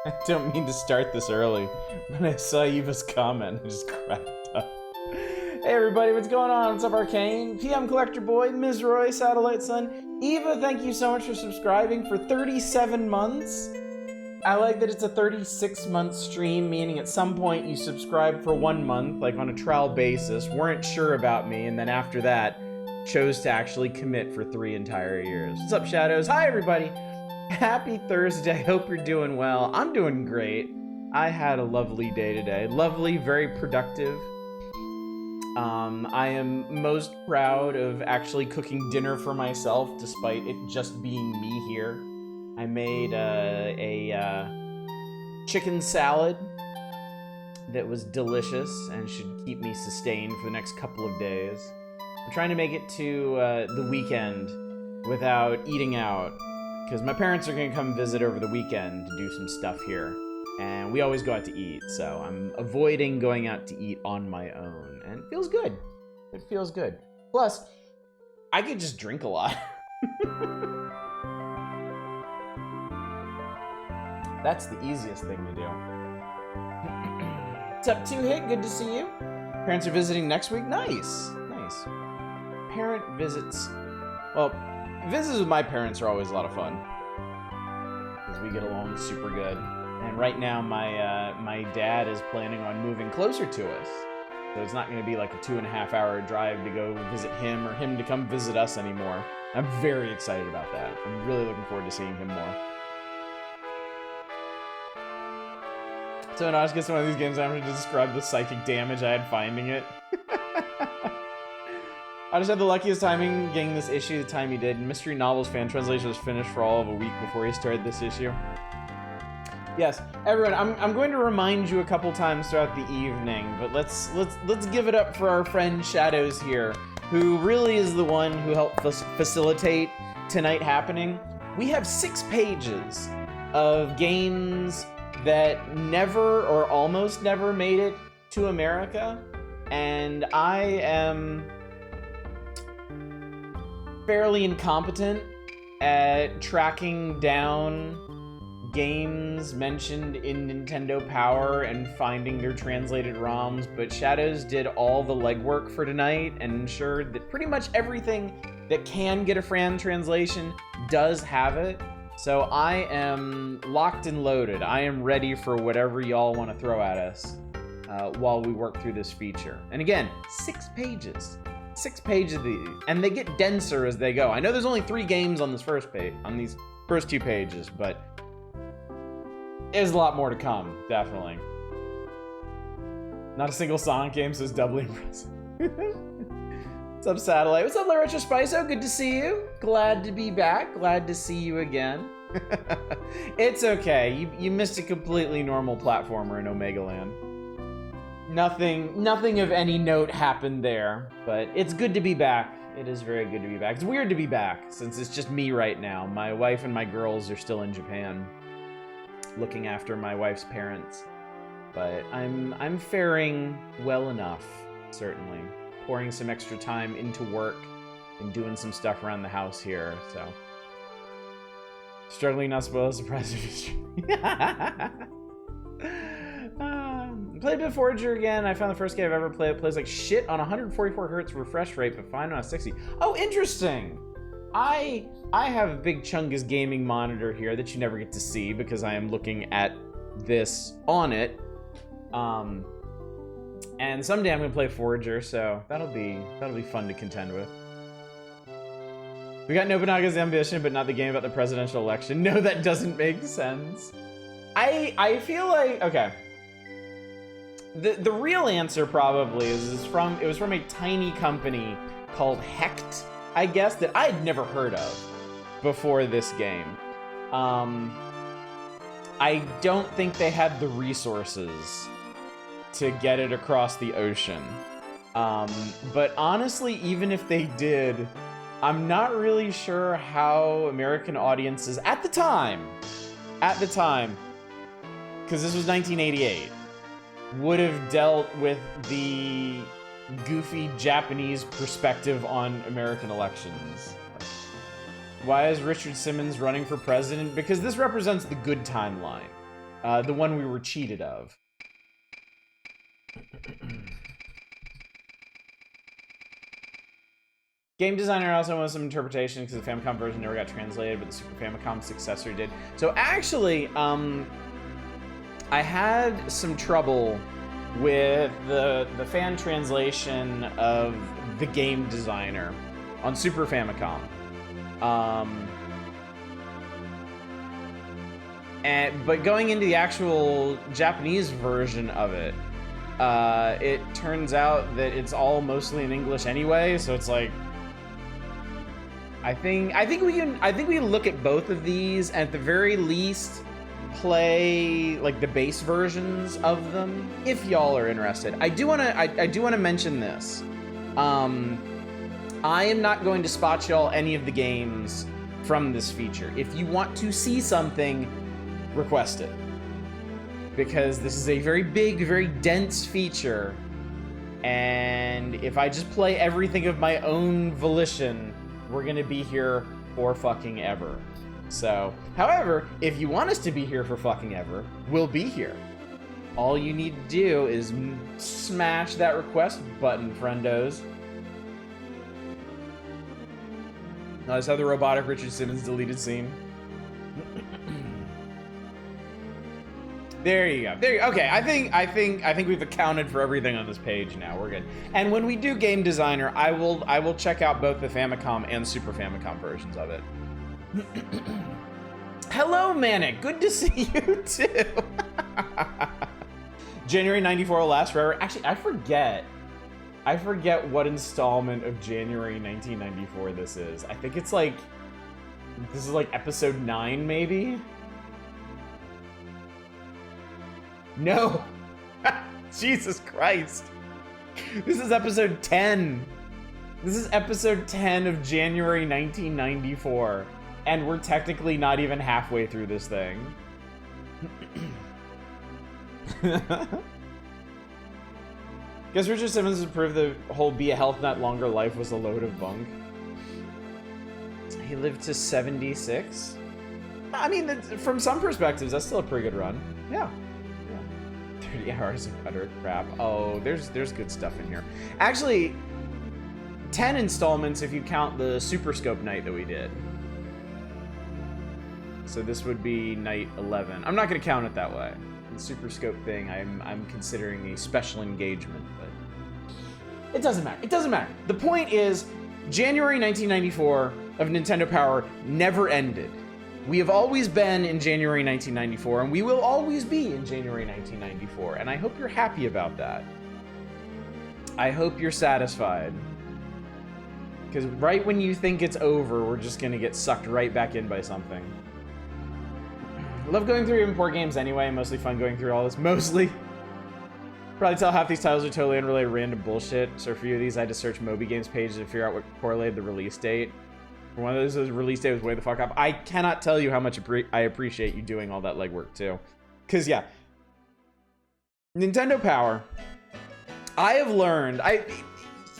I don't mean to start this early. When I saw Eva's comment, I just cracked up. Hey everybody, what's going on? What's up, Arcane? PM Collector Boy, Ms. Roy, Satellite Sun. Eva, thank you so much for subscribing for 37 months. I like that it's a 36-month stream, meaning at some point you subscribed for 1 month, like on a trial basis, weren't sure about me, and then after that, chose to actually commit for 3 entire years. What's up, Shadows? Hi, everybody! Happy Thursday, hope you're doing well. I'm doing great. I had a lovely day today. Lovely, very productive. I am most proud of actually cooking dinner for myself, despite it just being me here. I made a chicken salad that was delicious and should keep me sustained for the next couple of days. I'm trying to make it to the weekend without eating out, because my parents are going to come visit over the weekend to do some stuff here, and we always go out to eat, so I'm avoiding going out to eat on my own, and it feels good. It feels good. Plus, I could just drink a lot. That's the easiest thing to do. What's up, 2Hit? Good to see you. Parents are visiting next week? Nice. Nice. Parent visits. Well, visits with my parents are always a lot of fun, because we get along super good. And right now, my dad is planning on moving closer to us, so it's not going to be like a 2.5-hour drive to go visit him or him to come visit us anymore. I'm very excited about that. I'm really looking forward to seeing him more. So when I just get some of these games, I'm going to describe the psychic damage I had finding it. I just had the luckiest timing getting this issue the time he did. Mystery Novels fan translation was finished for all of a week before he started this issue. Yes, everyone, I'm going to remind you a couple times throughout the evening, but let's give it up for our friend Shadows here, who really is the one who helped facilitate tonight happening. We have 6 pages of games that never or almost never made it to America, and I am fairly incompetent at tracking down games mentioned in Nintendo Power and finding their translated ROMs, but Shadows did all the legwork for tonight and ensured that pretty much everything that can get a Fran translation does have it. So I am locked and loaded. I am ready for whatever y'all want to throw at us while we work through this feature. And again, 6 pages. 6 pages of these, and they get denser as they go. I know there's only 3 games on this first page, on these first 2 pages, but there's a lot more to come, definitely. Not a single Sonic game, so it's doubly impressive. What's up, Satellite? What's up, La Retro Spiso? Good to see you. Glad to be back. Glad to see you again. It's okay. You missed a completely normal platformer in Omega Land. Nothing of any note happened there, but it's good to be back. It is very good to be back. It's weird to be back, since it's just me right now. My wife and my girls are still in Japan, looking after my wife's parents. But I'm faring well enough, certainly. Pouring some extra time into work and doing some stuff around the house here, so. Struggling not to spoil a surprise history. Played a bit of Forager again. I found the first game I've ever played. It plays like shit on 144 hertz refresh rate, but fine on 60. Oh, interesting! I have a big Chungus gaming monitor here that you never get to see because I am looking at this on it. And someday I'm gonna play Forager, so that'll be fun to contend with. We got Nobunaga's Ambition, but not the game about the presidential election. No, that doesn't make sense. I feel like, okay. The real answer probably is it was from a tiny company called Hecht, I guess, that I had never heard of before this game. I don't think they had the resources to get it across the ocean. But honestly, even if they did, I'm not really sure how American audiences at the time, because this was 1988, would have dealt with the goofy Japanese perspective on American elections. Why is Richard Simmons running for president? Because this represents the good timeline, the one we were cheated of. Game designer also wants some interpretation because the Famicom version never got translated, but the Super Famicom successor did. So actually, I had some trouble with the fan translation of the game designer on Super Famicom. But going into the actual Japanese version of it, it turns out that it's all mostly in English anyway, so it's like, I think we can look at both of these and at the very least play like the base versions of them if y'all are interested. I do want to mention this. I am not going to spot y'all any of the games from this feature. If you want to see something, request it, because this is a very big, very dense feature, and if I just play everything of my own volition, we're gonna be here for fucking ever. So, however, if you want us to be here for fucking ever, we'll be here. All you need to do is smash that request button, friendos. Notice how the robotic Richard Simmons deleted scene. There you go. There you go. Okay, I think we've accounted for everything on this page now. We're good. And when we do game designer, I will check out both the Famicom and Super Famicom versions of it. Hello, Manic. Good to see you too. January 94 will last forever. Actually, I forget what installment of January 1994 this is. I think it's like, this is like episode 9 maybe? No. Jesus Christ. This is episode 10. This is episode 10 of January 1994. And we're technically not even halfway through this thing. Guess Richard Simmons has proved the whole be a health nut longer life was a load of bunk. He lived to 76. I mean, from some perspectives, that's still a pretty good run. Yeah. 30 hours of utter crap. Oh, there's good stuff in here. Actually, 10 installments if you count the Super Scope night that we did. So this would be night 11. I'm not going to count it that way. The Super Scope thing, I'm considering a special engagement, but it doesn't matter. It doesn't matter. The point is, January 1994 of Nintendo Power never ended. We have always been in January 1994, and we will always be in January 1994, and I hope you're happy about that. I hope you're satisfied. Because right when you think it's over, we're just gonna get sucked right back in by something. I love going through import games anyway, mostly fun going through all this. Mostly. Probably tell half these titles are totally unrelated random bullshit, so for a few of these I had to search Moby Games pages to figure out what correlated the release date. One of those, the release date was way the fuck up. I cannot tell you how much I appreciate you doing all that legwork too. Because yeah, Nintendo Power, I have learned,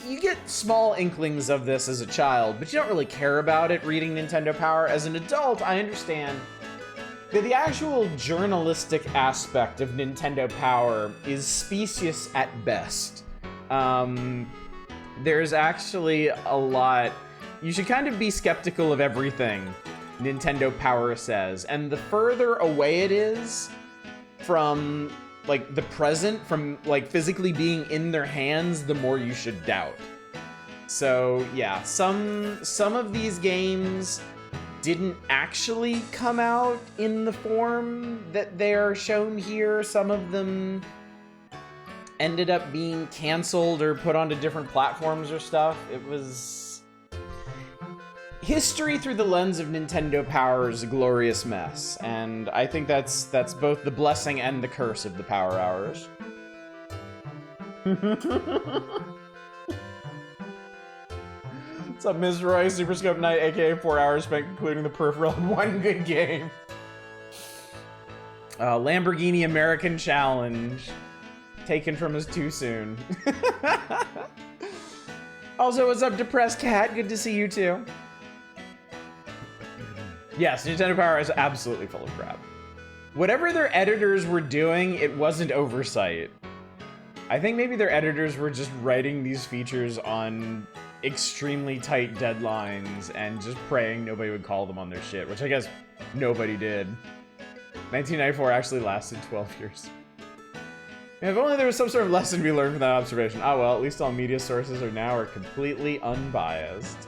you get small inklings of this as a child, but you don't really care about it reading Nintendo Power. As an adult, I understand that the actual journalistic aspect of Nintendo Power is specious at best. There's actually a lot. You should kind of be skeptical of everything Nintendo Power says, and the further away it is from like the present, from like physically being in their hands, the more you should doubt. So yeah, some of these games didn't actually come out in the form that they are shown here. Some of them ended up being canceled or put onto different platforms or stuff. It was... History through the lens of Nintendo Power is a glorious mess, and I think that's both the blessing and the curse of the Power Hours. What's up, Ms. Roy? Super Scope Night, aka 4 hours spent concluding the peripheral in one good game. Lamborghini American Challenge. Taken from us too soon. Also, what's up, Depressed Cat? Good to see you too. Yes, Nintendo Power is absolutely full of crap. Whatever their editors were doing, it wasn't oversight. I think maybe their editors were just writing these features on extremely tight deadlines and just praying nobody would call them on their shit, which I guess nobody did. 1994 actually lasted 12 years. If only there was some sort of lesson to be learned from that observation. Ah, well, at least all media sources are completely unbiased.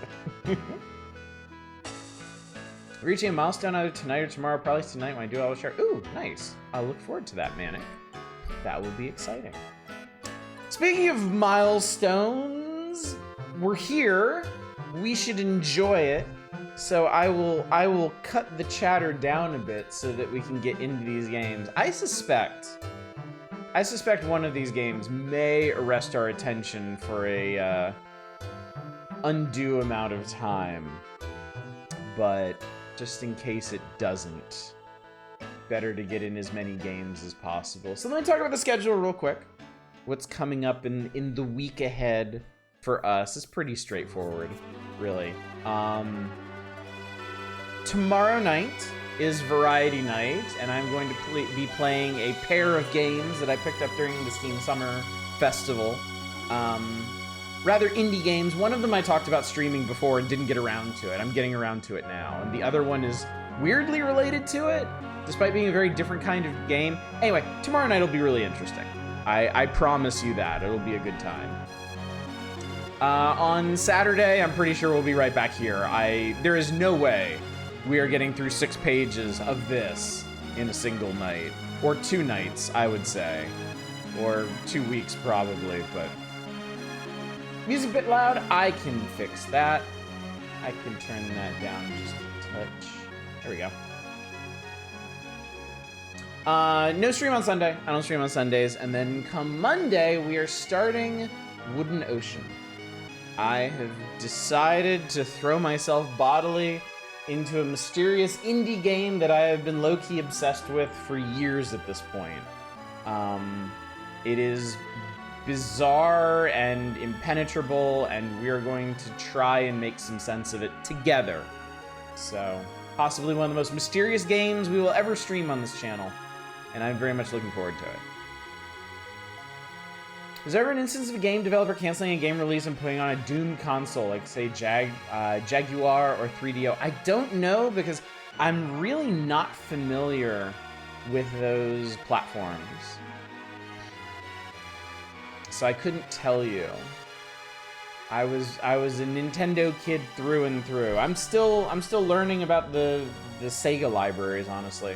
Reaching a milestone either tonight or tomorrow, probably tonight when I do, I will share. Ooh, nice. I'll look forward to that, Manic. That will be exciting. Speaking of milestones, we're here. We should enjoy it. So I will cut the chatter down a bit so that we can get into these games. I suspect one of these games may arrest our attention for a undue amount of time. But just in case it doesn't, better to get in as many games as possible. So let me talk about the schedule real quick. What's coming up in the week ahead for us is pretty straightforward, really. Tomorrow night is Variety Night, and I'm going to be playing a pair of games that I picked up during the Steam Summer Festival. Rather indie games. One of them I talked about streaming before and didn't get around to it. I'm getting around to it now. And the other one is weirdly related to it, despite being a very different kind of game. Anyway, tomorrow night will be really interesting. I promise you that. It'll be a good time. On Saturday, I'm pretty sure we'll be right back here. There is no way we are getting through 6 pages of this in a single night. Or 2 nights, I would say. Or 2 weeks, probably, but... Music a bit loud, I can fix that. I can turn that down just a touch. There we go. No stream on Sunday. I don't stream on Sundays. And then come Monday, we are starting Wooden Ocean. I have decided to throw myself bodily into a mysterious indie game that I have been low-key obsessed with for years at this point. It is bizarre and impenetrable, and we are going to try and make some sense of it together. So, possibly one of the most mysterious games we will ever stream on this channel, and I'm very much looking forward to it. Was there ever an instance of a game developer canceling a game release and putting on a Doom console, like say Jaguar or 3DO? I don't know, because I'm really not familiar with those platforms. So I couldn't tell you. I was a Nintendo kid through and through. I'm still learning about the Sega libraries, honestly.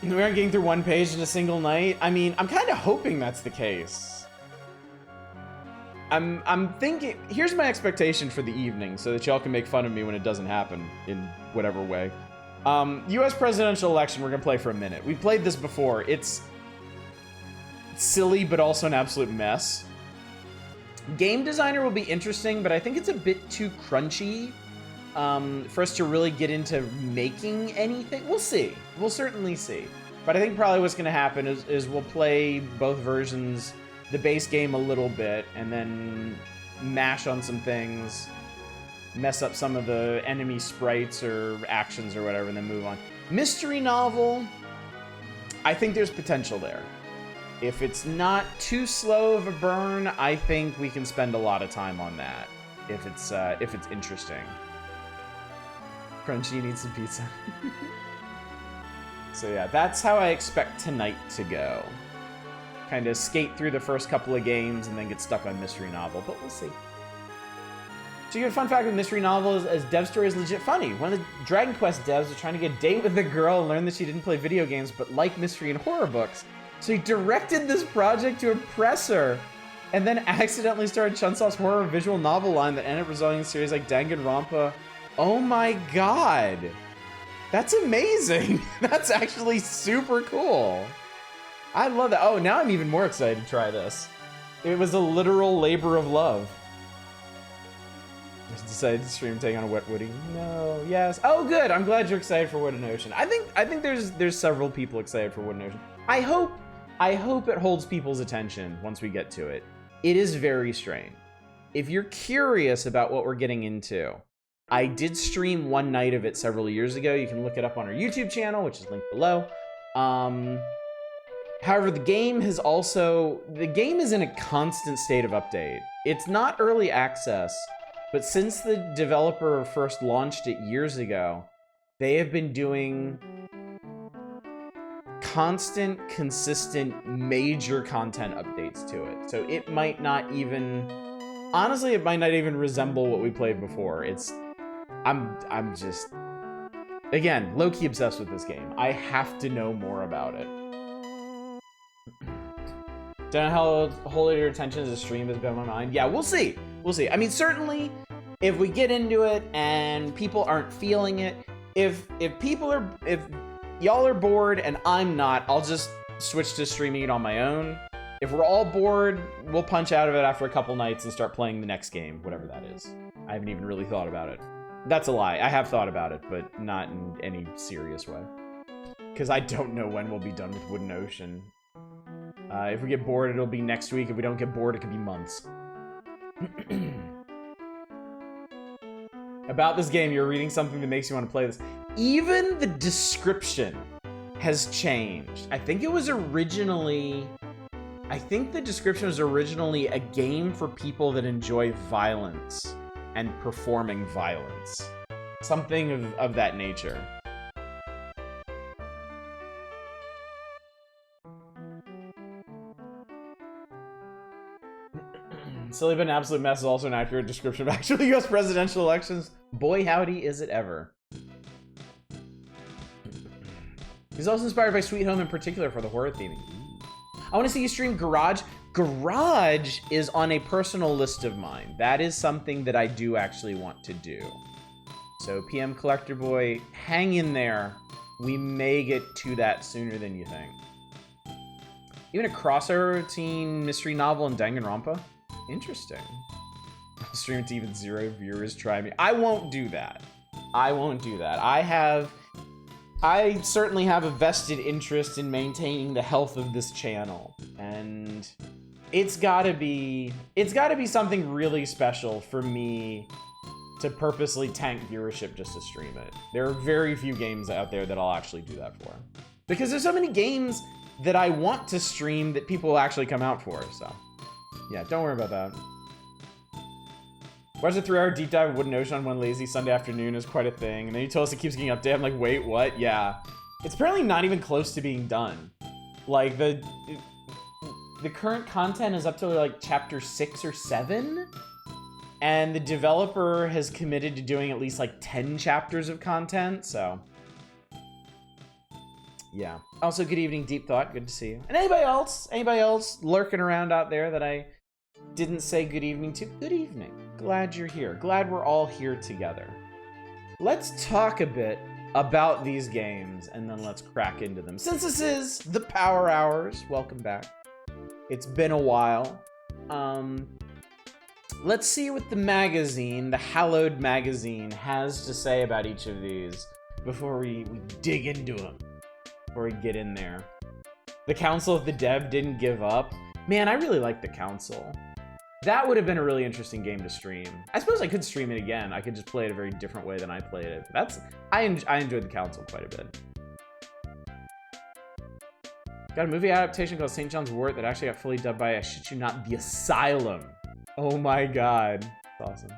We aren't getting through 1 page in a single night. I mean, I'm kind of hoping that's the case. I'm thinking, here's my expectation for the evening so that y'all can make fun of me when it doesn't happen in whatever way. US presidential election, we're gonna play for a minute. We played this before. It's silly, but also an absolute mess. Game designer will be interesting, but I think it's a bit too crunchy for us to really get into making anything. We'll see. We'll certainly see. But I think probably what's going to happen is we'll play both versions, the base game a little bit, and then mash on some things, mess up some of the enemy sprites or actions or whatever, and then move on. Mystery novel, I think there's potential there. If it's not too slow of a burn, I think we can spend a lot of time on that. If it's interesting. Crunchy needs some pizza. So yeah, that's how I expect tonight to go. Kind of skate through the first couple of games and then get stuck on mystery novel, but we'll see. So you get a fun fact with mystery novels as dev story is legit funny. One of the Dragon Quest devs was trying to get a date with a girl and learned that she didn't play video games but liked mystery and horror books. So he directed this project to impress her, and then accidentally started Chunsoft's horror visual novel line that ended up resulting in series like Danganronpa. Oh my god. That's amazing. That's actually super cool. I love that. Oh, now I'm even more excited to try this. It was a literal labor of love. Just decided to stream Take on a Wet Woody. No, yes. Oh, good. I'm glad you're excited for Wooden Ocean. I think there's several people excited for Wooden Ocean. I hope it holds people's attention once we get to it. It is very strange. If you're curious about what we're getting into, I did stream one night of it several years ago. You can look it up on our YouTube channel, which is linked below. However, the game is in a constant state of update. It's not early access, but since the developer first launched it years ago, they have been doing constant, consistent, major content updates to it. So it might not even, honestly, it might not even resemble what we played before. I'm just, again, low-key obsessed with this game. I have to know more about it. Don't know how holding your attention as a stream has been on my mind. Yeah, we'll see. We'll see. I mean, certainly, if we get into it and people aren't feeling it, if y'all are bored and I'm not, I'll just switch to streaming it on my own. If we're all bored, we'll punch out of it after a couple nights and start playing the next game, whatever that is. I haven't even really thought about it. That's a lie. I have thought about it, but not in any serious way. Because I don't know when we'll be done with Wooden Ocean. If we get bored, it'll be next week. If we don't get bored, it could be months. About this game, you're reading something that makes you want to play this. Even the description has changed. I think the description was originally a game for people that enjoy violence and performing violence. Something of that nature. Silly but an absolute mess is also an accurate description of actual US presidential elections. Boy, howdy, is it ever. He's also inspired by Sweet Home in particular for the horror theming. I want to see you stream Garage. Garage is on a personal list of mine. That is something that I do actually want to do. So PM Collector Boy, hang in there. We may get to that sooner than you think. Even a crossover teen mystery novel in Danganronpa? Interesting. I'll stream to even 0 viewers. Try me. I won't do that. I won't do that. I certainly have a vested interest in maintaining the health of this channel, and it's gotta be something really special for me to purposely tank viewership just to stream it. There are very few games out there that I'll actually do that for, because there's so many games that I want to stream that people will actually come out for. So yeah, don't worry about that. Watch a 3-hour deep dive of Wooden Ocean on one lazy Sunday afternoon is quite a thing. And then you told us it keeps getting updated. I'm like, wait, what? Yeah. It's apparently not even close to being done. Like, the current content is up to like chapter 6 or 7. And the developer has committed to doing at least like 10 chapters of content, so. Yeah. Also, good evening, Deep Thought. Good to see you. And anybody else lurking around out there that I didn't say good evening to? Good evening. Glad you're here. Glad we're all here together. Let's talk a bit about these games, and then let's crack into them. Since this is the Power Hours, welcome back. It's been a while. Let's see what the magazine, the hallowed magazine, has to say about each of these before we dig into them. Before we get in there. The Council of the Dev didn't give up. Man, I really like the Council. That would have been a really interesting game to stream. I suppose I could stream it again. I could just play it a very different way than I played it. I enjoyed the Council quite a bit. Got a movie adaptation called St. John's Wort that actually got fully dubbed by, I shit you not, The Asylum. Oh my god. That's awesome.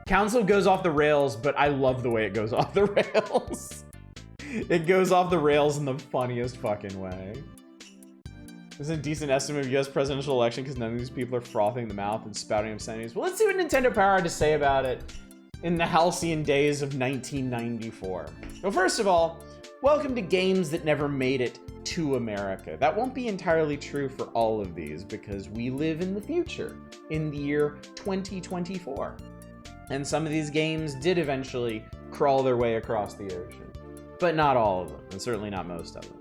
Council goes off the rails, but I love the way it goes off the rails. It goes off the rails in the funniest fucking way. This is a decent estimate of US presidential election because none of these people are frothing the mouth and spouting obscenities. Well, let's see what Nintendo Power had to say about it in the halcyon days of 1994. Well, first of all, welcome to games that never made it to America. That won't be entirely true for all of these because we live in the future, in the year 2024. And some of these games did eventually crawl their way across the ocean. But not all of them, and certainly not most of them.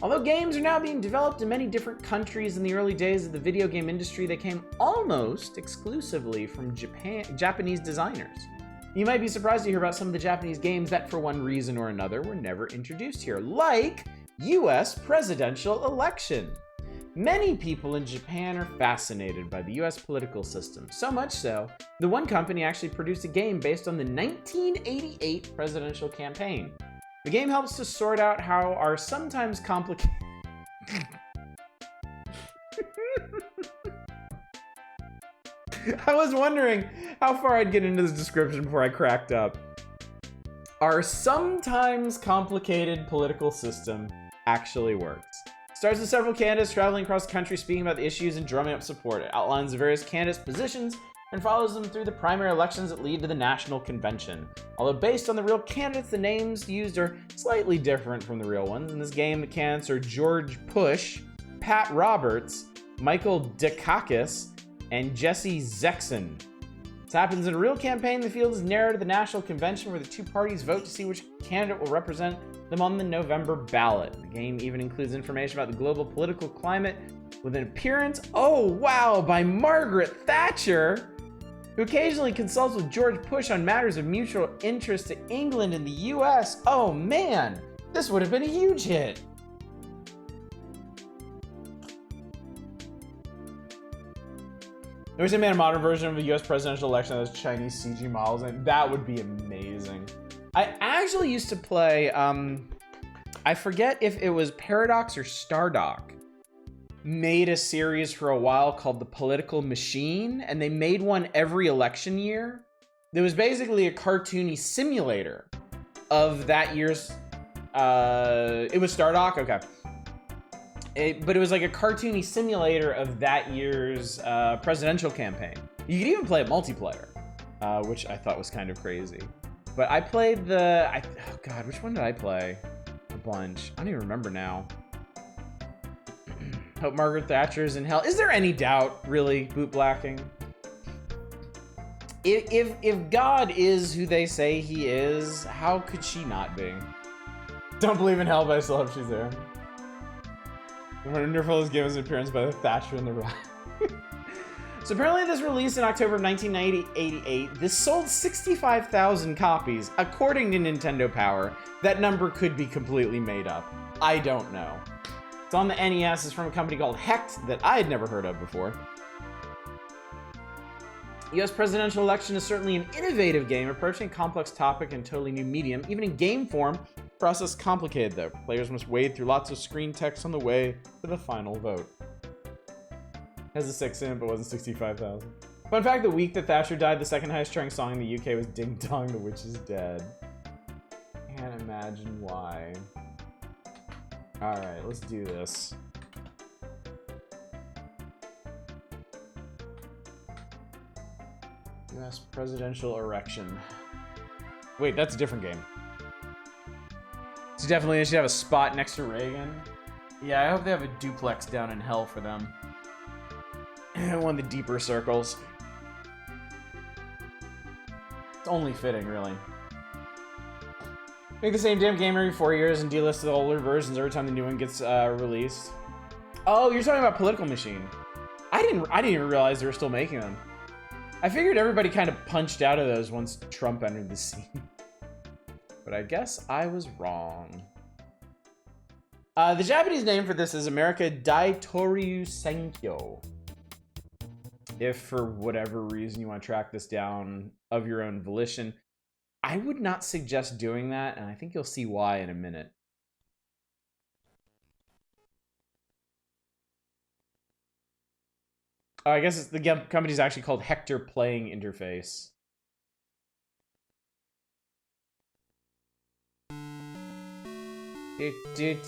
Although games are now being developed in many different countries, in the early days of the video game industry, they came almost exclusively from Japanese designers. You might be surprised to hear about some of the Japanese games that, for one reason or another, were never introduced here, like US presidential election. Many people in Japan are fascinated by the US political system, so much so, the one company actually produced a game based on the 1988 presidential campaign. The game helps to sort out how our sometimes complicated... I was wondering how far I'd get into this description before I cracked up. Our sometimes complicated political system actually works. Starts with several candidates traveling across the country speaking about the issues and drumming up support. It outlines the various candidates' positions and follows them through the primary elections that lead to the national convention. Although based on the real candidates, the names used are slightly different from the real ones. In this game, the candidates are George Bush, Pat Roberts, Michael Dukakis, and Jesse Zexon. This happens in a real campaign. The field is narrowed to the national convention where the two parties vote to see which candidate will represent them on the November ballot. The game even includes information about the global political climate with an appearance, oh wow, by Margaret Thatcher, who occasionally consults with George Bush on matters of mutual interest to England and the US. Oh man, this would have been a huge hit. I wish they made a modern version of a US presidential election that has Chinese CG models, and that would be amazing. I actually used to play, I forget if it was Paradox or Stardock, made a series for a while called The Political Machine, and they made one every election year. There was basically a cartoony simulator of that year's, it was Stardock, okay. But it was like a cartoony simulator of that year's presidential campaign. You could even play it multiplayer, which I thought was kind of crazy. But I played oh God, which one did I play? A bunch. I don't even remember now. Hope Margaret Thatcher's in hell. Is there any doubt, really, bootblacking? If God is who they say he is, how could she not be? Don't believe in hell, but I still hope she's there. Wonderful this game was an appearance by the Thatcher and the Rock. So apparently this released in October of 1988. This sold 65,000 copies, according to Nintendo Power. That number could be completely made up. I don't know. It's on the NES. It's from a company called Hecht that I had never heard of before. US presidential election is certainly an innovative game, approaching a complex topic in a totally new medium. Even in game form, process complicated though. Players must wade through lots of screen text on the way to the final vote. Has a 6 in it, but wasn't 65,000. Fun fact, the week that Thatcher died, the second highest charting song in the UK was Ding Dong, The Witch is Dead. Can't imagine why. Alright, let's do this. US presidential erection. Wait, that's a different game. So definitely they should have a spot next to Reagan. Yeah, I hope they have a duplex down in hell for them. One of the deeper circles. It's only fitting, really. Make the same damn game every 4 years and delist the older versions every time the new one gets released. Oh, you're talking about Political Machine. I didn't even realize they were still making them. I figured everybody kind of punched out of those once Trump entered the scene. But I guess I was wrong. The Japanese name for this is America Daitouryou Senkyo. If for whatever reason you want to track this down of your own volition, I would not suggest doing that, and I think you'll see why in a minute. Oh, I guess the company's actually called Hector Playing Interface. Pretty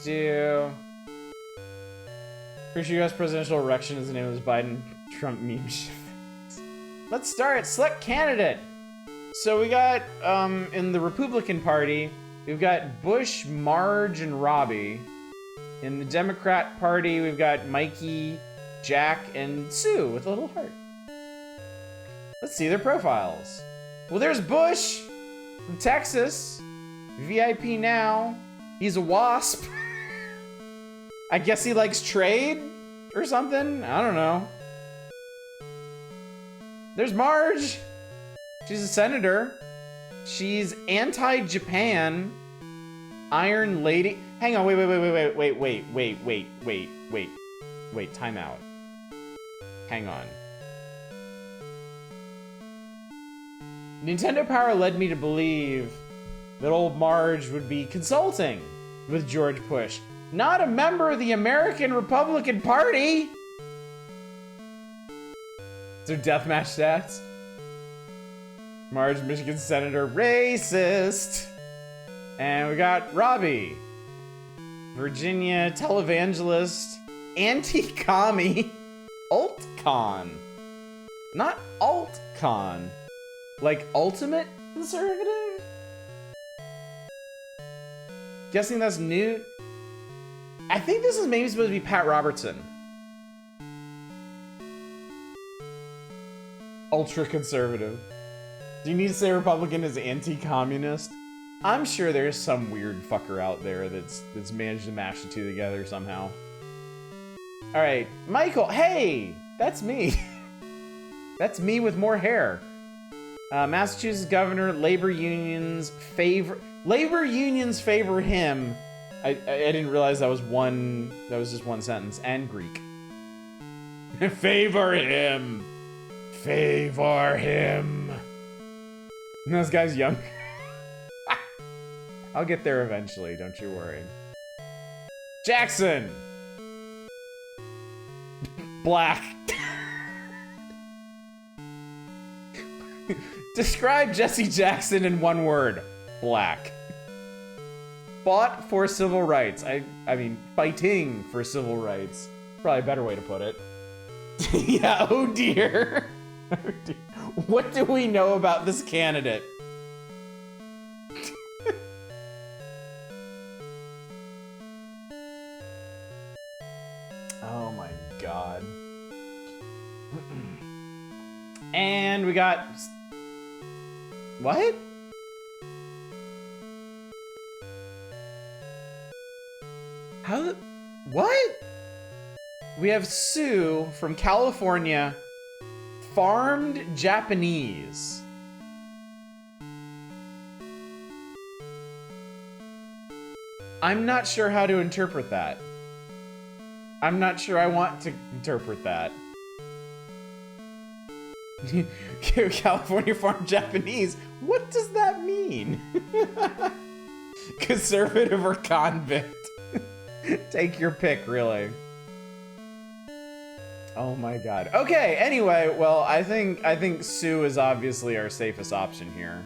sure US presidential election is the name of this Biden-Trump meme shift. Let's start. Select candidate. So we got, in the Republican Party, we've got Bush, Marge, and Robbie. In the Democrat Party, we've got Mikey, Jack, and Sue with a little heart. Let's see their profiles. Well, there's Bush from Texas. VIP now. He's a WASP. I guess he likes trade or something. I don't know. There's Marge. She's a senator. She's anti-Japan. Iron Lady. Hang on, wait, time out. Hang on. Nintendo Power led me to believe that old Marge would be consulting with George Bush, not a member of the American Republican Party. Is there deathmatch stats? Marge, Michigan Senator, racist. And we got Robbie, Virginia televangelist, anti-commie, alt-con. Not alt-con. Like ultimate conservative? Guessing that's new. I think this is maybe supposed to be Pat Robertson. Ultra conservative. Do you need to say Republican is anti-communist? I'm sure there's some weird fucker out there that's managed to mash the two together somehow. All right, Michael. Hey, that's me. That's me with more hair. Massachusetts governor. Labor unions favor him. I didn't realize that was one. That was just one sentence. And Greek. Favor him. Favor him. And this guy's young. I'll get there eventually, don't you worry. Jackson! Black. Describe Jesse Jackson in one word. Black. Fought for civil rights. I mean, fighting for civil rights. Probably a better way to put it. Yeah, oh dear. Oh dear. What do we know about this candidate? Oh my god. And we got... What? How? What? We have Sue from California, farmed Japanese. I'm not sure how to interpret that. I'm not sure I want to interpret that. California farmed Japanese? What does that mean? Conservative or convict? Take your pick, really. Oh my god. Okay, anyway, well, I think Sue is obviously our safest option here.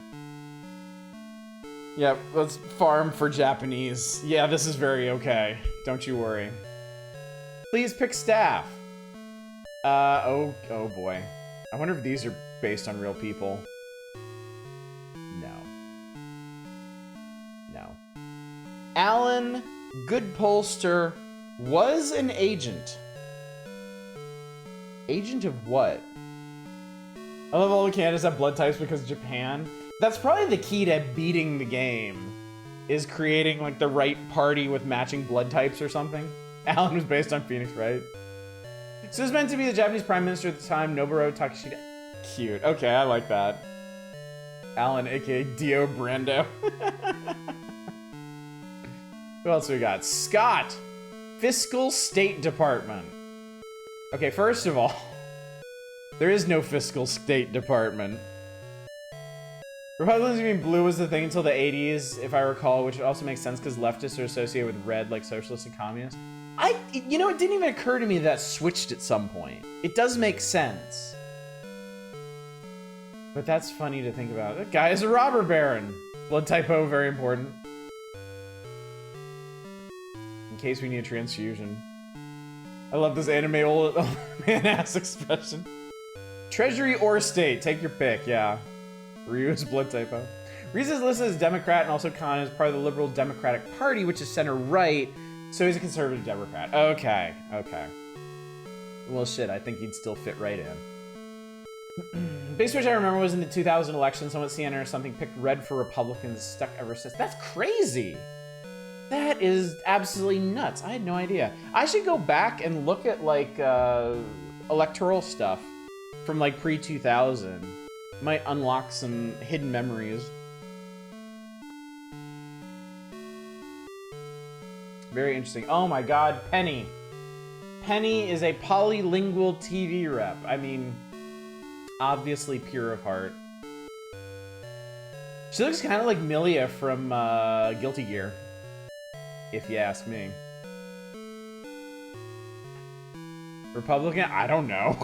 Yep, let's farm for Japanese. Yeah, this is very okay. Don't you worry. Please pick staff. Oh boy. I wonder if these are based on real people. No. No. Alan Goodpolster was an agent. Agent of what? I love all the candidates have blood types because Japan. That's probably the key to beating the game, is creating like the right party with matching blood types or something. Alan was based on Phoenix, right? So it was meant to be the Japanese prime minister at the time, Nobuo Takeshita. Cute. Okay, I like that. Alan, aka Dio Brando. Who else we got? Scott, Fiscal State Department. Okay, first of all, there is no Fiscal State Department. Republicans being blue was the thing until the 80s, if I recall, which also makes sense because leftists are associated with red, like socialists and communists. You know, it didn't even occur to me that switched at some point. It does make sense. But that's funny to think about. That guy is a robber baron. Blood type O, very important. In case we need a transfusion. I love this anime old man ass expression. Treasury or state, take your pick, yeah. Ryu's blood type O. Reese is listed as Democrat and also Khan is part of the Liberal Democratic Party, which is center-right, so he's a conservative Democrat. Okay, okay. Well, shit, I think he'd still fit right in. Base which I remember was in the 2000 election, someone at CNN or something picked red for Republicans, stuck ever since. That's crazy! That is absolutely nuts. I had no idea. I should go back and look at, like, electoral stuff from, like, pre-2000. Might unlock some hidden memories. Very interesting. Oh my god, Penny. Penny is a polylingual TV rep. I mean, obviously pure of heart. She looks kind of like Milia from Guilty Gear, if you ask me. Republican? I don't know.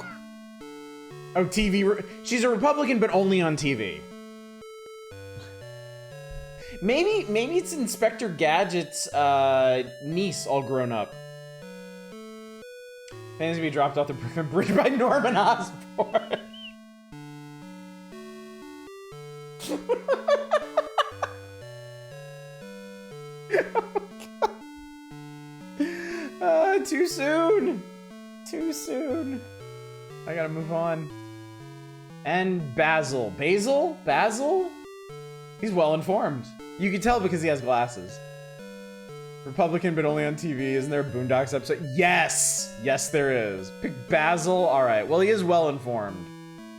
Oh, TV. She's a Republican, but only on TV. Maybe it's Inspector Gadget's niece, all grown up. Fans to be dropped off the Brooklyn Bridge by Norman Osborn. Oh, too soon. Too soon. I gotta move on. And Basil. Basil? Basil? He's well informed. You can tell because he has glasses. Republican, but only on TV. Isn't there a Boondocks episode? Yes! Yes, there is. Pick Basil. All right. Well, he is well informed.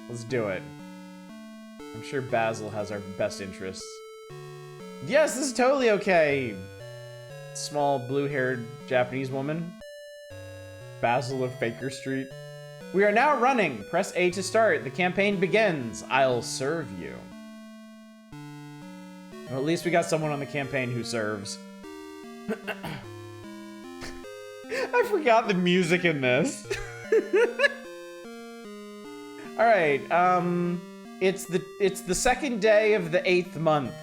Let's do it. I'm sure Basil has our best interests. Yes, this is totally okay. Small blue-haired Japanese woman. Basil of Faker Street. We are now running. Press A to start. The campaign begins. I'll serve you. Well, at least we got someone on the campaign who serves. I forgot the music in this. All right. It's the second day of the 8th month.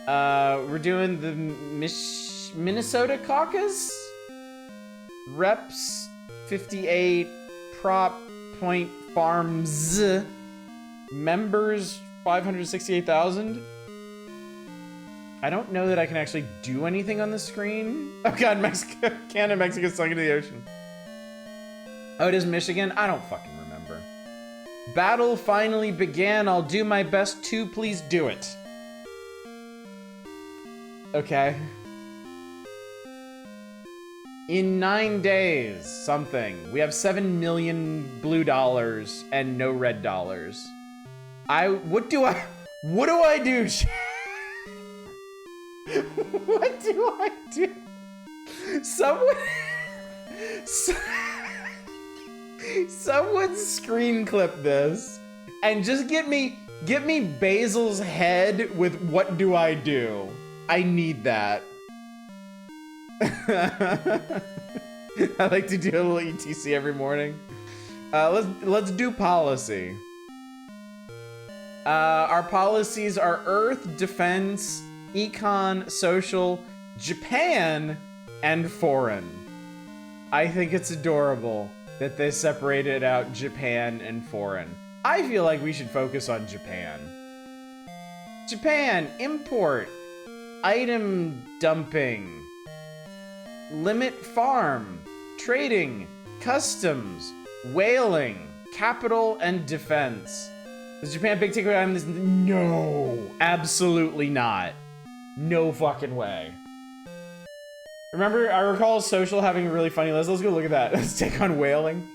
We're doing the Minnesota caucus. Reps 58. Prop Point Farms. Members 568,000. I don't know that I can actually do anything on the screen. Oh god, Mexico, Canada, Mexico sunk into the ocean. Oh, it is Michigan? I don't fucking remember. Battle finally began. I'll do my best to please do it. Okay. In 9 days, something. We have 7 million blue dollars and no red dollars. What do I do? What do I do? Someone screen clip this and just get me Basil's head with what do I do? I need that. I like to do a little ETC every morning. Let's do policy. Our policies are Earth, Defense, Econ, Social, Japan, and Foreign. I think it's adorable that they separated out Japan and Foreign. I feel like we should focus on Japan. Japan, import, item dumping, limit farm, trading, customs, whaling, capital, and defense. Is Japan big ticket item? No, absolutely not. No fucking way. Remember, I recall Social having a really funny list. Let's go look at that. Let's take on whaling.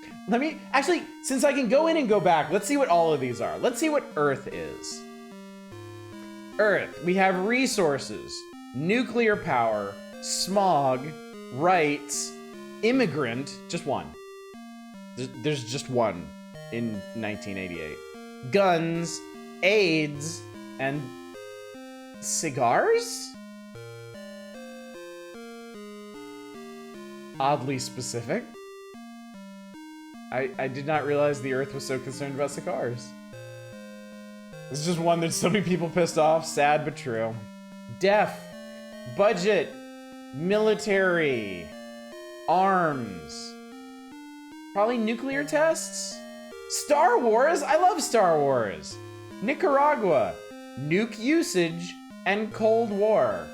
Actually, since I can go in and go back, let's see what all of these are. Let's see what Earth is. Earth, we have resources, nuclear power, smog, rights, immigrant, just one. There's just one in 1988. Guns, AIDS, and cigars? Oddly specific. I did not realize the Earth was so concerned about cigars. This is just one that so many people pissed off. Sad but true. Def, budget, military, arms, probably nuclear tests? Star Wars? I love Star Wars. Nicaragua, nuke usage, and Cold War.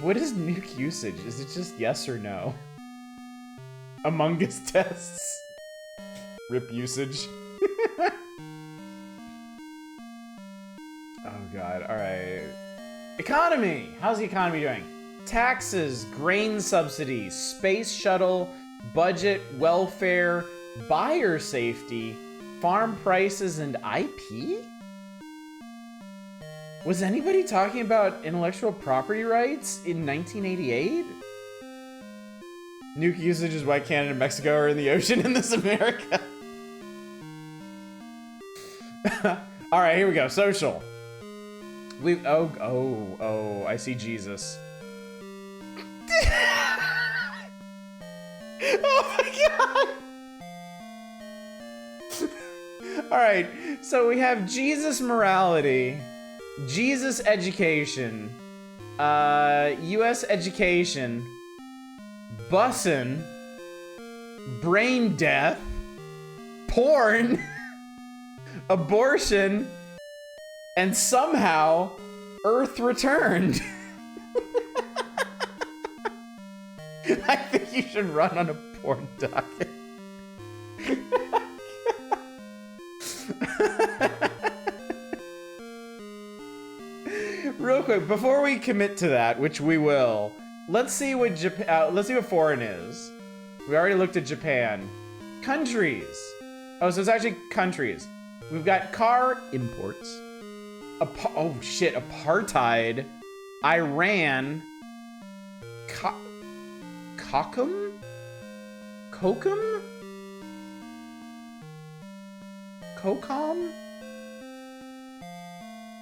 What is nuke usage? Is it just yes or no? Among Us tests. Rip usage. Oh god, alright. Economy! How's the economy doing? Taxes, grain subsidy, space shuttle, budget, welfare, buyer safety, farm prices, and IP? Was anybody talking about intellectual property rights in 1988? Nuke usage is why Canada and Mexico are in the ocean in this America. All right, here we go. Social. I see Jesus. Oh my god. All right, so we have Jesus morality, Jesus education, U.S. education, bussin', brain death, porn, abortion, and somehow Earth returned. I think you should run on a porn docket. Real quick, before we commit to that, which we will, let's see what let's see what foreign is. We already looked at Japan. Countries. Oh, so it's actually countries. We've got car imports. Oh shit, apartheid. Iran. Kokum? Kokum? Kokom?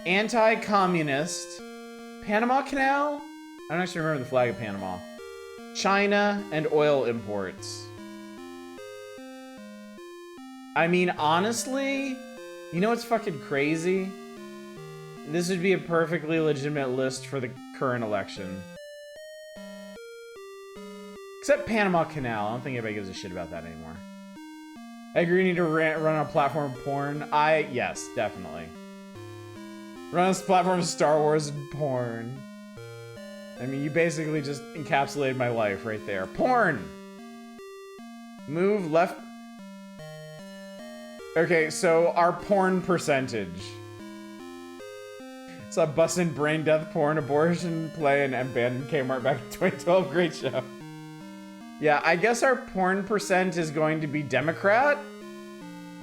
Anti-communist. Panama Canal? I don't actually remember the flag of Panama. China and oil imports. I mean, honestly, you know what's fucking crazy? This would be a perfectly legitimate list for the current election. Except Panama Canal. I don't think anybody gives a shit about that anymore. I agree you need to run on a platform of porn. Yes, definitely. Run on this platform of Star Wars and porn. I mean, you basically just encapsulated my life right there. Porn! Move left. Okay, so our porn percentage. Saw bustin' brain death, porn, abortion, play, and abandoned Kmart back in 2012. Great show. Yeah, I guess our porn percent is going to be Democrat?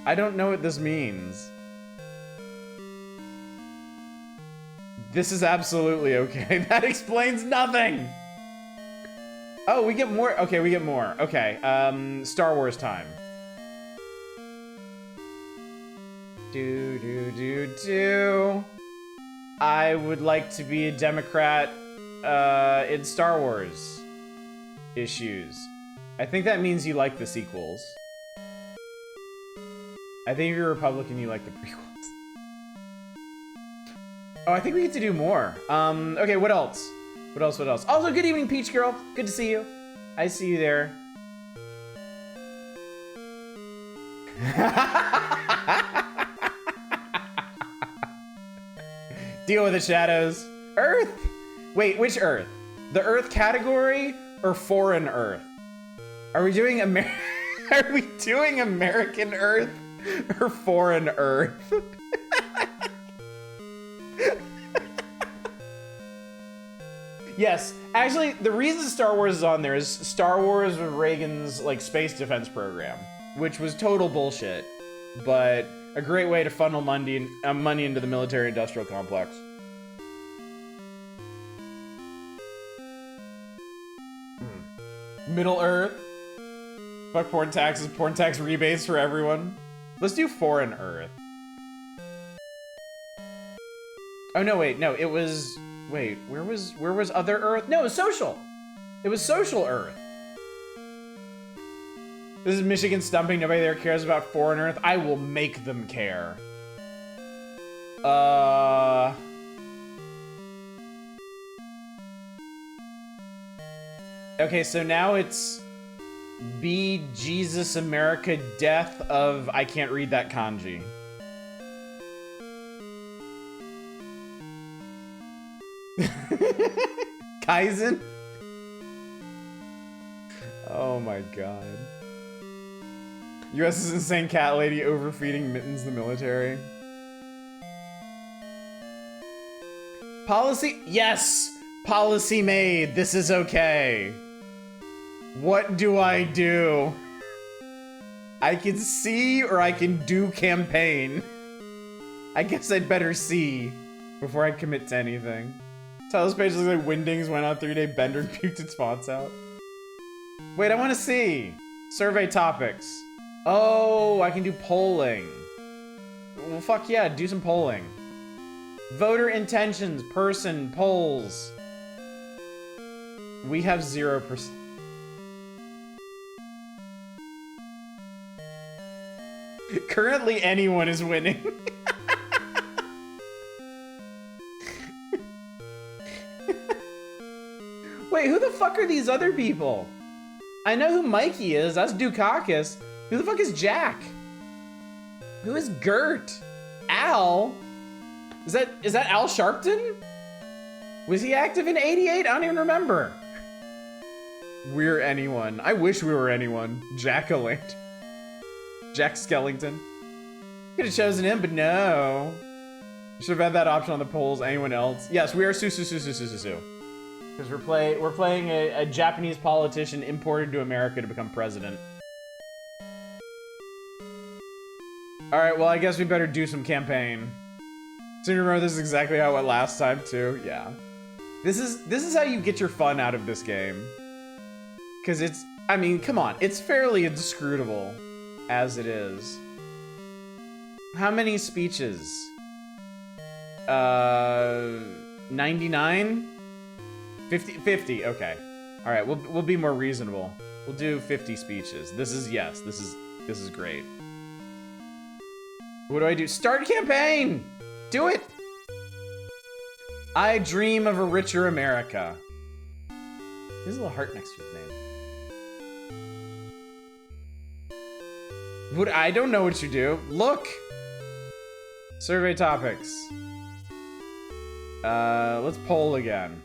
I don't know what this means. This is absolutely okay. That explains nothing! Oh, we get more. Okay, we get more. Okay, Star Wars time. I would like to be a Democrat in Star Wars issues. I think that means you like the sequels. I think if you're a Republican, you like the prequels. Oh, I think we get to do more. Okay, what else? What else? Also, good evening, Peach Girl. Good to see you. I see you there. Deal with the shadows. Earth? Wait, which Earth? The Earth category or foreign Earth? Are we doing Are we doing American Earth or foreign Earth? Yes, actually, the reason Star Wars is on there is Star Wars was Reagan's like space defense program, which was total bullshit, but a great way to funnel money into the military-industrial complex. Middle Earth. Fuck porn taxes, porn tax rebates for everyone. Let's do foreign Earth. Oh no, wait, no, it was. Wait, where was other Earth? No, it was social. It was social Earth. This is Michigan stumping. Nobody there cares about foreign Earth. I will make them care. Okay, so now it's Be Jesus America Death of I can't read that kanji. Kaizen? Oh my god. US's insane cat lady overfeeding Mittens the military. Policy? Yes! Policy made. This is okay. What do I do? I can see or I can do campaign. I guess I'd better see before I commit to anything. Tell this page looks like Windings went on a 3-day bender and puked its spots out. Wait, I want to see. Survey topics. Oh, I can do polling. Well, fuck yeah, do some polling. Voter intentions, person, polls. We have 0%. Currently, anyone is winning. Wait, who the fuck are these other people? I know who Mikey is. That's Dukakis. Who the fuck is Jack? Who is Gert? Al? Is that Al Sharpton? Was he active in '88? I don't even remember. We're anyone. I wish we were anyone. Jack-o'-lantern. Jack Skellington. Could have chosen him, but no. Should have had that option on the polls. Anyone else? Yes, we are Su. Because we're playing a Japanese politician imported to America to become president. Alright, well I guess we better do some campaign. So you remember this is exactly how it went last time too? Yeah. This is how you get your fun out of this game. Cause it's, I mean, come on, it's fairly inscrutable as it is. How many speeches? 99? 50, okay. All right, we'll be more reasonable. We'll do 50 speeches. This is great. What do I do? Start campaign! Do it! I dream of a richer America. There's a little heart next to his name. I don't know what you do. Look! Survey topics. Let's poll again.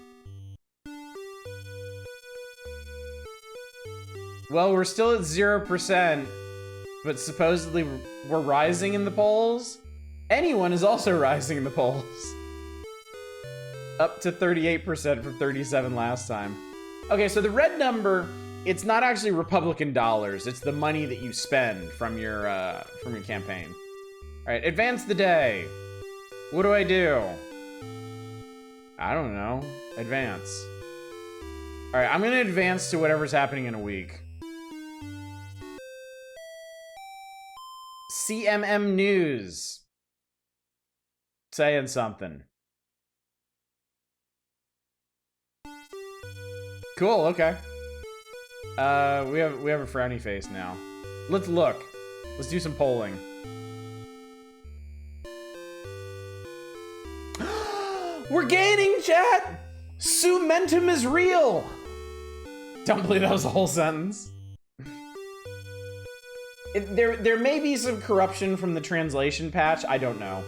Well, we're still at 0%, but supposedly we're rising in the polls. Anyone is also rising in the polls. Up to 38% from 37 last time. Okay, so the red number, it's not actually Republican dollars. It's the money that you spend from your campaign. All right, advance the day. What do I do? I don't know. Advance. All right, I'm gonna advance to whatever's happening in a week. CMM News. Saying something. Cool, okay. We have a frowny face now. Let's look. Let's do some polling. We're gaining, chat! Sumentum is real! Don't believe that was a whole sentence. There may be some corruption from the translation patch. I don't know.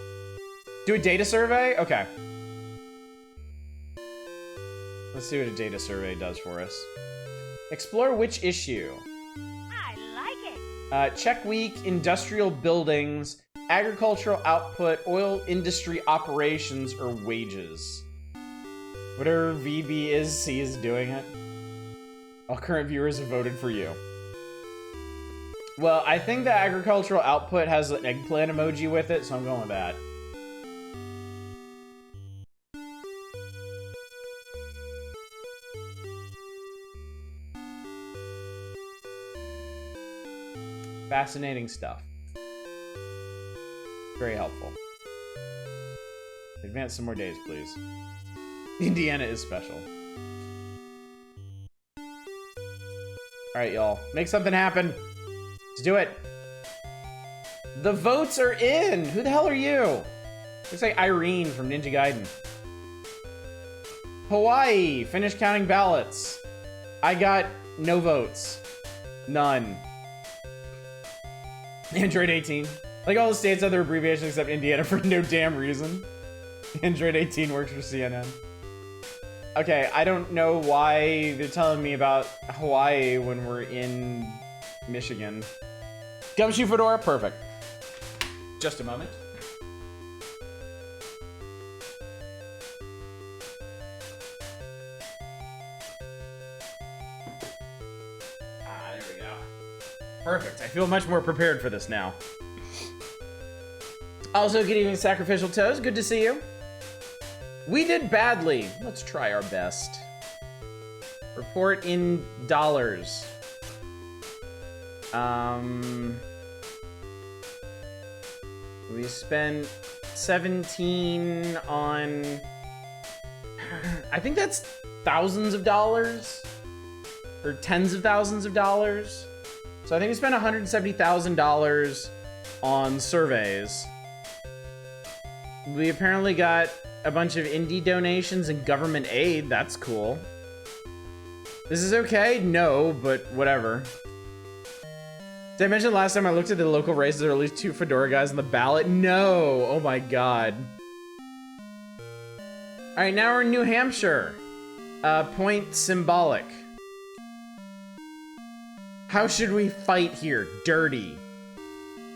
Do a data survey? Okay. Let's see what a data survey does for us. Explore which issue. I like it. Check week, industrial buildings, agricultural output, oil industry operations, or wages. Whatever VB is, C is doing it. All current viewers have voted for you. Well, I think the agricultural output has an eggplant emoji with it, so I'm going with that. Fascinating stuff. Very helpful. Advance some more days, please. Indiana is special. Alright, y'all. Make something happen. Let's do it. The votes are in! Who the hell are you? Looks like Irene from Ninja Gaiden. Hawaii! Finish counting ballots. I got no votes. None. Android 18. Like all the states have their abbreviations except Indiana for no damn reason. Android 18 works for CNN. Okay, I don't know why they're telling me about Hawaii when we're in Michigan. Gumshoe fedora, perfect. Just a moment. There we go. Perfect. I feel much more prepared for this now. Also, good evening, Sacrificial Toes. Good to see you. We did badly. Let's try our best. Report in dollars. We spent 17 on... I think that's thousands of dollars. Or tens of thousands of dollars. So I think we spent $170,000 on surveys. We apparently got a bunch of indie donations and government aid. That's cool. This is okay? No, but whatever. Did I mention last time I looked at the local races, there were at least 2 Fedora guys on the ballot? No! Oh my god. Alright, now we're in New Hampshire. Point symbolic. How should we fight here? Dirty.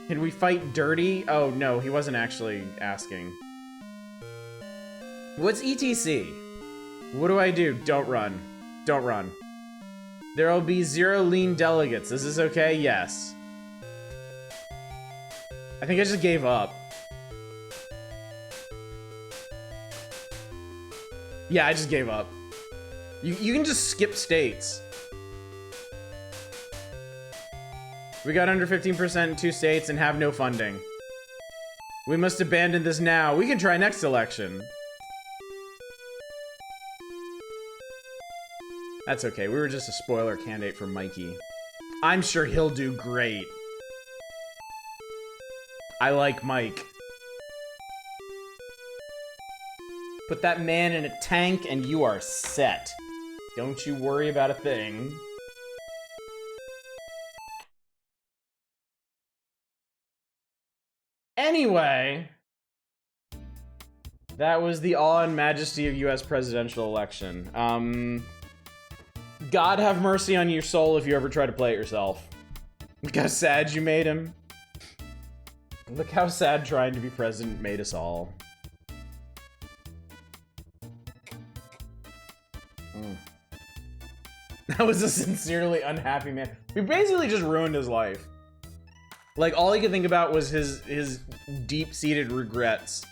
Can we fight dirty? Oh no, he wasn't actually asking. What's ETC? What do I do? Don't run. Don't run. There will be 0 lean delegates. Is this okay? Yes. I think I just gave up. Yeah, I just gave up. You can just skip states. We got under 15% in 2 states and have no funding. We must abandon this now. We can try next election. That's okay. We were just a spoiler candidate for Mikey. I'm sure he'll do great. I like Mike. Put that man in a tank and you are set. Don't you worry about a thing. Anyway, that was the awe and majesty of US presidential election. God have mercy on your soul if you ever try to play it yourself. Look how sad you made him. Look how sad trying to be president made us all. That was a sincerely unhappy man. We basically just ruined his life. Like, all he could think about was his deep-seated regrets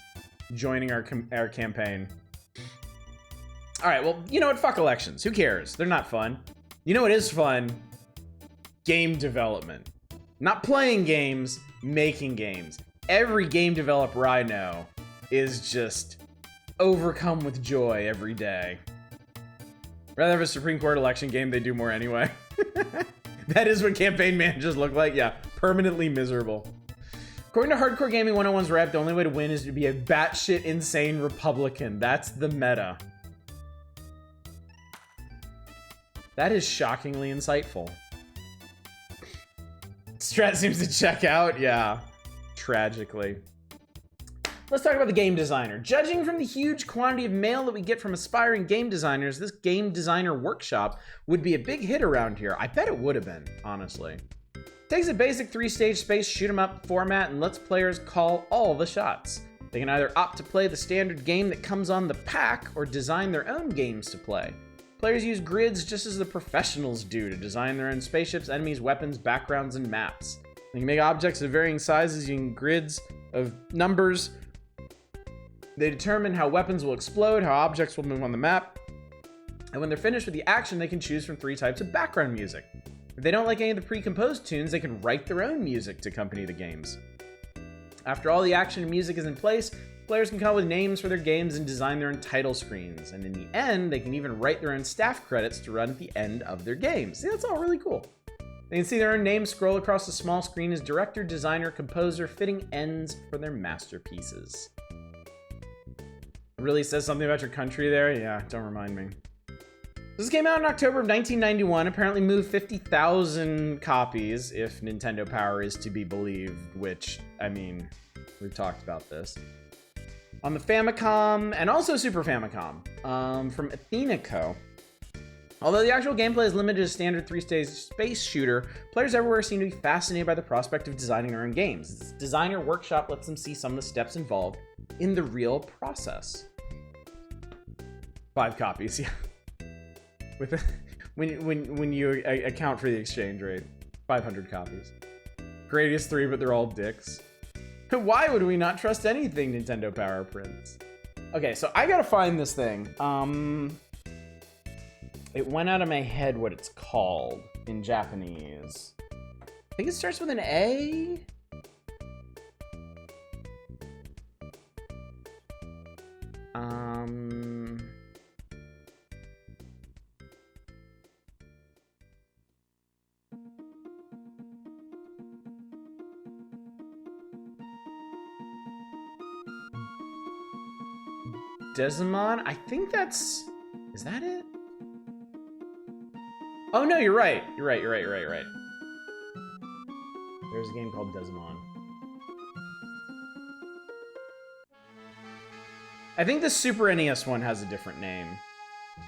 joining our campaign. All right, well, you know what? Fuck elections. Who cares? They're not fun. You know what is fun? Game development. Not playing games, making games. Every game developer I know is just overcome with joy every day. Rather have a Supreme Court election game, they do more anyway. That is what campaign managers look like. Yeah, permanently miserable. According to Hardcore Gaming 101's rep, the only way to win is to be a batshit insane Republican. That's the meta. That is shockingly insightful. Strat seems to check out. Yeah, tragically. Let's talk about the game designer. Judging from the huge quantity of mail that we get from aspiring game designers, this game designer workshop would be a big hit around here. I bet it would have been, honestly. Takes a basic 3-stage space shoot 'em up format and lets players call all the shots. They can either opt to play the standard game that comes on the pack or design their own games to play. Players use grids just as the professionals do to design their own spaceships, enemies, weapons, backgrounds, and maps. They can make objects of varying sizes using grids of numbers. They determine how weapons will explode, how objects will move on the map, and when they're finished with the action, they can choose from 3 types of background music. If they don't like any of the pre-composed tunes, they can write their own music to accompany the games. After all the action and music is in place, players can come up with names for their games and design their own title screens, and in the end, they can even write their own staff credits to run at the end of their games. See, that's all really cool. They can see their own names scroll across the small screen as director, designer, composer, fitting ends for their masterpieces. It really says something about your country there? Yeah, don't remind me. This came out in October of 1991, apparently moved 50,000 copies, if Nintendo Power is to be believed, which, I mean, we've talked about this. on the Famicom and also Super Famicom from Athena Co. Although the actual gameplay is limited to a standard 3-stage space shooter, players everywhere seem to be fascinated by the prospect of designing their own games. This designer workshop lets them see some of the steps involved in the real process. 5 copies, yeah. With when you account for the exchange rate, 500 copies. Greatest 3, but they're all dicks. Why would we not trust anything Nintendo Power prints? Okay, so I gotta find this thing. It went out of my head what it's called in Japanese. I think it starts with an A. Dezaemon? I think that's... Is that it? Oh no, you're right. You're right. There's a game called Dezaemon. I think the Super NES one has a different name.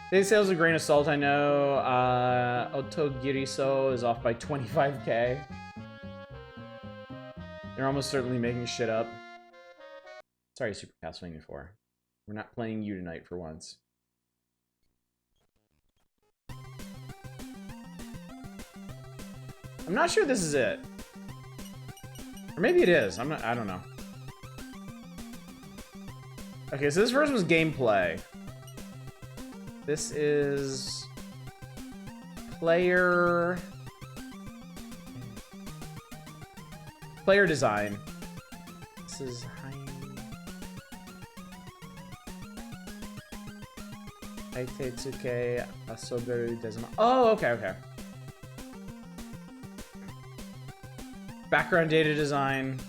They say it was a grain of salt, I know. Otogiriso is off by 25k. They're almost certainly making shit up. Sorry, Super Castlevania 4. We're not playing you tonight for once. I'm not sure this is it. Or maybe it is. I don't know. Okay, so this first was gameplay. This is player design. This is Kaite, Tsukutte, Asoberu, Dezaemon. Oh, okay. Background data design.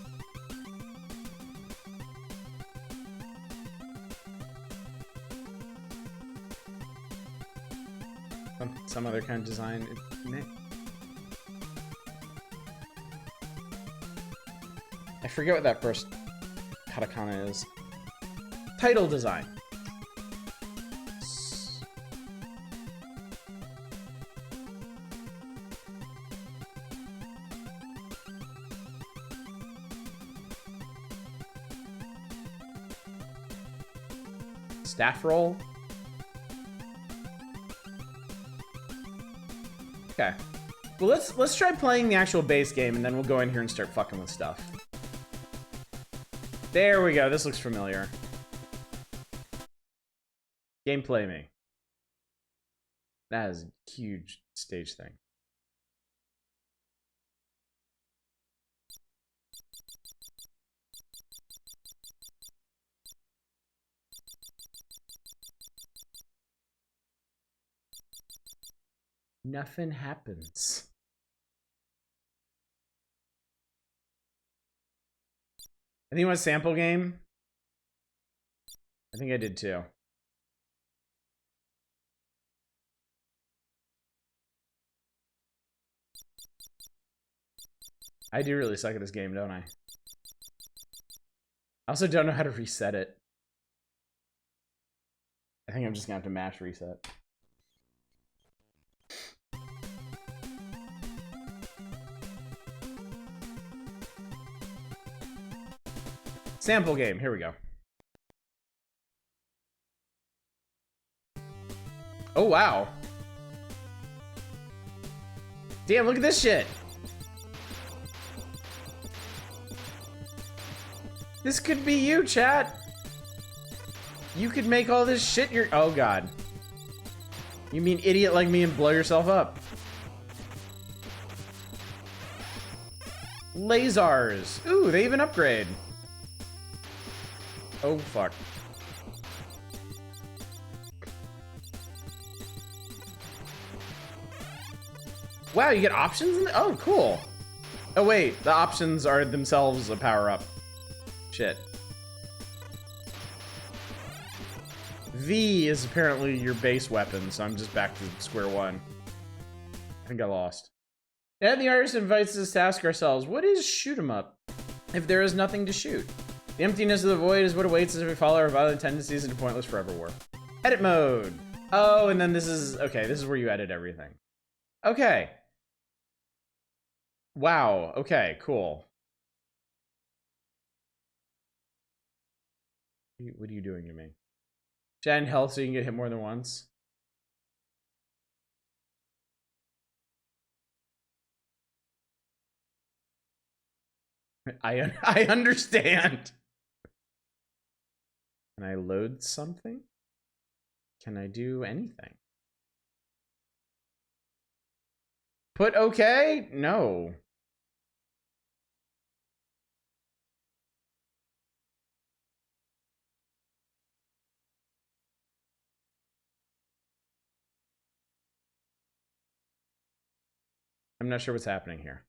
Some other kind of design. I forget what that first katakana is. Title design. Staff roll. Okay. Well, let's try playing the actual base game, and then we'll go in here and start fucking with stuff. There we go. This looks familiar. Gameplay me. That is a huge stage thing. Nothing happens. I think you want a sample game? I think I did too. I do really suck at this game, don't I? I also don't know how to reset it. I think I'm just gonna have to mash reset. Sample game, here we go. Oh, wow. Damn, look at this shit. This could be you, chat. You could make all this shit your... Oh, God. You mean idiot like me and blow yourself up. Lasers. Ooh, they even upgrade. Oh, fuck. Wow, you get options in the... Oh, cool. Oh, wait. The options are themselves a power-up. Shit. V is apparently your base weapon, so I'm just back to square one. I think I lost. And the artist invites us to ask ourselves, what is shoot 'em up if there is nothing to shoot? The emptiness of the void is what awaits as we follow our violent tendencies into pointless forever war. Edit mode. Oh, and then this is, okay, this is where you edit everything. Okay. Wow, okay, cool. What are you doing to me? Jen, health so you can get hit more than once. I understand. Can I load something? Can I do anything? Put okay? No. I'm not sure what's happening here.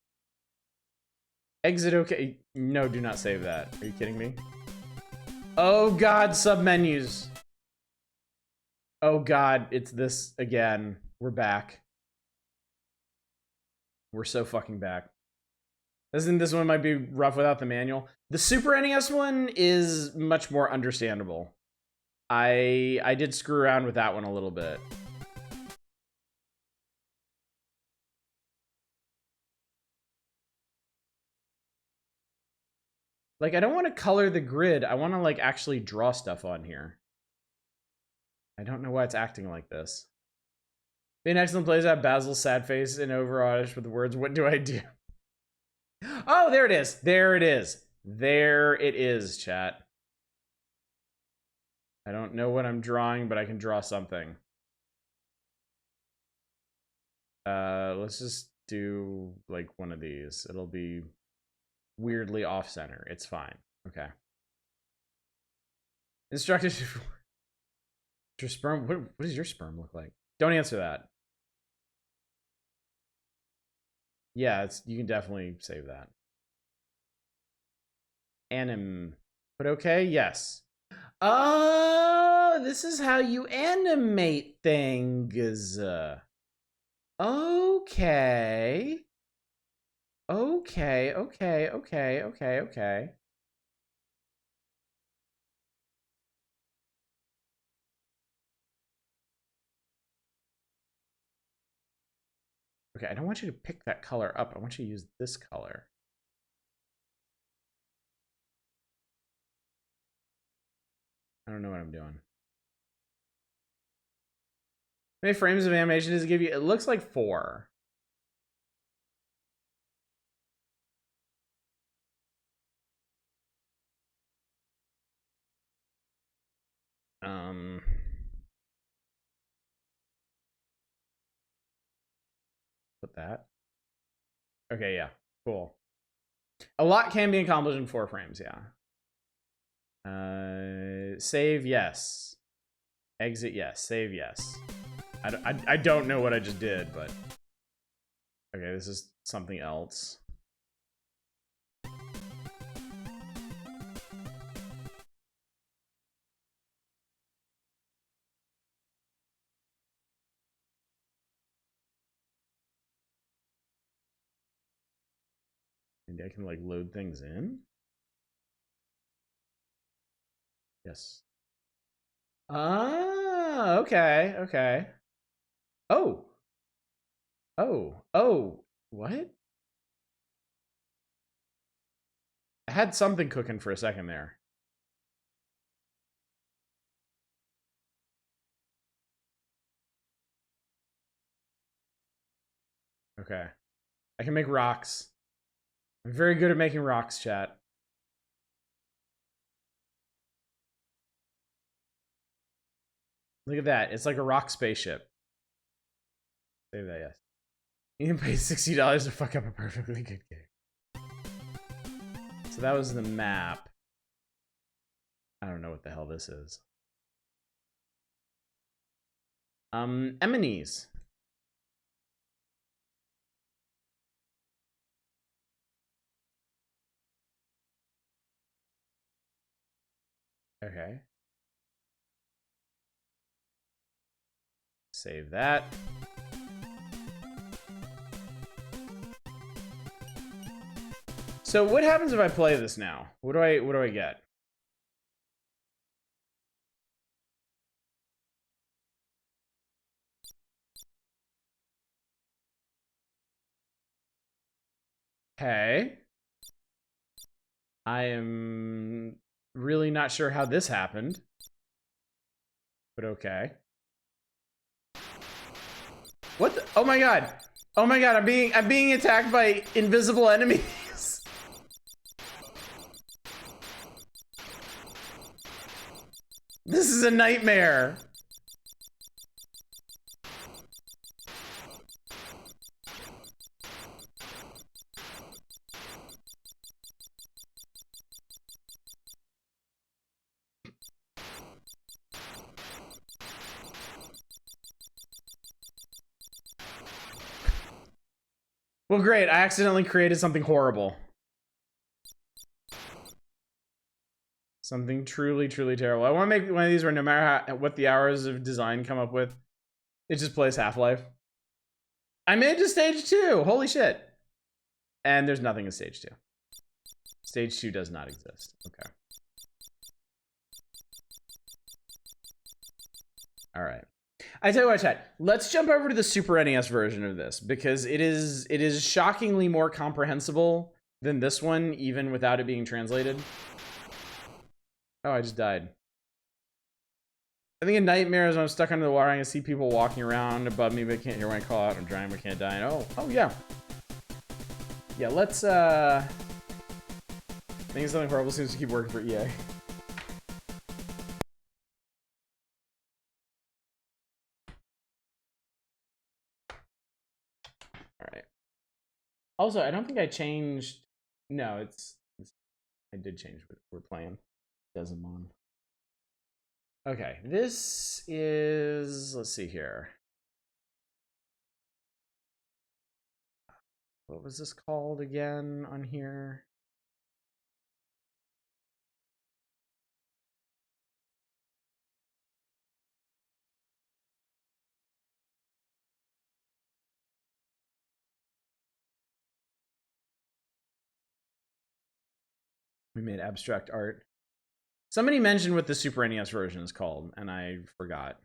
Exit okay. No, do not save that. Are you kidding me? Oh god, submenus. Oh god, it's this again. We're back. We're so fucking back. Isn't this one might be rough without the manual? The Super NES one is much more understandable. I did screw around with that one a little bit. Like, I don't want to color the grid. I want to, like, actually draw stuff on here. I don't know why it's acting like this. Be an excellent place to have Basil's sad face and overoddish with the words, what do I do? Oh, there it is. There it is. There it is, chat. I don't know what I'm drawing, but I can draw something. Let's just do, like, one of these. It'll be weirdly off-center. It's fine. Okay. Instructed. Your sperm. What does your sperm look like? Don't answer that. Yeah, you can definitely save that. But okay, yes. Oh, this is how you animate things. Okay. Okay. Okay, I don't want you to pick that color up. I want you to use this color. I don't know what I'm doing. How many frames of animation does it give you? It looks like 4. Put that. Okay, yeah, cool. A lot can be accomplished in 4 frames, yeah. Save, yes. Exit, yes. Save, yes. I don't know what I just did, but... Okay, this is something else. Maybe I can, like, load things in? Yes. Ah, okay, okay. Oh. Oh, what? I had something cooking for a second there. Okay. I can make rocks. I'm very good at making rocks, chat. Look at that. It's like a rock spaceship. Save that, yes. You can pay $60 to fuck up a perfectly good game. So that was the map. I don't know what the hell this is. Emenes. Okay. Save that. So what happens if I play this now? What do I get? Okay. I am really not sure how this happened. But okay. What the? Oh my god. Oh my god, I'm being attacked by invisible enemies. This is a nightmare. Well, great. I accidentally created something horrible. Something truly, truly terrible. I want to make one of these where no matter what the hours of design come up with, it just plays Half-Life. I made it to stage 2. Holy shit. And there's nothing in stage 2. Stage 2 does not exist. Okay. All right. I tell you what, chat. Let's jump over to the Super NES version of this because it is shockingly more comprehensible than this one, even without it being translated. Oh, I just died. I think a nightmare is when I'm stuck under the water. I can see people walking around above me, but I can't hear when I call out. I'm drowning, but can't die. And oh yeah. Yeah, let's think something horrible seems to keep working for EA. Alright. Also, I don't think I changed. No, it's I did change what we're playing. Dezaemon. Okay, this is, let's see here. What was this called again on here? We made abstract art. Somebody mentioned what the Super NES version is called, and I forgot.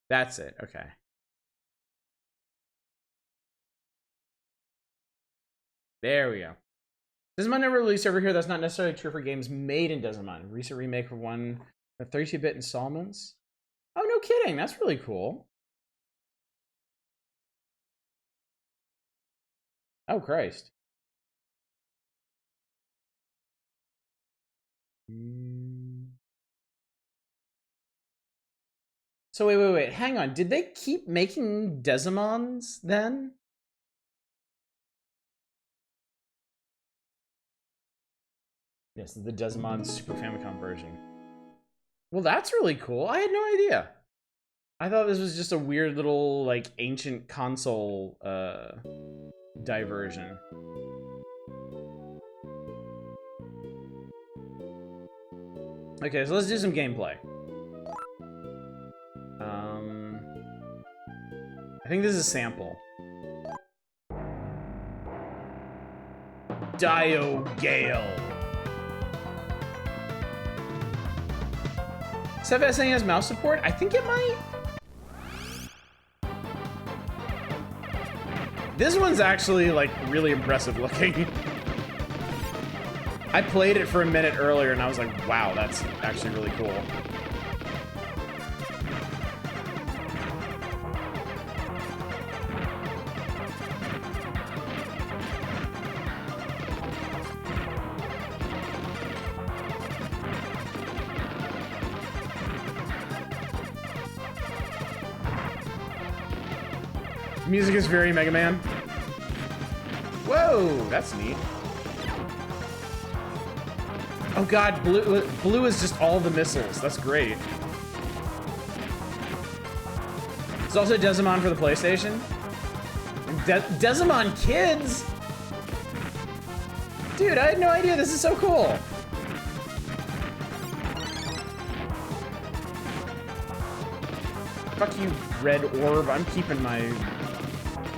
That's it, okay. There we go. Dezaemon never released over here. That's not necessarily true for games made in Dezaemon. Recent remake of one of 32-bit installments. Oh, no kidding. That's really cool. Oh, Christ. So wait. Hang on. Did they keep making Dezaemons then? Yes, the Dezaemon Super Famicom version. Well, that's really cool. I had no idea. I thought this was just a weird little, like, ancient console diversion. Okay, so let's do some gameplay. I think this is a sample. Dio Gale. Does SNES has mouse support? I think it might. This one's actually, like, really impressive looking. I played it for a minute earlier and I was like, wow, that's actually really cool. Music is very Mega Man. Whoa, that's neat. Oh god, blue is just all the missiles. That's great. It's also Dezaemon for the PlayStation. Dezaemon Kids? Dude, I had no idea. This is so cool. Fuck you, red orb. I'm keeping my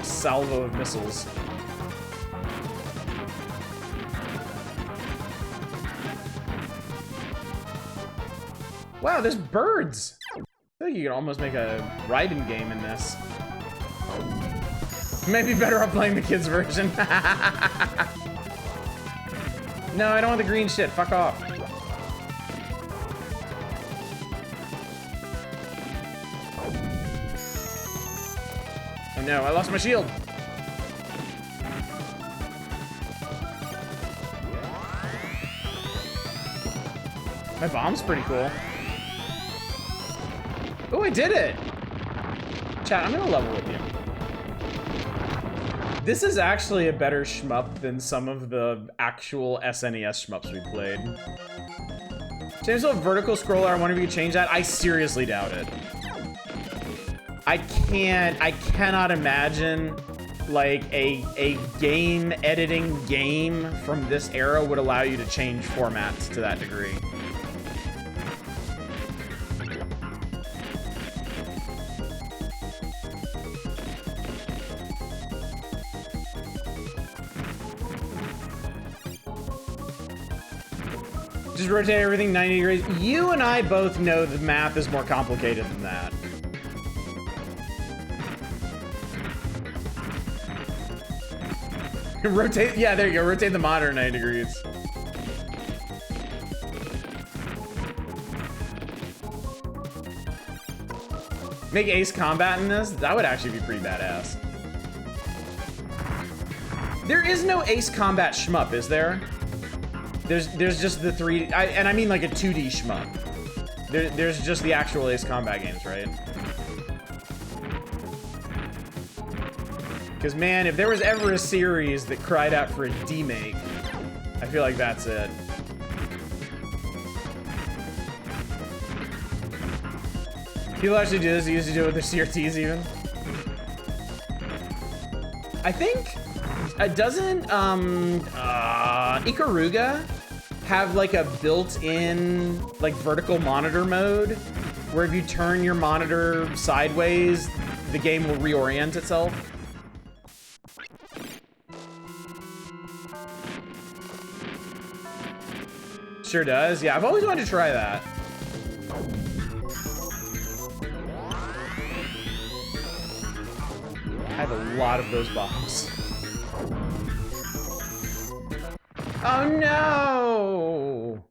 salvo of missiles. Wow, there's birds. I feel like you could almost make a Raiden game in this. Maybe better off playing the kids version. No, I don't want the green shit. Fuck off. Oh no, I lost my shield. My bomb's pretty cool. Oh, I did it! Chat, I'm gonna level with you. This is actually a better shmup than some of the actual SNES shmups we played. James, a vertical scroller, I wonder if you could change that. I seriously doubt it. I cannot imagine like a game editing game from this era would allow you to change formats to that degree. Just rotate everything 90 degrees. You and I both know the math is more complicated than that. Rotate, yeah, there you go. Rotate the monitor 90 degrees. Make Ace Combat in this? That would actually be pretty badass. There is no Ace Combat shmup, is there? There's just the 3D, and I mean like a 2D shmup. There's just the actual Ace Combat games, right? Because man, if there was ever a series that cried out for a demake, I feel like that's it. People actually do this, they used to do it with their CRTs even. I think, doesn't Ikaruga have like a built-in like vertical monitor mode where if you turn your monitor sideways, the game will reorient itself? Sure does. Yeah, I've always wanted to try that. I have a lot of those bombs. Oh no!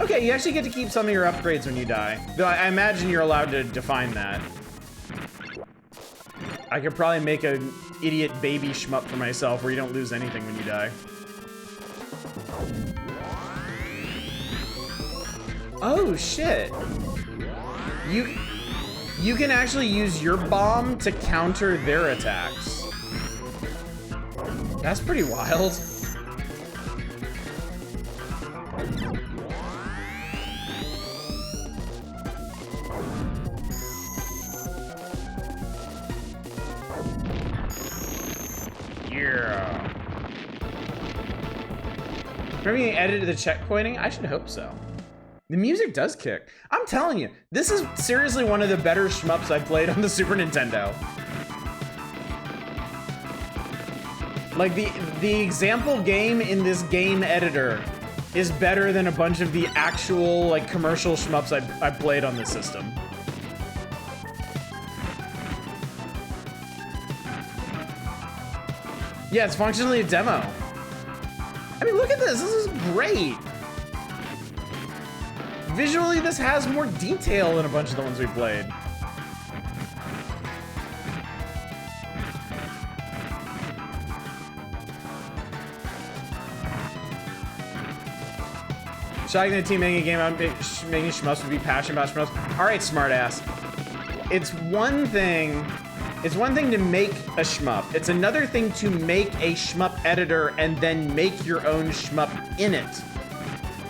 Okay, you actually get to keep some of your upgrades when you die. Though I imagine you're allowed to define that. I could probably make an idiot baby shmup for myself where you don't lose anything when you die. Oh shit! You can actually use your bomb to counter their attacks. That's pretty wild. Yeah. Remember getting edited to the checkpointing? I should hope so. The music does kick. I'm telling you, this is seriously one of the better shmups I've played on the Super Nintendo. Like the example game in this game editor is better than a bunch of the actual like commercial shmups I played on this system. Yeah, it's functionally a demo. I mean, look at this. This is great. Visually, this has more detail than a bunch of the ones we played. Shotgun the team making a game out making shmups would be passionate about shmups. All right, smartass. It's one thing to make a shmup. It's another thing to make a shmup editor and then make your own shmup in it.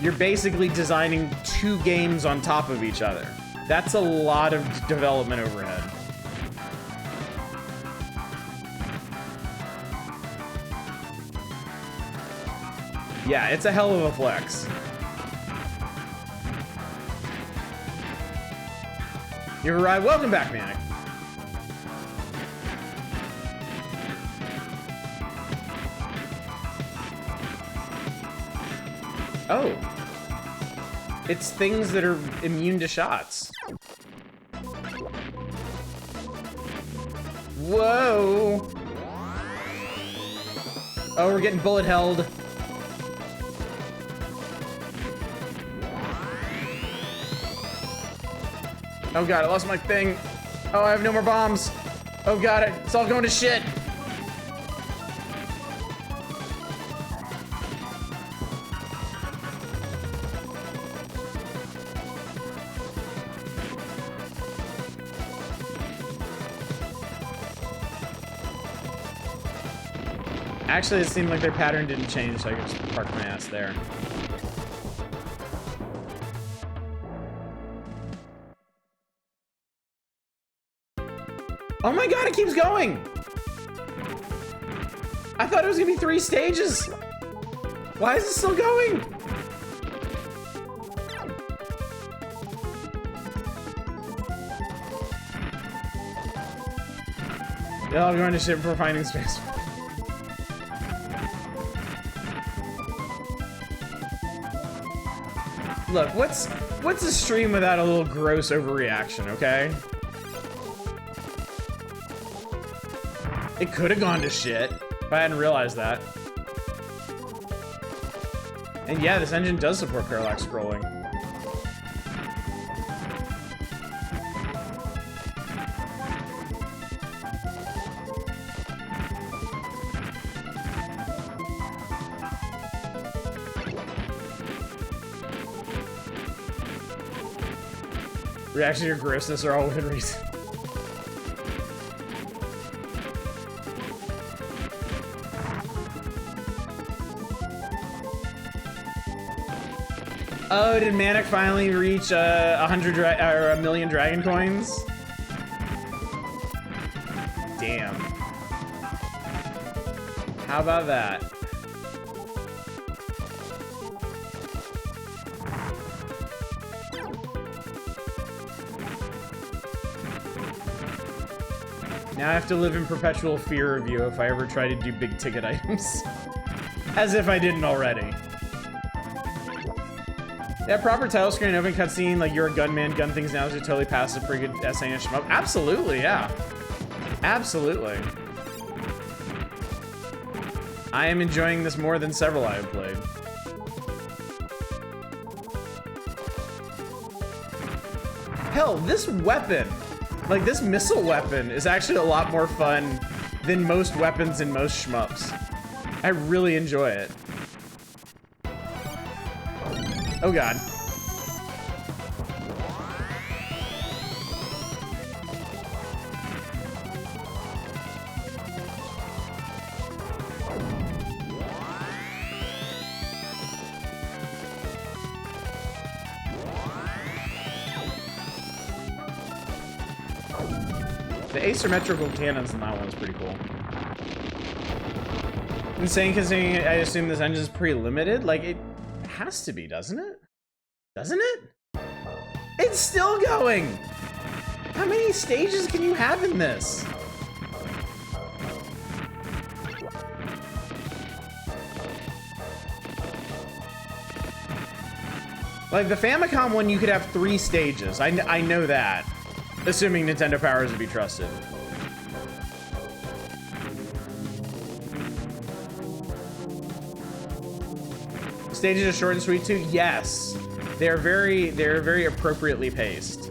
You're basically designing two games on top of each other. That's a lot of development overhead. Yeah, it's a hell of a flex. You've arrived. Welcome back, Manic. Oh. It's things that are immune to shots. Whoa! Oh, we're getting bullet held. Oh god, I lost my thing. Oh, I have no more bombs. Oh god, it's all going to shit. Actually, it seemed like their pattern didn't change, so I could just park my ass there. Oh my god, it keeps going! I thought it was gonna be 3 stages! Why is it still going? Yeah, I'm going to ship for finding space. Look, what's a stream without a little gross overreaction, okay? It could have gone to shit if I hadn't realized that. And yeah, this engine does support parallax scrolling. Reaction to your grossness are all within reason. Oh, did Manic finally reach 1 million dragon coins? Damn. How about that? Now I have to live in perpetual fear of you if I ever try to do big ticket items. As if I didn't already. Yeah, proper title screen, open cutscene, like you're a gunman, gun things now is a totally passive, pretty good SNES shmup. Absolutely, yeah. Absolutely. I am enjoying this more than several I have played. Hell, this weapon, like this missile weapon, is actually a lot more fun than most weapons in most shmups. I really enjoy it. Oh god. The asymmetrical cannons in that one is pretty cool. Insane considering I assume this engine is pretty limited. Like, it has to be, doesn't it? Doesn't it? It's still going! How many stages can you have in this? Like, the Famicom one, you could have 3 stages. I know that. Assuming Nintendo Power is to be trusted. Stages are short and sweet too? Yes. They're very appropriately paced.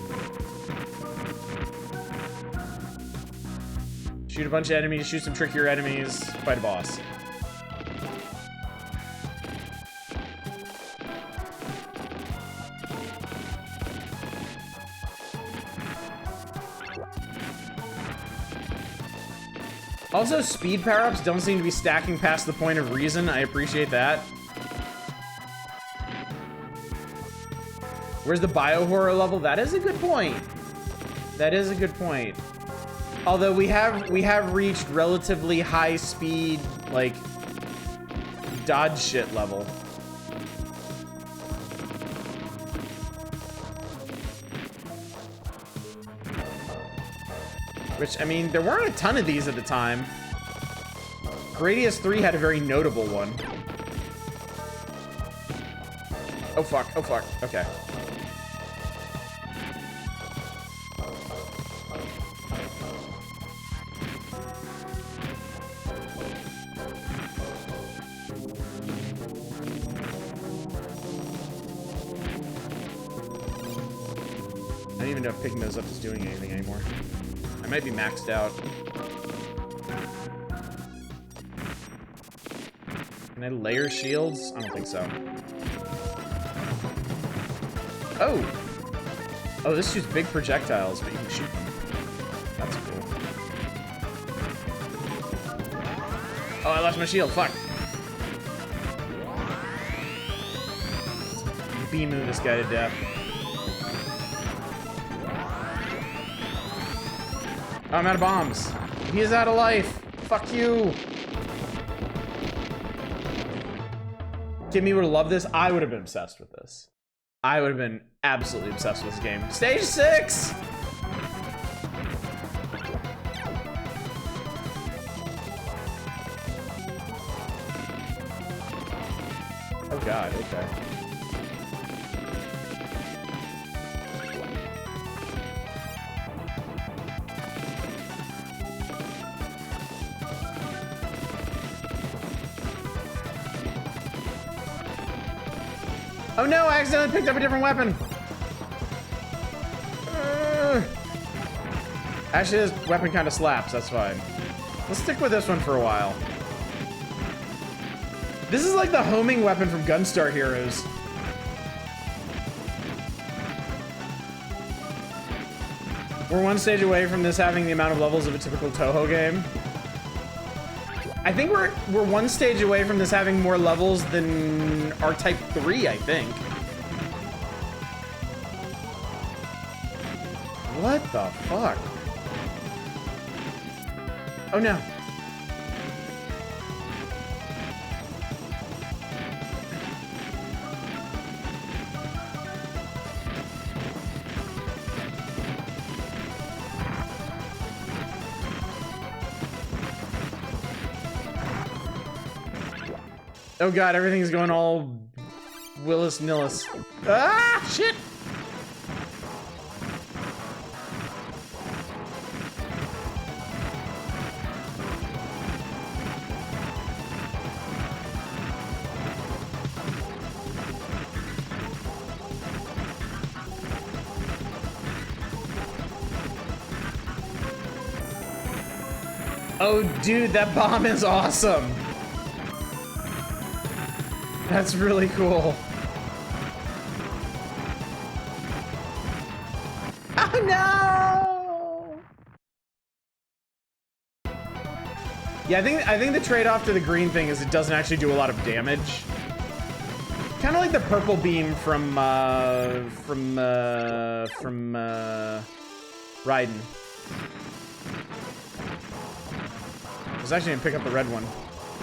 Shoot a bunch of enemies, shoot some trickier enemies, fight a boss. Also, speed power-ups don't seem to be stacking past the point of reason. I appreciate that. Where's the bio-horror level? That is a good point. That is a good point. Although we have reached relatively high speed, like, dodge shit level. Which, I mean, there weren't a ton of these at the time. Gradius 3 had a very notable one. Oh fuck, oh fuck, okay. I don't even know if picking those up is doing anything anymore. I might be maxed out. Can I layer shields? I don't think so. Oh! Oh, this shoots big projectiles, but you can shoot them. That's cool. Oh, I lost my shield. Fuck. Beam this guy to death. Oh, I'm out of bombs. He is out of life. Fuck you. Kimmy would have loved this. I would have been obsessed with this. I would have been absolutely obsessed with this game. Stage 6! Oh god, okay. Oh no, I accidentally picked up a different weapon. Actually, this weapon kind of slaps, that's fine. Let's stick with this one for a while. This is like the homing weapon from Gunstar Heroes. We're one stage away from this having the amount of levels of a typical Toho game. I think we're one stage away from this having more levels than R-Type 3, I think. What the fuck? Oh no. Oh god, everything's going all Willis Nillis. Ah, shit! Oh dude, that bomb is awesome! That's really cool. Oh no! Yeah, I think the trade-off to the green thing is it doesn't actually do a lot of damage. Kind of like the purple beam from Raiden. I was actually gonna pick up the red one.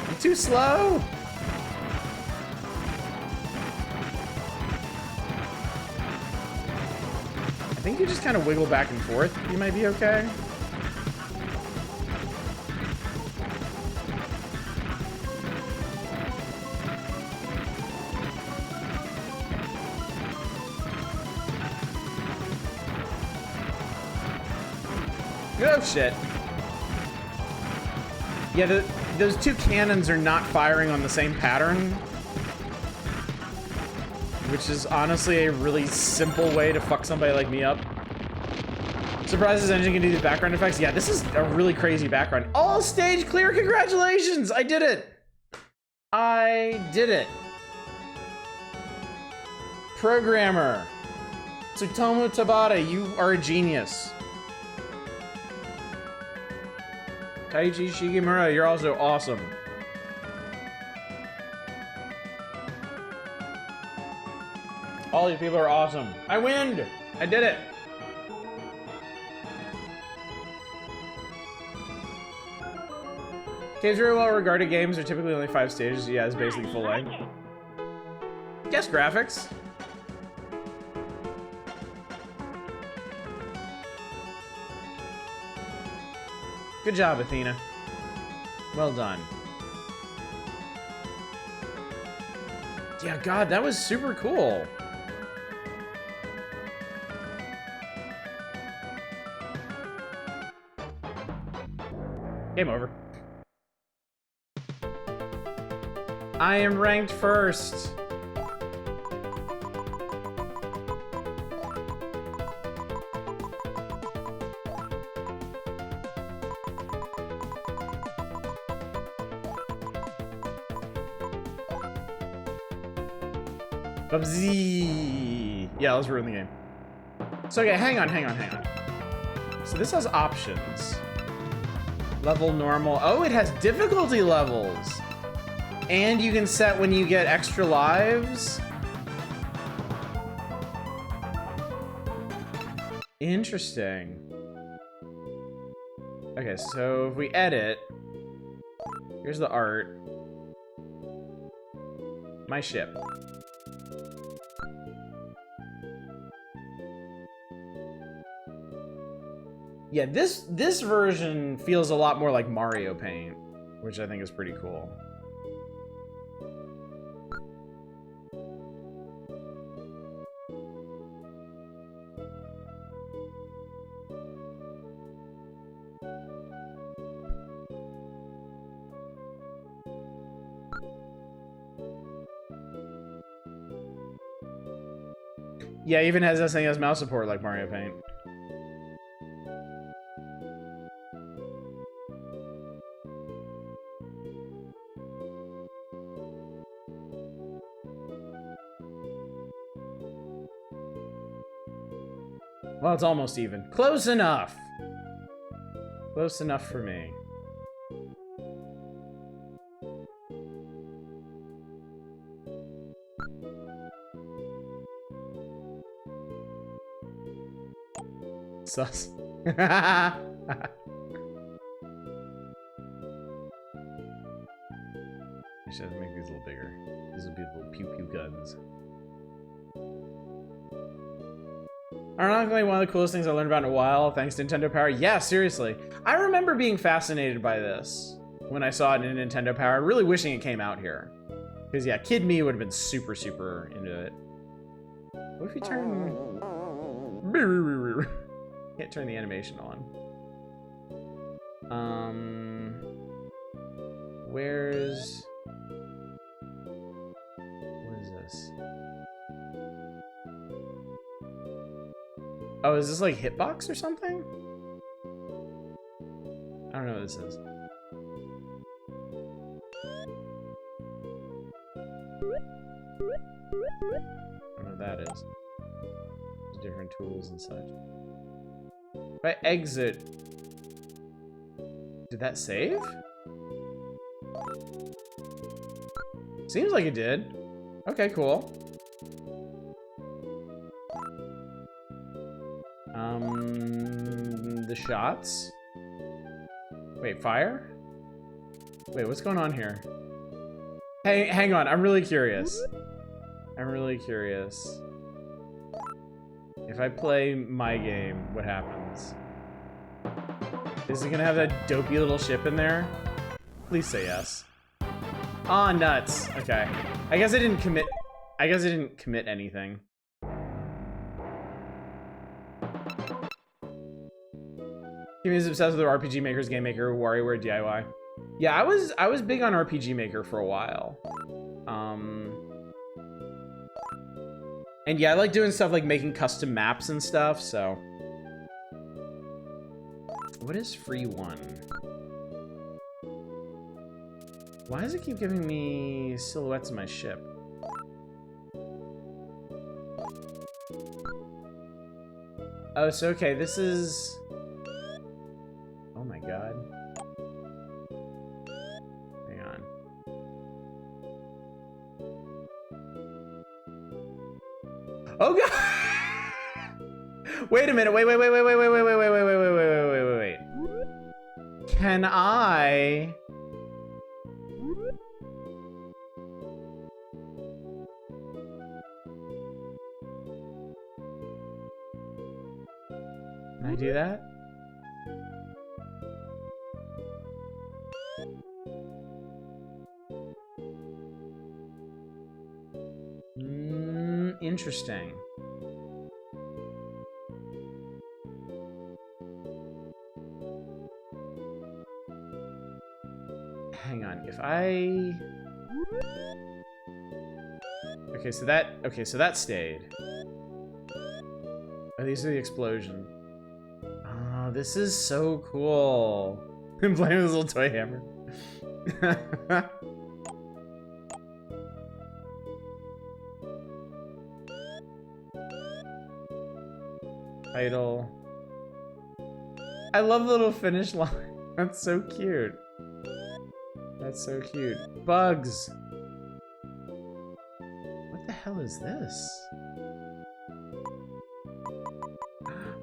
I'm too slow! I think you just kind of wiggle back and forth. You might be okay. Oh shit. Yeah, those two cannons are not firing on the same pattern, which is honestly a really simple way to fuck somebody like me up. Surprised this engine can do these background effects. Yeah, this is a really crazy background. All stage clear, congratulations! I did it! I did it. Programmer. Tsutomu Tabata, you are a genius. Taichi Shigemura, you're also awesome. All these people are awesome. I win! I did it! Games very well regarded games are typically only 5 stages. Yeah, it's basically full length. Guess graphics. Good job, Athena. Well done. Yeah, God, that was super cool. Game over. I am ranked first. Bubsy. Yeah, let's ruin the game. So, okay, hang on. So this has options. Level normal. Oh, it has difficulty levels. And you can set when you get extra lives. Interesting. Okay, so if we edit, here's the art. My ship. Yeah, this version feels a lot more like Mario Paint, which I think is pretty cool. Yeah, even has SNES mouse support like Mario Paint. Well, it's almost even. Close enough! Close enough for me. Sus. I should make these a little bigger. These will be little pew-pew guns. Ironically, one of the coolest things I learned about in a while, thanks to Nintendo Power. Yeah, seriously. I remember being fascinated by this when I saw it in Nintendo Power, really wishing it came out here. Because, yeah, kid me would have been super, super into it. What if you turn... Can't turn the animation on. Where's... What is this? Oh, is this like Hitbox or something? I don't know what this is. I don't know what that is. There's different tools and such. If I exit... Did that save? Seems like it did. Okay, cool. The shots? Wait, fire? Wait, what's going on here? Hey, hang on, I'm really curious. I'm really curious. If I play my game, what happens? Is it gonna have that dopey little ship in there? Please say yes. Aw, nuts. Okay. I guess I didn't commit anything. He was obsessed with RPG Maker's Game Maker, WarioWare DIY. Yeah, I was big on RPG Maker for a while. And yeah, I like doing stuff like making custom maps and stuff, so. What is free one? Why does it keep giving me silhouettes of my ship? Oh, so okay, this is... Oh my god. Hang on. Oh god! Wait a minute, wait. Can I... Can I do that? interesting. Hang on, if I... Okay, so that stayed. Oh, these are the explosion. Oh, this is so cool. I'm playing with this little toy hammer. Title. I love the little finish line. That's so cute. That's so cute. Bugs. What the hell is this?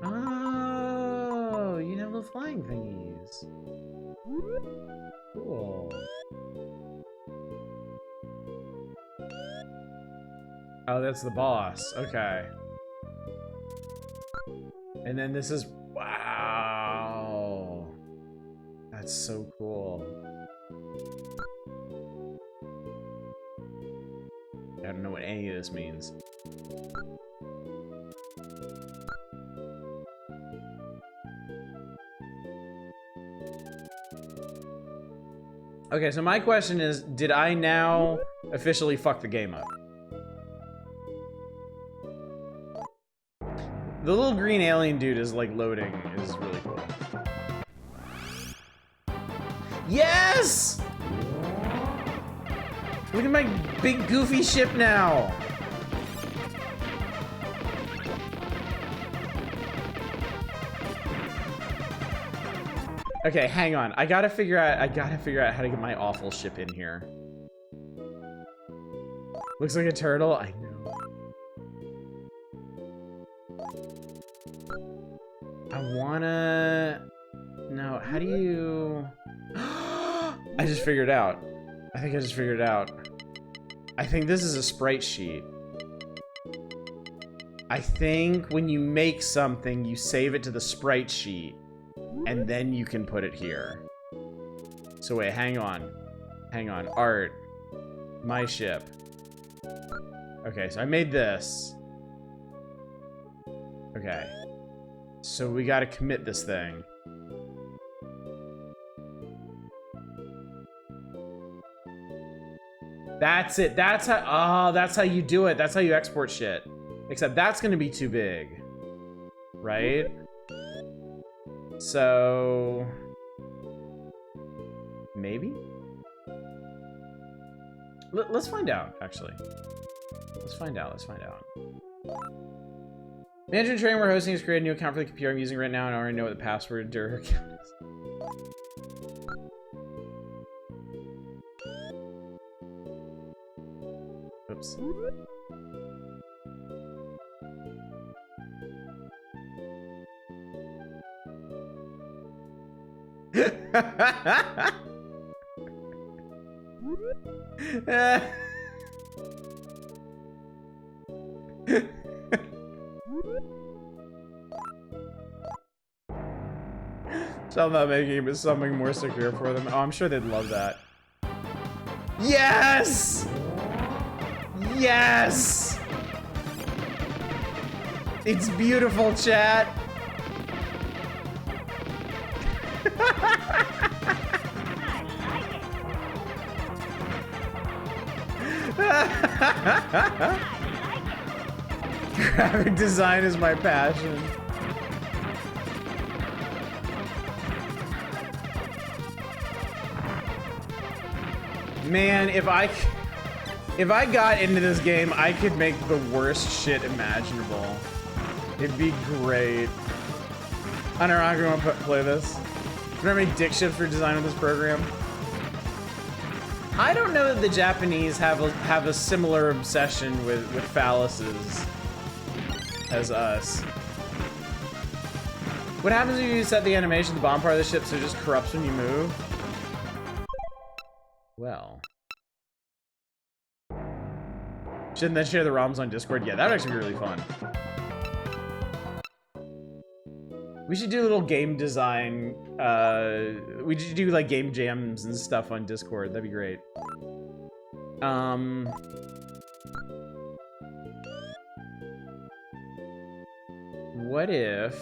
Oh, you know the flying thingies. Cool. Oh, that's the boss. Okay. And then this is... Wow. That's so cool. I don't know what any of this means. Okay, so my question is, did I now officially fuck the game up? The little green alien dude is like loading, is really cool. Yes! Look at my big goofy ship now. Okay, hang on. I gotta figure out how to get my awful ship in here. Looks like a turtle. I know. I wanna... No, how do you... I just figured it out. I think I just figured it out. I think this is a sprite sheet. I think when you make something, you save it to the sprite sheet, and then you can put it here. So wait, hang on. Hang on. Art. My ship. Okay, so I made this. Okay. So we gotta commit this thing. That's it. That's how, oh, that's how you do it. That's how you export shit. Except that's gonna be too big. Right? So... Maybe? Let's find out, actually. Let's find out, let's find out. Management training we're hosting is created a new account for the computer I'm using right now, and I already know what the password to her account is. Oops. So I'm not making it something more secure for them. Oh, I'm sure they'd love that. Yes! Yes! It's beautiful, chat. Graphic design is my passion. Man, if I got into this game, I could make the worst shit imaginable. It'd be great. I don't know, I'm gonna play this. Remember how many dick ships were designed with this program? I don't know that the Japanese have a similar obsession with phalluses as us. What happens if you set the animation to the bottom part of the ship so it just corrupts when you move? Well. Shouldn't then share the ROMs on Discord? Yeah, that would actually be really fun. We should do a little game design. We should do like game jams and stuff on Discord. That'd be great. what if...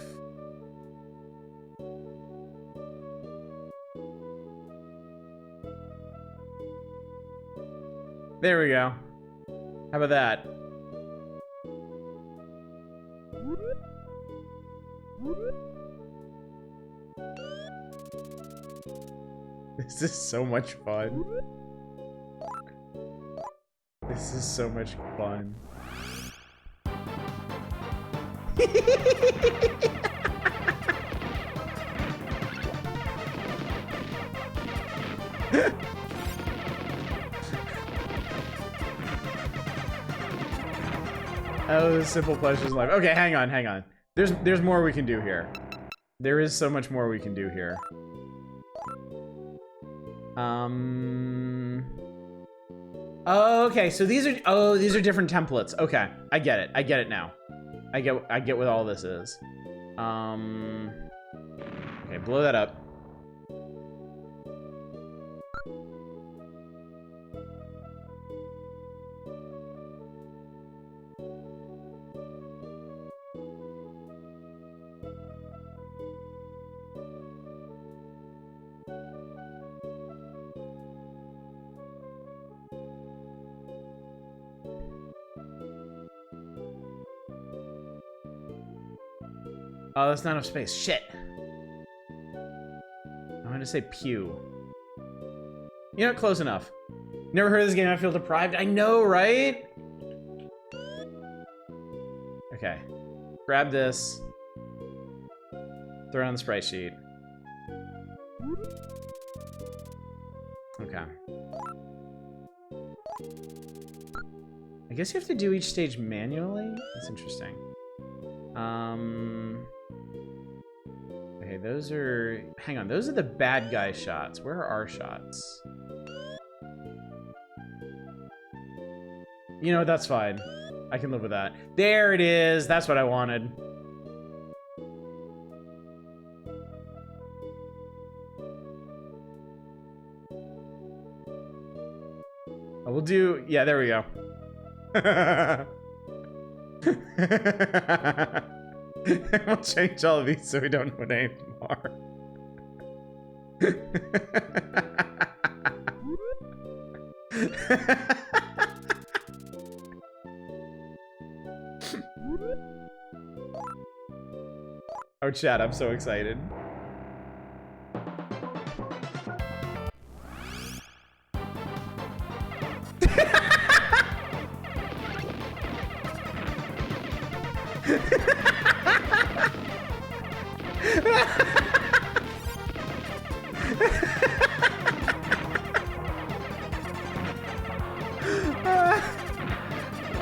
There we go. How about that? This is so much fun. This is so much fun. Oh, the simple pleasures in life. Okay, hang on, hang on. There's more we can do here. There is so much more we can do here. Oh, okay, so these are different templates. Okay, I get it. I get it now. I get what all this is. Okay, blow that up. Oh, that's not enough space. Shit. I'm gonna say pew. You're not close enough. Never heard of this game, I feel deprived. I know, right? Okay. Grab this. Throw it on the sprite sheet. Okay. I guess you have to do each stage manually? That's interesting. Okay, those are... Hang on, those are the bad guy shots. Where are our shots? You know, that's fine. I can live with that. There it is! That's what I wanted. Oh, we'll do... Yeah, there we go. We'll change all of these so we don't know names anymore. Oh, chat, I'm so excited.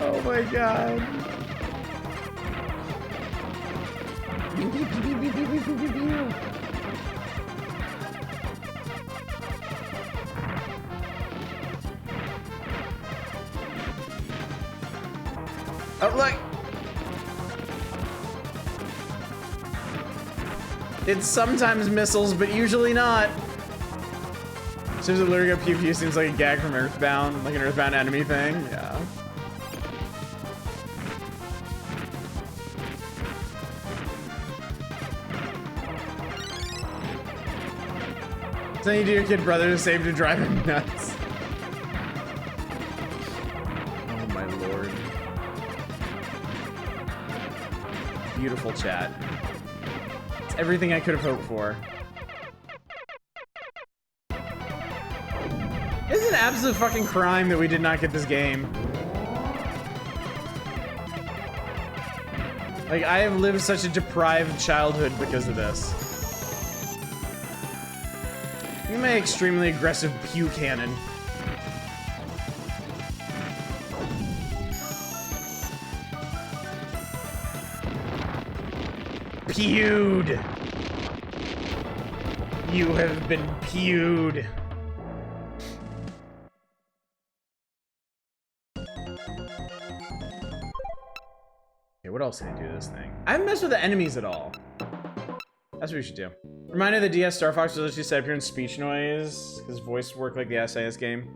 Oh my god. Oh, look! It's sometimes missiles, but usually not. So the literally go pew pew seems like a gag from Earthbound, like an Earthbound enemy thing. Yeah. Something you do your kid brother to save to drive him nuts. Oh my lord. Beautiful chat. It's everything I could have hoped for. It's an absolute fucking crime that we did not get this game. Like, I have lived such a deprived childhood because of this. Look at my extremely aggressive pew cannon. Pewed! You have been pewed. Okay, what else can I do to this thing? I haven't messed with the enemies at all. That's what we should do. Reminder of the DS Star Fox was actually set up here in speech noise, because voice work like the SIS game.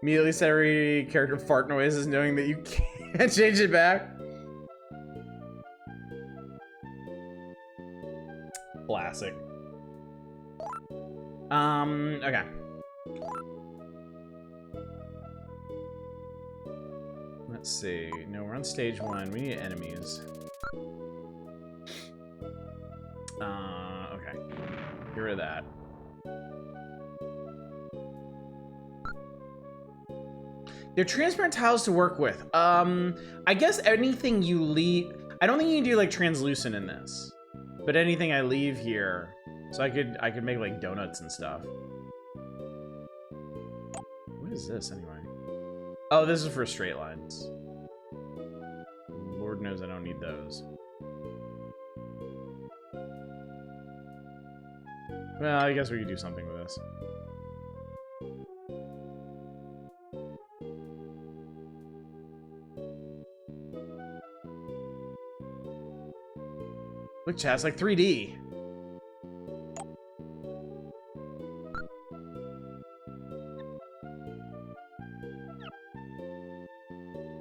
Immediately set every character fart noises, knowing that you can't change it back. Classic. Okay. Let's see. No, we're on stage 1. We need enemies. Okay. Get rid of that. They're transparent tiles to work with. I guess anything you leave... I don't think you can do, like, translucent in this. But anything I leave here... So I could make, like, donuts and stuff. What is this, anyway? Oh, this is for straight lines. Lord knows I don't need those. Well, I guess we could do something with this. Look, chat, it's like 3D.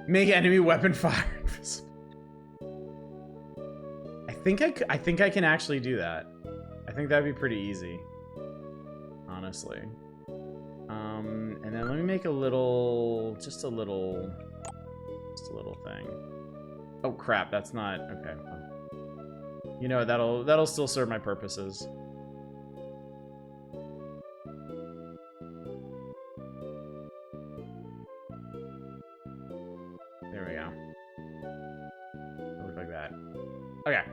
Make enemy weapon fire invisible. I think I can actually do that. I think that'd be pretty easy, honestly. And then let me make a little, just a little thing. Oh crap, that's not okay. You know, that'll still serve my purposes. There we go. Look like that. Okay.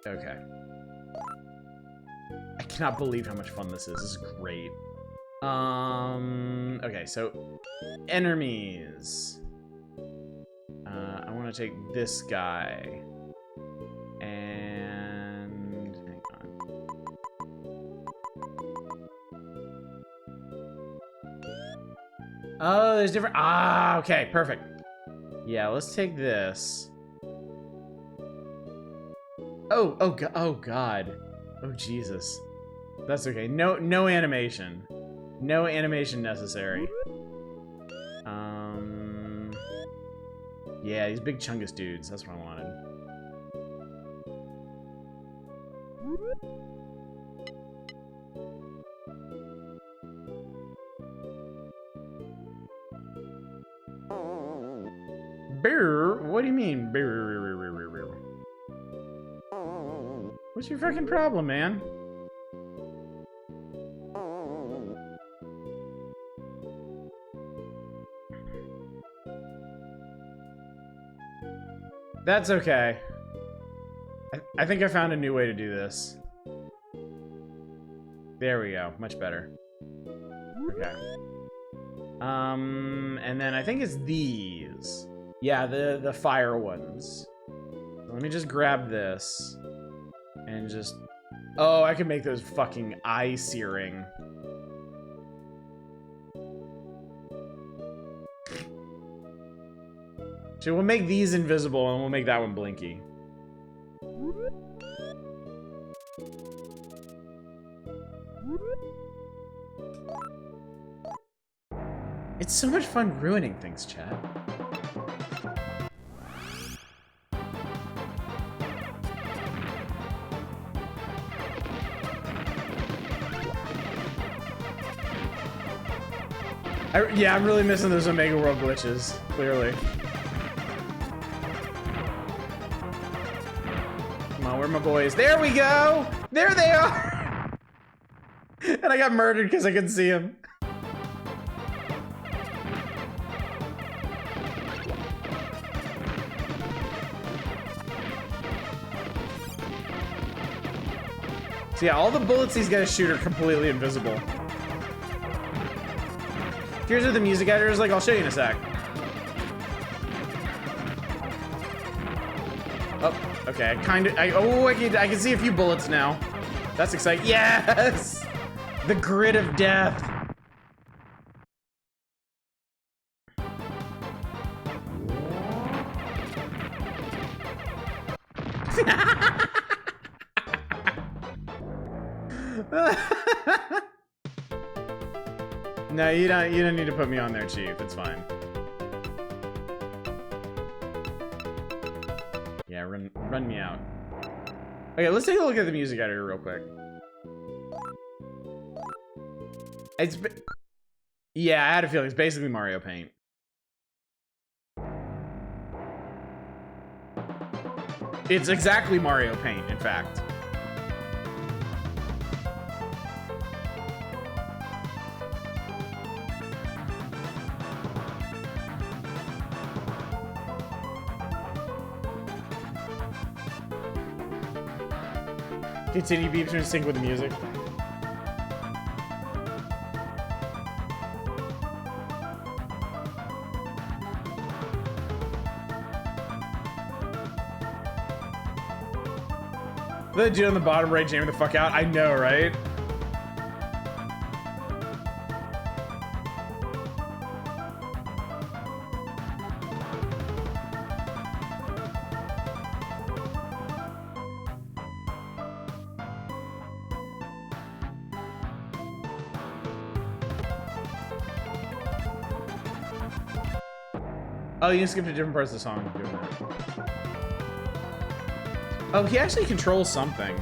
Okay. I cannot believe how much fun this is. This is great. Okay, so enemies. I want to take this guy. And hang on. Oh, there's different. Ah, okay, perfect. Yeah, let's take this. Oh God. Oh Jesus. That's okay. No animation. No animation necessary. Yeah, these big chungus dudes. That's what I wanted. Bear? What do you mean? Bear? What's your fucking problem, man? That's okay. I think I found a new way to do this. There we go. Much better. Okay. And then I think it's these. Yeah, the fire ones. Let me just grab this. And just... Oh, I can make those fucking eye-searing. So we'll make these invisible, and we'll make that one blinky. It's so much fun ruining things, chat. Yeah, I'm really missing those Omega World glitches, clearly. Come on, where are my boys? There we go! There they are! And I got murdered because I couldn't see him. So yeah, all the bullets he's gonna shoot are completely invisible. Here's where the music editor is like, I'll show you in a sec. Oh, okay, I can see a few bullets now. That's exciting. Yes! The grid of death. No, you don't need to put me on there, Chief. It's fine. Yeah, run me out. Okay, let's take a look at the music editor real quick. Yeah, I had a feeling it's basically Mario Paint. It's exactly Mario Paint, in fact. Continue beeps in sync with the music. The dude on the bottom right jamming the fuck out. I know, right? Oh, you can skip to different parts of the song. Doing that. Oh, he actually controls something.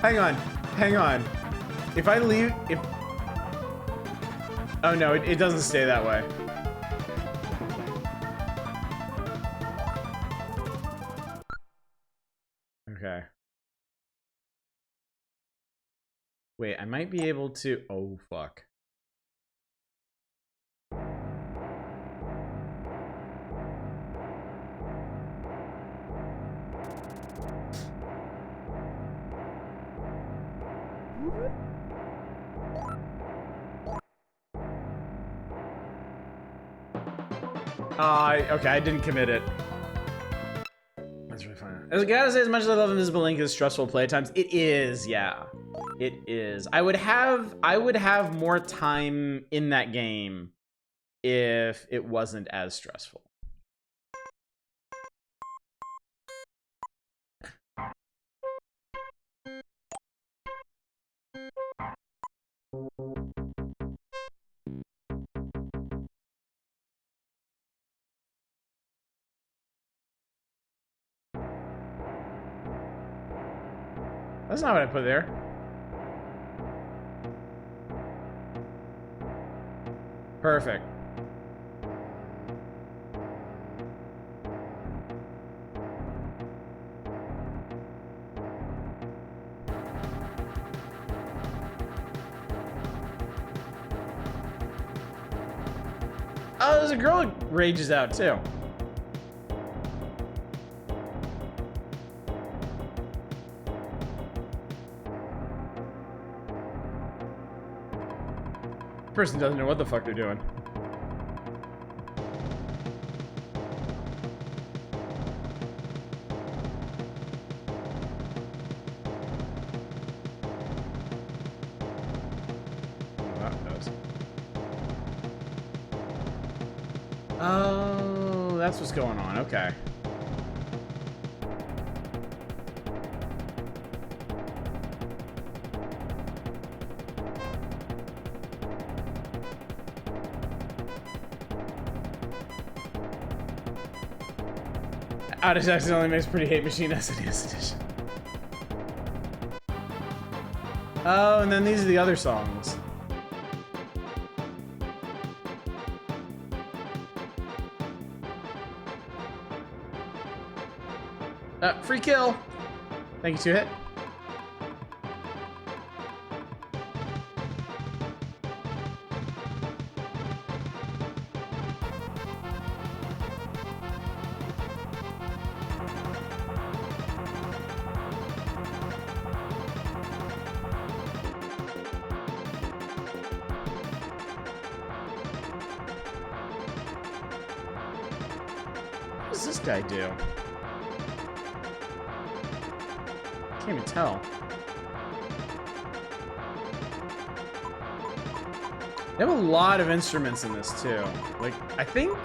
Hang on. If I leave, oh no, it doesn't stay that way. Okay. Wait, I might be able to... Oh, fuck. Okay, I didn't commit it. That's really fun. I gotta say, as much as I love Invisible Link, it's stressful playtimes. It is, yeah. It is. I would have more time in that game if it wasn't as stressful. That's not what I put there. Perfect. Oh, there's a girl that rages out too. Person doesn't know what the fuck they're doing. Oh, that's what's going on. Okay. Outage accidentally makes Pretty Hate Machine SNES edition. Oh, and then these are the other songs. Free kill. Thank you, 2-hit. What does this guy do? Can't even tell. They have a lot of instruments in this too. Like, I think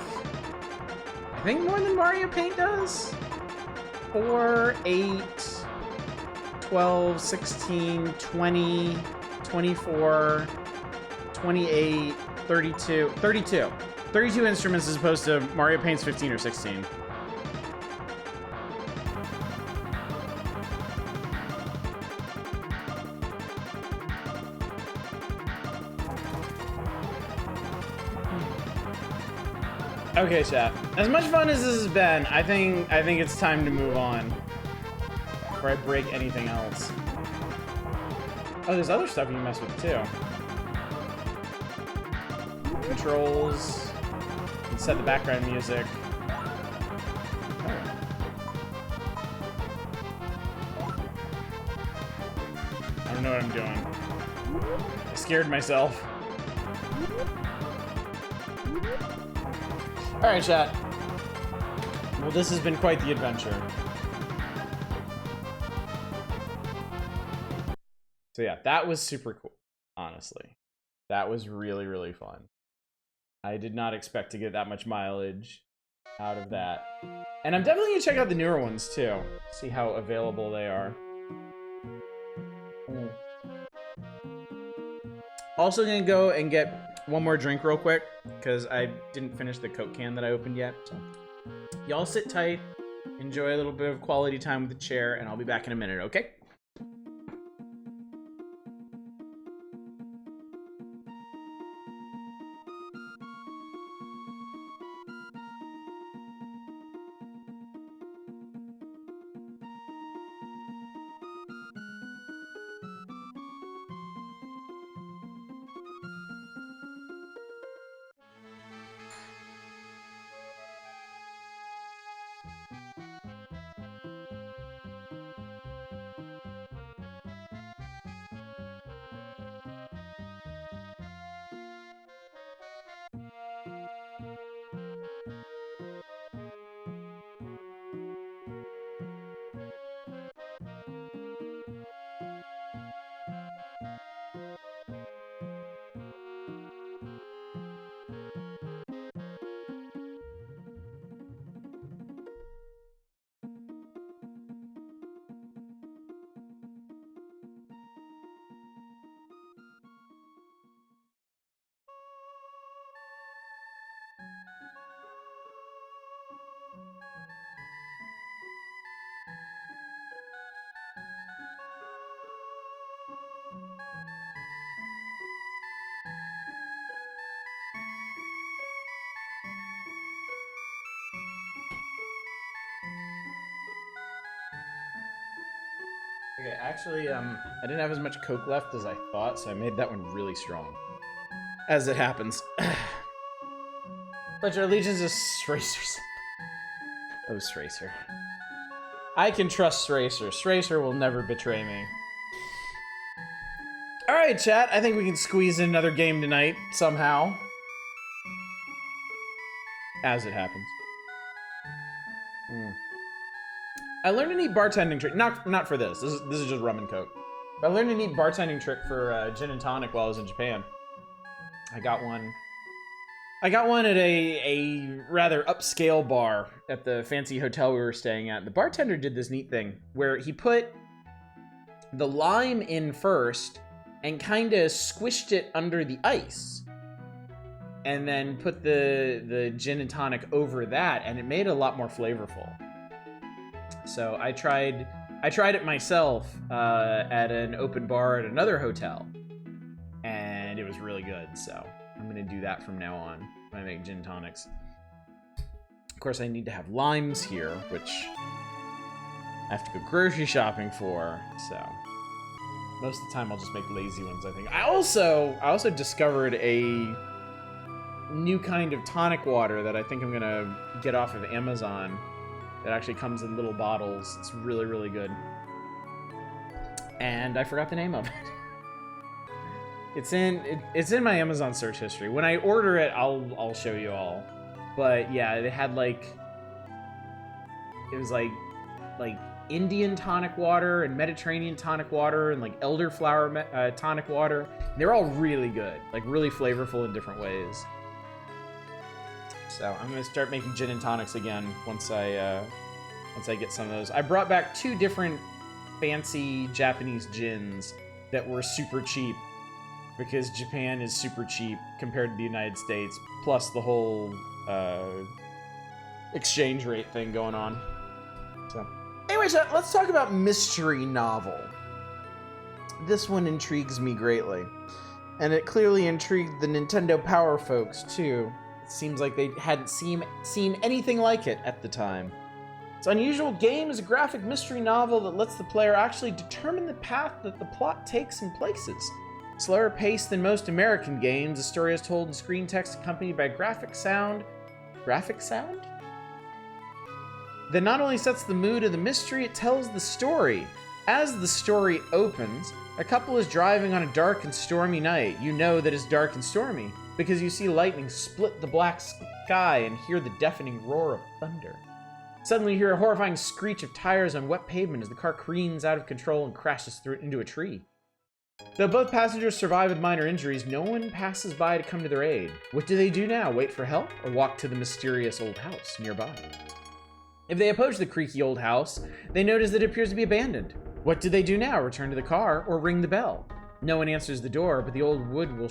I think more than Mario Paint does. 4, 8, 12, 16, 20, 24, 28, 32. 32. 32 instruments as opposed to Mario Paint's 15 or 16. Okay, chat. As much fun as this has been, I think it's time to move on before I break anything else. Oh, there's other stuff you can mess with too. Controls. You can set the background music. Oh. I don't know what I'm doing. I scared myself. Alright, chat. Well, this has been quite the adventure. So yeah, that was super cool, honestly. That was really, really fun. I did not expect to get that much mileage out of that. And I'm definitely gonna check out the newer ones too. See how available they are. Also gonna go and get one more drink real quick, because I didn't finish the Coke can that I opened yet. So y'all sit tight, enjoy a little bit of quality time with the chair, and I'll be back in a minute, okay? Okay, actually, I didn't have as much Coke left as I thought, so I made that one really strong. As it happens. Pledge our allegiance to Stracer. Oh, Stracer. I can trust Stracer. Stracer will never betray me. Alright, chat. I think we can squeeze in another game tonight, somehow. As it happens. I learned a neat bartending trick. Not for this. This is just rum and Coke. But I learned a neat bartending trick for gin and tonic while I was in Japan. I got one at a rather upscale bar at the fancy hotel we were staying at. The bartender did this neat thing where he put the lime in first and kind of squished it under the ice. And then put the gin and tonic over that, and it made it a lot more flavorful. So I tried it myself at an open bar at another hotel, and it was really good. So I'm gonna do that from now on when I make gin tonics. Of course, I need to have limes here, which I have to go grocery shopping for. So most of the time, I'll just make lazy ones. I think. I also discovered a new kind of tonic water that I think I'm gonna get off of Amazon. That actually comes in little bottles. It's really, really good. And I forgot the name of it. It's in my Amazon search history. When I order it, I'll show you all. But yeah, it had it was like Indian tonic water and Mediterranean tonic water and like elderflower tonic water. They're all really good, like really flavorful in different ways. So I'm gonna start making gin and tonics again once I get some of those. I brought back 2 different fancy Japanese gins that were super cheap because Japan is super cheap compared to the United States, plus the whole exchange rate thing going on. So, anyways, let's talk about mystery novel. This one intrigues me greatly, and it clearly intrigued the Nintendo Power folks too. It seems like they hadn't seen anything like it at the time. This unusual game is a graphic mystery novel that lets the player actually determine the path that the plot takes in places. Slower paced than most American games, the story is told in screen text accompanied by graphic sound that not only sets the mood of the mystery, it tells the story. As the story opens, a couple is driving on a dark and stormy night. You know that it's dark and stormy because you see lightning split the black sky and hear the deafening roar of thunder. Suddenly you hear a horrifying screech of tires on wet pavement as the car careens out of control and crashes into a tree. Though both passengers survive with minor injuries, no one passes by to come to their aid. What do they do now? Wait for help or walk to the mysterious old house nearby? If they approach the creaky old house, they notice that it appears to be abandoned. What do they do now? Return to the car or ring the bell? No one answers the door, but the old wood will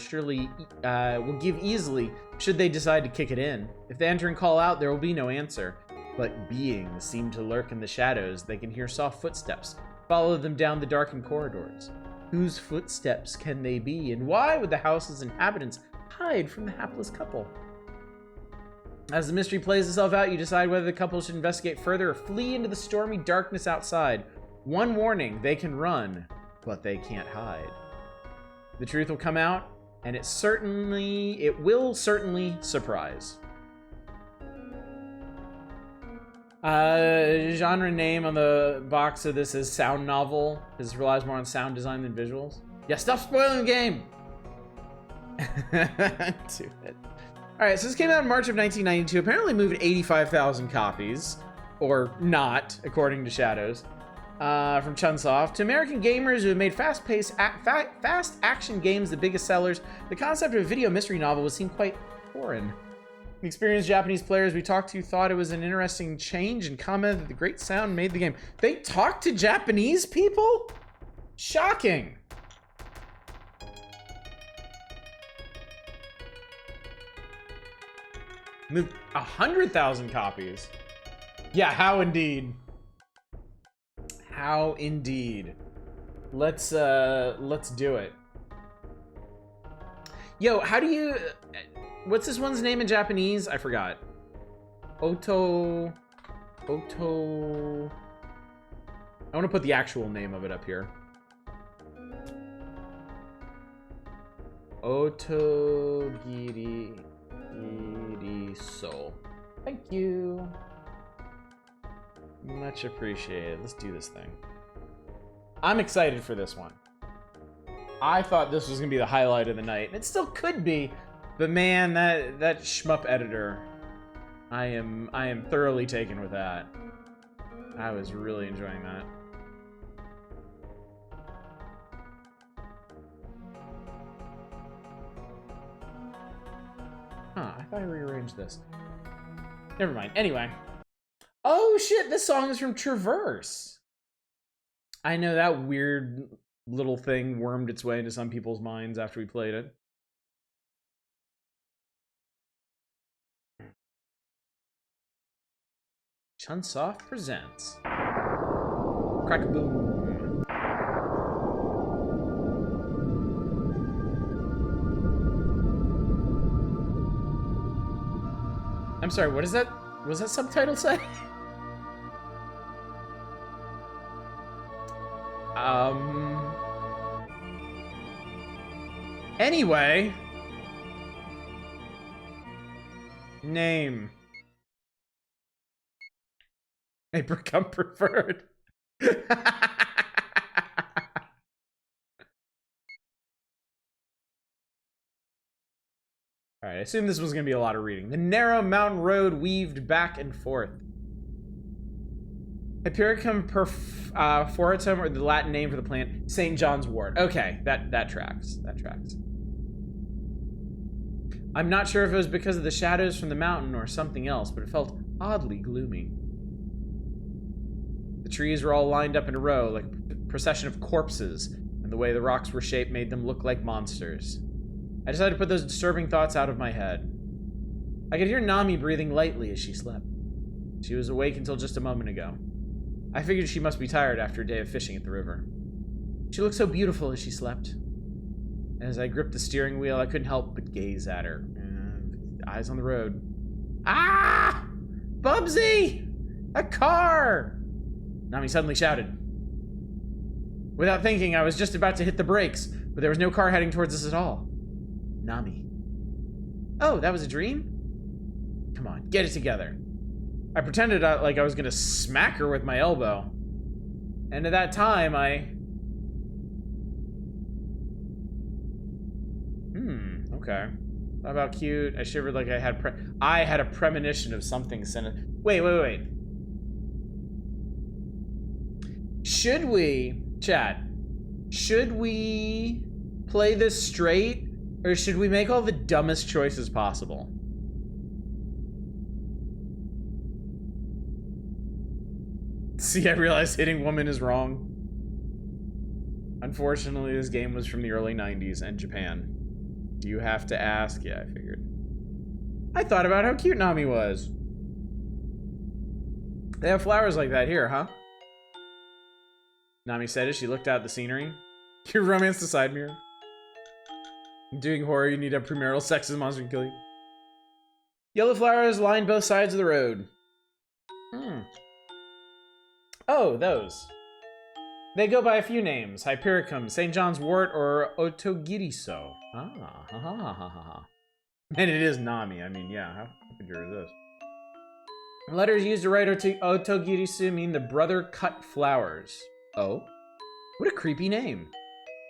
give easily should they decide to kick it in. If they enter and call out, there will be no answer. But beings seem to lurk in the shadows. They can hear soft footsteps. Follow them down the darkened corridors. Whose footsteps can they be, and why would the house's inhabitants hide from the hapless couple? As the mystery plays itself out, you decide whether the couple should investigate further or flee into the stormy darkness outside. One warning, they can run, but they can't hide. The truth will come out, and it will certainly surprise. Genre name on the box of this is sound novel, because it relies more on sound design than visuals. Yeah, stop spoiling the game! Do it. Alright, so this came out in March of 1992. Apparently moved 85,000 copies, or not, according to Shadows, from Chunsoft. To American gamers who have made fast-paced, fast action games the biggest sellers, the concept of a video mystery novel would seem quite foreign. The experienced Japanese players we talked to thought it was an interesting change and commented that the great sound made the game. They talk to Japanese people? Shocking. Moved 100,000 copies. Yeah, how indeed. How indeed. Let's do it. Yo, how do you... What's this one's name in Japanese? I forgot. Oto... I want to put the actual name of it up here. Otogiri... So, thank you. Much appreciated. Let's do this thing. I'm excited for this one. I thought this was gonna be the highlight of the night, and it still could be, but man, that shmup editor, I am thoroughly taken with that. I was really enjoying that. Huh, I thought I rearranged this. Never mind. Anyway. Oh shit, this song is from Traverse. I know that weird little thing wormed its way into some people's minds after we played it. Chunsoft presents Crack-a-boom. I'm sorry, what is that? What does that subtitle say? Anyway. Name. May become preferred. Alright, I assume this was going to be a lot of reading. The narrow mountain road weaved back and forth. Hypericum perforatum, or the Latin name for the plant, St. John's wort. Okay, that tracks. That tracks. I'm not sure if it was because of the shadows from the mountain or something else, but it felt oddly gloomy. The trees were all lined up in a row, like a procession of corpses, and the way the rocks were shaped made them look like monsters. I decided to put those disturbing thoughts out of my head. I could hear Nami breathing lightly as she slept. She was awake until just a moment ago. I figured she must be tired after a day of fishing at the river. She looked so beautiful as she slept. As I gripped the steering wheel, I couldn't help but gaze at her. Eyes on the road. Ah! Bubsy! A car! Nami suddenly shouted. Without thinking, I was just about to hit the brakes, but there was no car heading towards us at all. Nami. Oh, that was a dream? Come on, get it together. I pretended like I was gonna smack her with my elbow. And at that time, okay. How about cute? I shivered like I had a premonition of something sinister. Wait. Should we, chat, should we play this straight, or should we make all the dumbest choices possible? See, I realized hitting women is wrong. Unfortunately, this game was from the early 90s and Japan. Do you have to ask? Yeah, I figured. I thought about how cute Nami was. They have flowers like that here, huh? Nami said as she looked out at the scenery. Your romance the side mirror. Doing horror, you need to have premarital sex as a monster can kill you. Yellow flowers line both sides of the road. Oh, those. They go by a few names. Hypericum, St. John's wort, or Otogiriso. And it is Nami. I mean, yeah, how could you resist? Letters used to write Otogirisu mean the brother cut flowers. Oh? What a creepy name.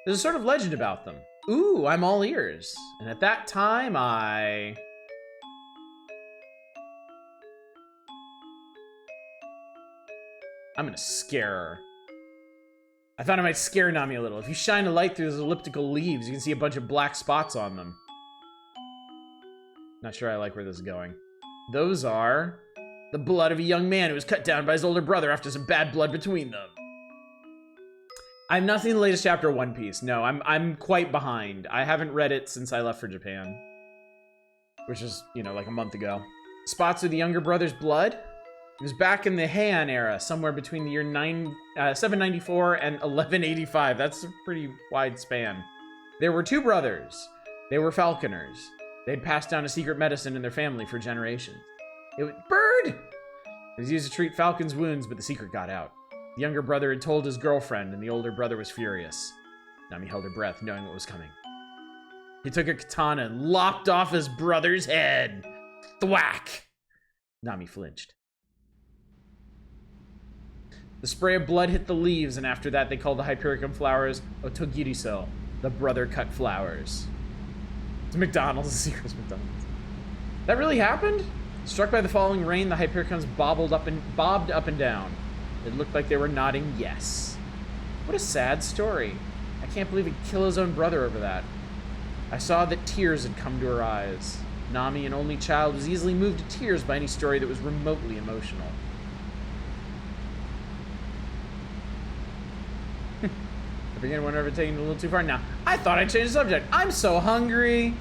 There's a sort of legend about them. Ooh, I'm all ears. And at that time, I'm gonna scare her. I thought I might scare Nami a little. If you shine a light through those elliptical leaves, you can see a bunch of black spots on them. Not sure I like where this is going. Those are the blood of a young man who was cut down by his older brother after some bad blood between them. I've not seen the latest chapter of One Piece. No, I'm quite behind. I haven't read it since I left for Japan. Which is, you know, like a month ago. Spots of the younger brother's blood? It was back in the Heian era, somewhere between the year 794 and 1185. That's a pretty wide span. There were two brothers. They were falconers. They'd passed down a secret medicine in their family for generations. It was bird! It was used to treat falcons' wounds, but the secret got out. The younger brother had told his girlfriend, and the older brother was furious. Nami held her breath, knowing what was coming. He took a katana and lopped off his brother's head. Thwack! Nami flinched. The spray of blood hit the leaves, and after that they called the Hypericum flowers Otogiriso, the brother-cut flowers. It's McDonald's, a secret McDonald's. That really happened? Struck by the falling rain, the Hypericums bobbed up and down. It looked like they were nodding yes. What a sad story. I can't believe he'd kill his own brother over that. I saw that tears had come to her eyes. Nami, an only child, was easily moved to tears by any story that was remotely emotional. I begin to wonder if it's taking it a little too far. Now, I thought I'd change the subject. I'm so hungry.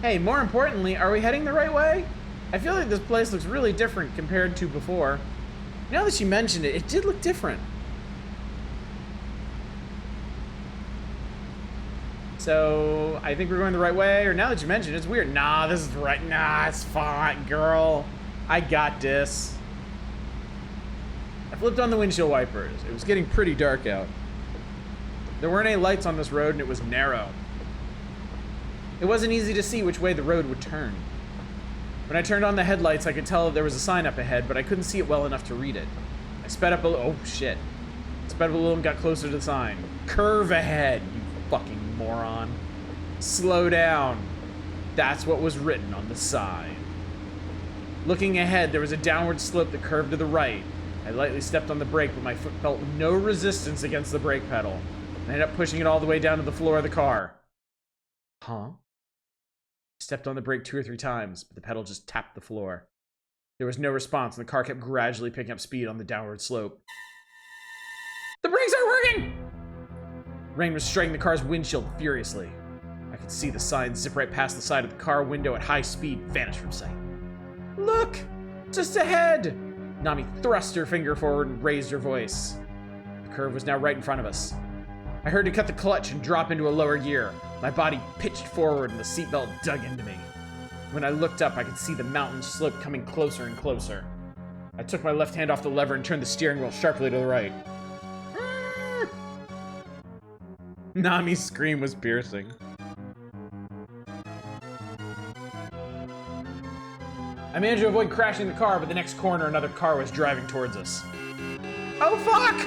Hey, more importantly, are we heading the right way? I feel like this place looks really different compared to before. Now that you mentioned it, it did look different. So, I think we're going the right way, or now that you mentioned it, it's weird. Nah, this is right. Nah, it's fine, girl. I got this. I flipped on the windshield wipers. It was getting pretty dark out. There weren't any lights on this road, and it was narrow. It wasn't easy to see which way the road would turn. When I turned on the headlights, I could tell that there was a sign up ahead, but I couldn't see it well enough to read it. I sped up a little. Oh, shit. Sped up a little and got closer to the sign. Curve ahead, you fucking moron. Slow down. That's what was written on the sign. Looking ahead, there was a downward slope that curved to the right. I lightly stepped on the brake, but my foot felt no resistance against the brake pedal. I ended up pushing it all the way down to the floor of the car. Huh? Stepped on the brake 2 or 3 times, but the pedal just tapped the floor. There was no response, and the car kept gradually picking up speed on the downward slope. The brakes aren't working! Rain was striking the car's windshield furiously. I could see the sign zip right past the side of the car window at high speed, vanish from sight. Look! Just ahead! Nami thrust her finger forward and raised her voice. The curve was now right in front of us. I heard her cut the clutch and drop into a lower gear. My body pitched forward and the seatbelt dug into me. When I looked up, I could see the mountain slope coming closer and closer. I took my left hand off the lever and turned the steering wheel sharply to the right. Nami's scream was piercing. I managed to avoid crashing the car, but the next corner, another car was driving towards us. Oh, fuck!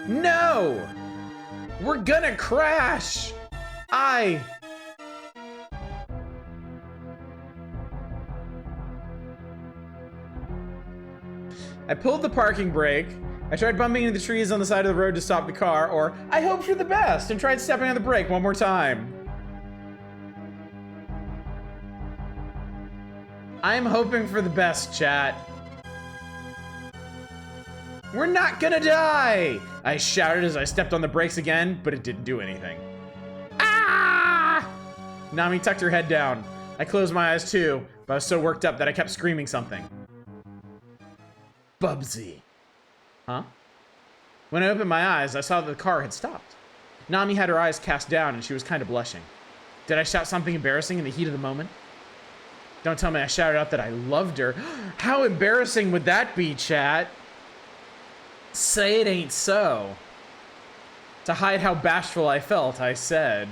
No! We're gonna crash! I pulled the parking brake. I tried bumping into the trees on the side of the road to stop the car, or I hoped for the best and tried stepping on the brake one more time. I'm hoping for the best, chat. We're not gonna die! I shouted as I stepped on the brakes again, but it didn't do anything. Ah! Nami tucked her head down. I closed my eyes too, but I was so worked up that I kept screaming something. Bubsy. Huh? When I opened my eyes, I saw that the car had stopped. Nami had her eyes cast down and she was kind of blushing. Did I shout something embarrassing in the heat of the moment? Don't tell me I shouted out that I loved her. How embarrassing would that be, chat? Say it ain't so. To hide how bashful I felt, I said.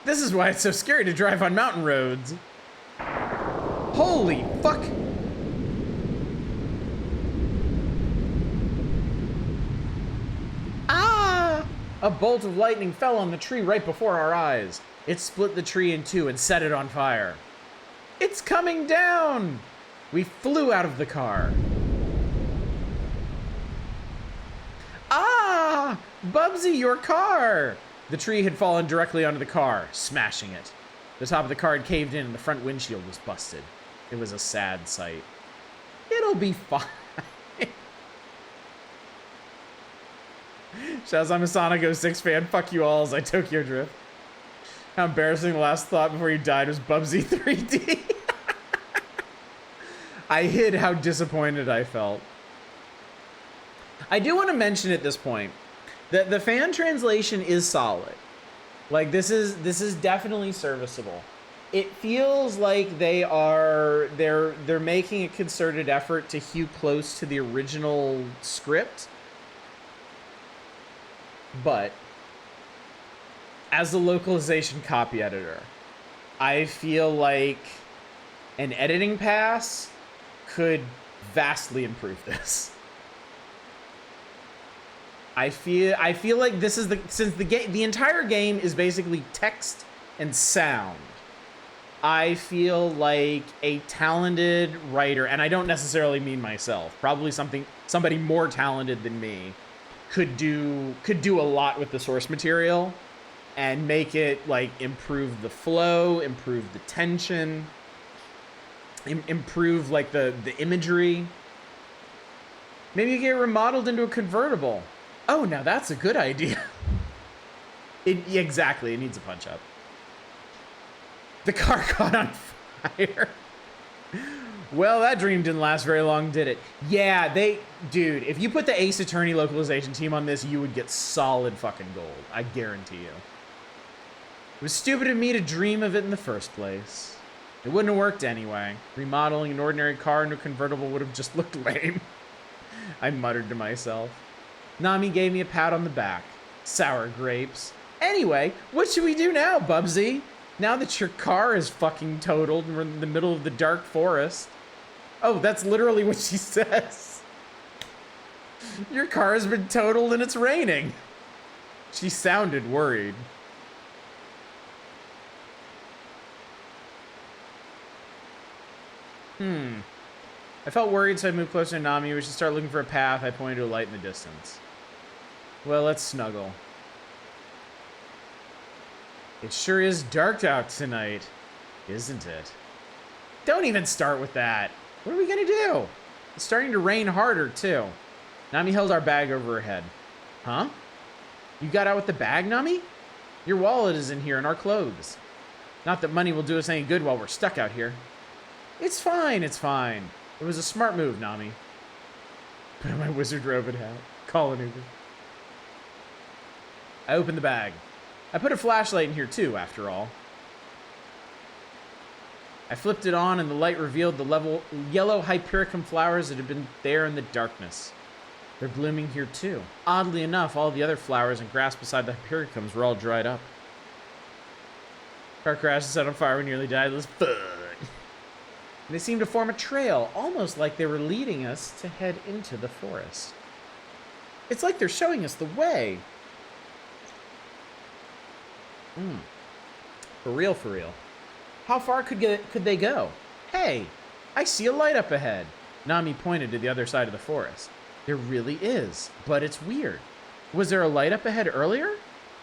This is why it's so scary to drive on mountain roads. Holy fuck! Ah! A bolt of lightning fell on the tree right before our eyes. It split the tree in two and set it on fire. It's coming down! We flew out of the car. Ah! Bubsy, your car! The tree had fallen directly onto the car, smashing it. The top of the car had caved in and the front windshield was busted. It was a sad sight. It'll be fine. Shouts, I'm a Sonic 06 fan. Fuck you all as I Tokyo Drift. How embarrassing the last thought before you died was Bubsy 3D. I hid how disappointed I felt. I do want to mention at this point that the fan translation is solid. Like this is definitely serviceable. It feels like they're making a concerted effort to hew close to the original script. But as a localization copy editor, I feel like an editing pass could vastly improve this. I feel like this is since the entire game is basically text and sound. I feel like a talented writer, and I don't necessarily mean myself, probably somebody more talented than me, could do a lot with the source material and make it like improve the flow, improve the tension, improve like the imagery. Maybe you get remodeled into a convertible. Oh, now that's a good idea. Exactly, it needs a punch up. The car caught on fire. Well, that dream didn't last very long, did it? Yeah, dude, if you put the Ace Attorney localization team on this, you would get solid fucking gold. I guarantee you. It was stupid of me to dream of it in the first place. It wouldn't have worked anyway. Remodeling an ordinary car into a convertible would have just looked lame. I muttered to myself. Nami gave me a pat on the back. Sour grapes. Anyway, what should we do now, Bubsy? Now that your car is fucking totaled and we're in the middle of the dark forest. Oh, that's literally what she says. Your car has been totaled and it's raining. She sounded worried. I felt worried, so I moved closer to Nami. We should start looking for a path. I pointed to a light in the distance. Well, let's snuggle. It sure is dark out tonight, isn't it? Don't even start with that. What are we gonna do? It's starting to rain harder, too. Nami held our bag over her head. Huh? You got out with the bag, Nami? Your wallet is in here and our clothes. Not that money will do us any good while we're stuck out here. It's fine, it's fine. It was a smart move, Nami. Put on my wizard robe and hat. Call an Uber. I opened the bag. I put a flashlight in here too, after all. I flipped it on and the light revealed the yellow hypericum flowers that had been there in the darkness. They're blooming here too. Oddly enough, all the other flowers and grass beside the hypericums were all dried up. Car crashed and set on fire. We nearly died. It was fun. And they seemed to form a trail, almost like they were leading us to head into the forest. It's like they're showing us the way. For real, for real. How far could they go? Hey, I see a light up ahead. Nami pointed to the other side of the forest. There really is, but it's weird. Was there a light up ahead earlier?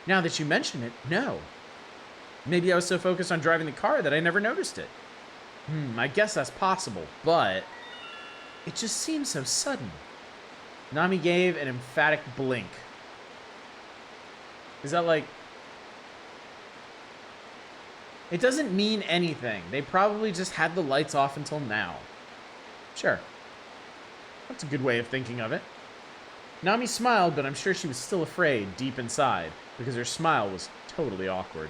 Now that you mention it, no. Maybe I was so focused on driving the car that I never noticed it. I guess that's possible, but it just seems so sudden. Nami gave an emphatic blink. Is that like... It doesn't mean anything. They probably just had the lights off until now. Sure. That's a good way of thinking of it. Nami smiled, but I'm sure she was still afraid deep inside, because her smile was totally awkward.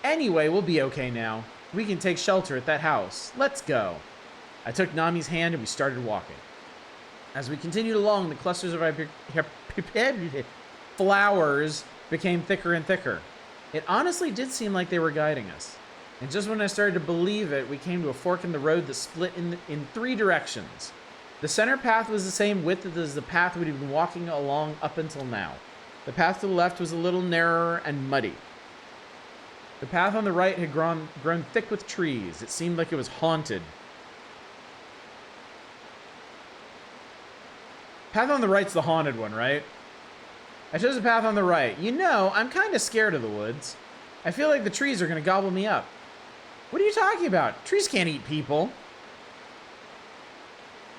Anyway, we'll be okay now. We can take shelter at that house. Let's go. I took Nami's hand and we started walking. As we continued along, the clusters of flowers became thicker and thicker. It honestly did seem like they were guiding us. And just when I started to believe it, we came to a fork in the road that split in 3 directions. The center path was the same width as the path we'd been walking along up until now. The path to the left was a little narrower and muddy. The path on the right had grown thick with trees. It seemed like it was haunted. Path on the right's the haunted one, right? I chose the path on the right. You know, I'm kind of scared of the woods. I feel like the trees are going to gobble me up. What are you talking about? Trees can't eat people.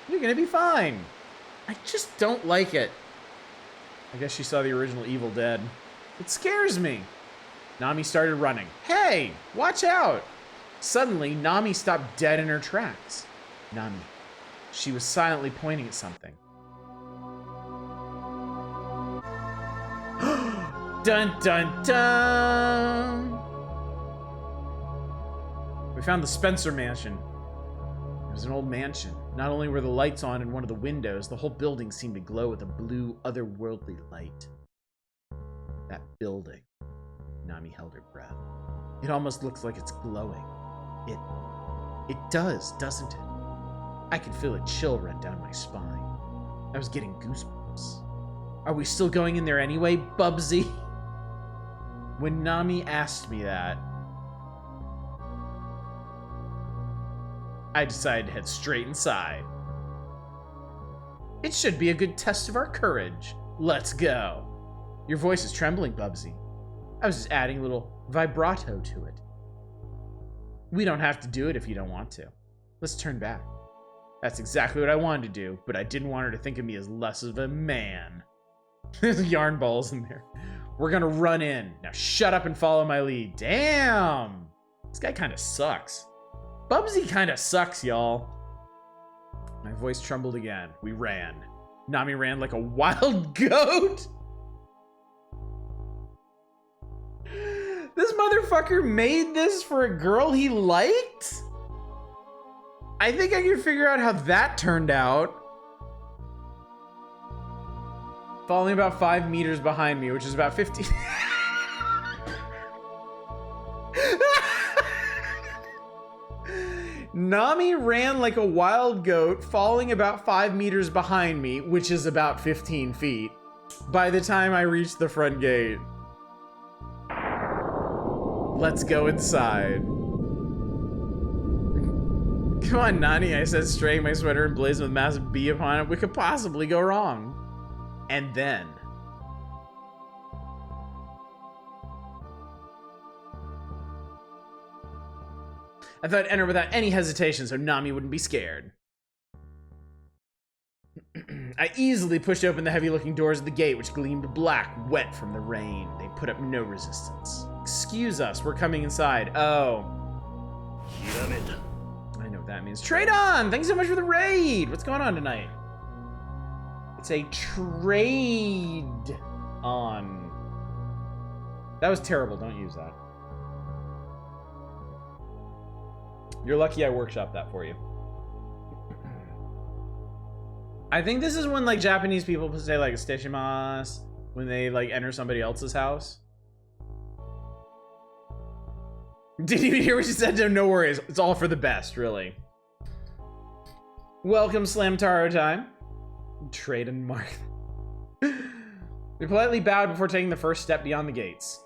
You're going to be fine. I just don't like it. I guess she saw the original Evil Dead. It scares me. Nami started running. Hey, watch out. Suddenly, Nami stopped dead in her tracks. Nami. She was silently pointing at something. Dun, dun, dun! We found the Spencer mansion. It was an old mansion. Not only were the lights on in one of the windows, the whole building seemed to glow with a blue, otherworldly light. That building. Nami held her breath. It almost looks like it's glowing. It does, doesn't it? I could feel a chill run down my spine. I was getting goosebumps. Are we still going in there anyway, Bubsy? When Nami asked me that, I decided to head straight inside. It should be a good test of our courage. Let's go. Your voice is trembling, Bubsy. I was just adding a little vibrato to it. We don't have to do it if you don't want to. Let's turn back. That's exactly what I wanted to do, but I didn't want her to think of me as less of a man. There's yarn balls in there. We're gonna run in. Now shut up and follow my lead. Damn! This guy kind of sucks. Bubsy kind of sucks, y'all. My voice trembled again. We ran. Nami ran like a wild goat. This motherfucker made this for a girl he liked? I think I can figure out how that turned out. Falling about 5 meters behind me, which is about 15. Nami ran like a wild goat, falling about 5 meters behind me, which is about 15 feet, by the time I reached the front gate. Let's go inside. Come on, Nani, I said, straining my sweater and blazing with a massive bee upon it. What could possibly go wrong? And then... I thought I'd enter without any hesitation so Nami wouldn't be scared. I easily pushed open the heavy-looking doors of the gate, which gleamed black, wet from the rain. They put up no resistance. Excuse us, we're coming inside. Oh. I know what that means. Trade on! Thanks so much for the raid! What's going on tonight? It's a trade on. That was terrible, don't use that. You're lucky I workshopped that for you. I think this is when like Japanese people say like "steshimasu" when they like enter somebody else's house. Did you hear what she said? No worries. It's all for the best, really. Welcome, Slam Taro time. Trade and mark. We politely bowed before taking the first step beyond the gates.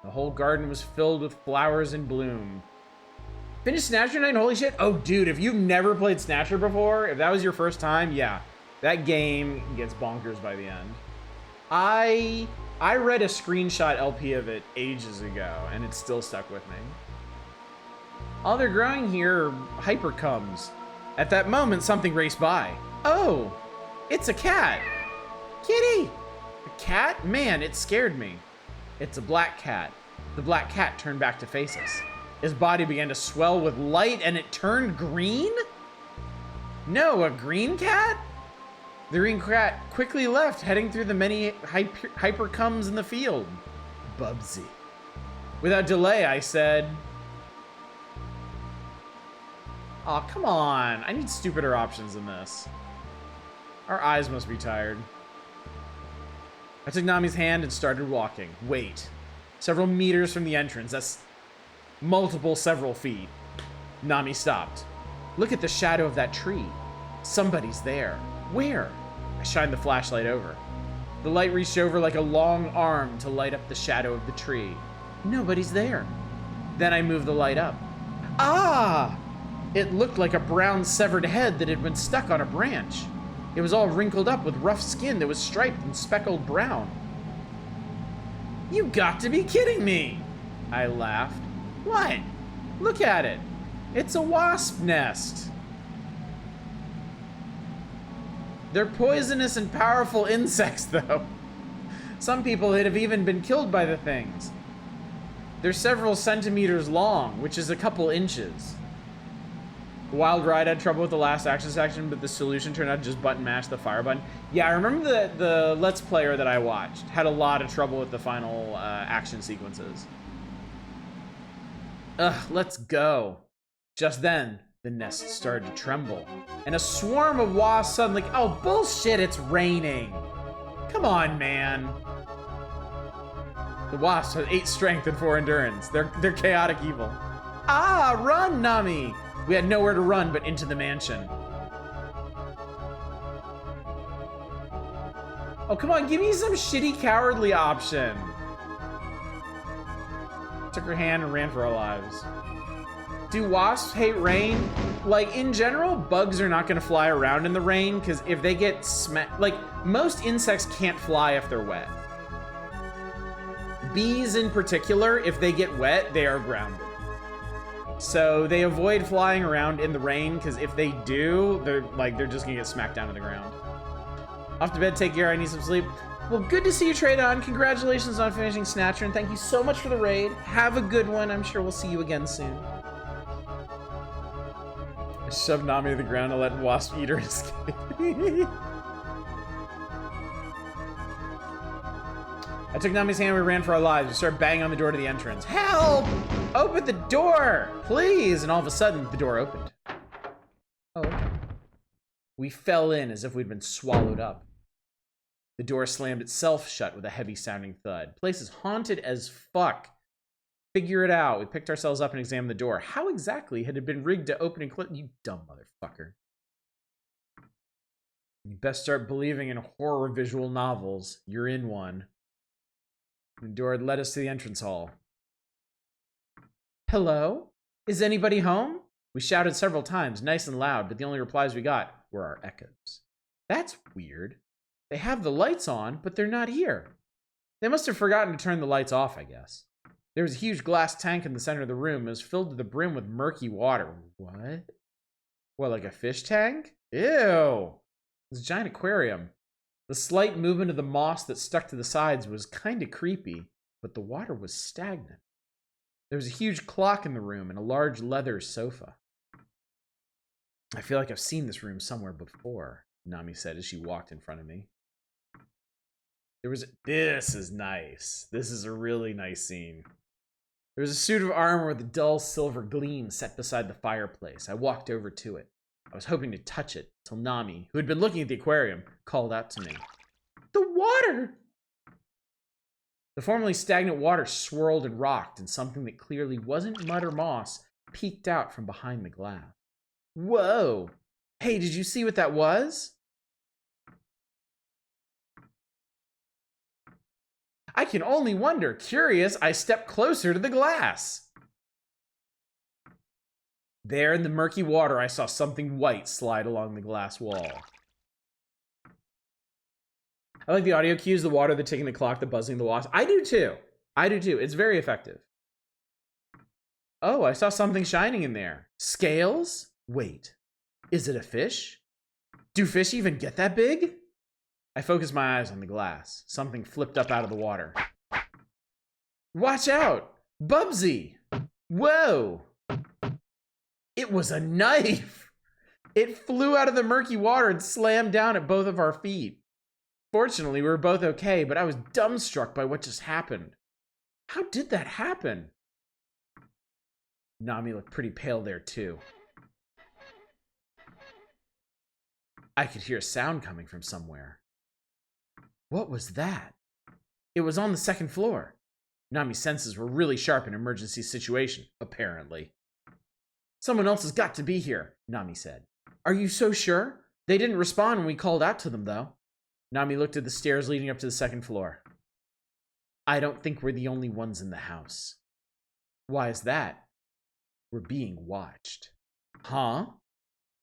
The whole garden was filled with flowers in bloom. Finished Snatcher Night, holy shit. Oh, dude, if you've never played Snatcher before, if that was your first time, yeah. That game gets bonkers by the end. I read a screenshot LP of it ages ago, and it still stuck with me. All they're growing here are hypercums. At that moment, something raced by. Oh, it's a cat. Kitty! A cat? Man, it scared me. It's a black cat. The black cat turned back to face us. His body began to swell with light and it turned green? No, a green cat? The green cat quickly left, heading through the many hypercums in the field. Bubsy. Without delay, I said... Aw, come on. I need stupider options than this. Our eyes must be tired. I took Nami's hand and started walking. Wait. Several meters from the entrance. That's multiple several feet. Nami stopped. Look at the shadow of that tree. Somebody's there. Where? I shined the flashlight over. The light reached over like a long arm to light up the shadow of the tree. Nobody's there. Then I moved the light up. Ah! It looked like a brown severed head that had been stuck on a branch. It was all wrinkled up with rough skin that was striped and speckled brown. You got to be kidding me! I laughed. What? Look at it. It's a wasp nest. They're poisonous and powerful insects, though. Some people have even been killed by the things. They're several centimeters long, which is a couple inches. Wild Ride had trouble with the last action section, but the solution turned out to just button mash the fire button. Yeah, I remember that the Let's Player that I watched had a lot of trouble with the final action sequences. Ugh, let's go. Just then, the nest started to tremble, and a swarm of wasps suddenly... Oh, bullshit, it's raining. Come on, man. The wasps have 8 strength and 4 endurance. They're chaotic evil. Ah, run, Nami! We had nowhere to run but into the mansion. Oh, come on, give me some shitty cowardly option. Took her hand and ran for our lives. Do wasps hate rain? Like, in general, bugs are not gonna fly around in the rain, because if they get smacked... Like, most insects can't fly if they're wet. Bees, in particular, if they get wet, they are grounded. So they avoid flying around in the rain, because if they do, they're just gonna get smacked down to the ground. Off to bed, take care, I need some sleep. Well, good to see you, Trade On. Congratulations on finishing Snatcher, and thank you so much for the raid. Have a good one. I'm sure we'll see you again soon. I shoved Nami to the ground and let Wasp Eater escape. I took Nami's hand and we ran for our lives. We started banging on the door to the entrance. Help! Open the door! Please! And all of a sudden, the door opened. Oh, okay. We fell in as if we'd been swallowed up. The door slammed itself shut with a heavy-sounding thud. Place is haunted as fuck. Figure it out. We picked ourselves up and examined the door. How exactly had it been rigged to open and close? You dumb motherfucker. You best start believing in horror visual novels. You're in one. The door had led us to the entrance hall. Hello? Is anybody home? We shouted several times, nice and loud, but the only replies we got were our echoes. That's weird. They have the lights on, but they're not here. They must have forgotten to turn the lights off, I guess. There was a huge glass tank in the center of the room. It was filled to the brim with murky water. What? What, like a fish tank? Ew. It was a giant aquarium. The slight movement of the moss that stuck to the sides was kind of creepy, but the water was stagnant. There was a huge clock in the room and a large leather sofa. I feel like I've seen this room somewhere before, Nami said as she walked in front of me. This is nice. This is a really nice scene. There was a suit of armor with a dull silver gleam set beside the fireplace. I walked over to it. I was hoping to touch it till Nami, who had been looking at the aquarium, called out to me. The water! The formerly stagnant water swirled and rocked, and something that clearly wasn't mud or moss peeked out from behind the glass. Whoa! Hey, did you see what that was? I can only wonder. Curious, I stepped closer to the glass. There in the murky water, I saw something white slide along the glass wall. I like the audio cues, the water, the ticking, the clock, the buzzing, the wasp. I do too. I do too. It's very effective. Oh, I saw something shining in there. Scales? Wait, is it a fish? Do fish even get that big? I focused my eyes on the glass. Something flipped up out of the water. Watch out! Bubsy! Whoa! It was a knife! It flew out of the murky water and slammed down at both of our feet. Fortunately, we were both okay, but I was dumbstruck by what just happened. How did that happen? Nami looked pretty pale there, too. I could hear a sound coming from somewhere. What was that? It was on the second floor. Nami's senses were really sharp in an emergency situation, apparently. Someone else has got to be here, Nami said. Are you so sure? They didn't respond when we called out to them, though. Nami looked at the stairs leading up to the second floor. I don't think we're the only ones in the house. Why is that? We're being watched. Huh?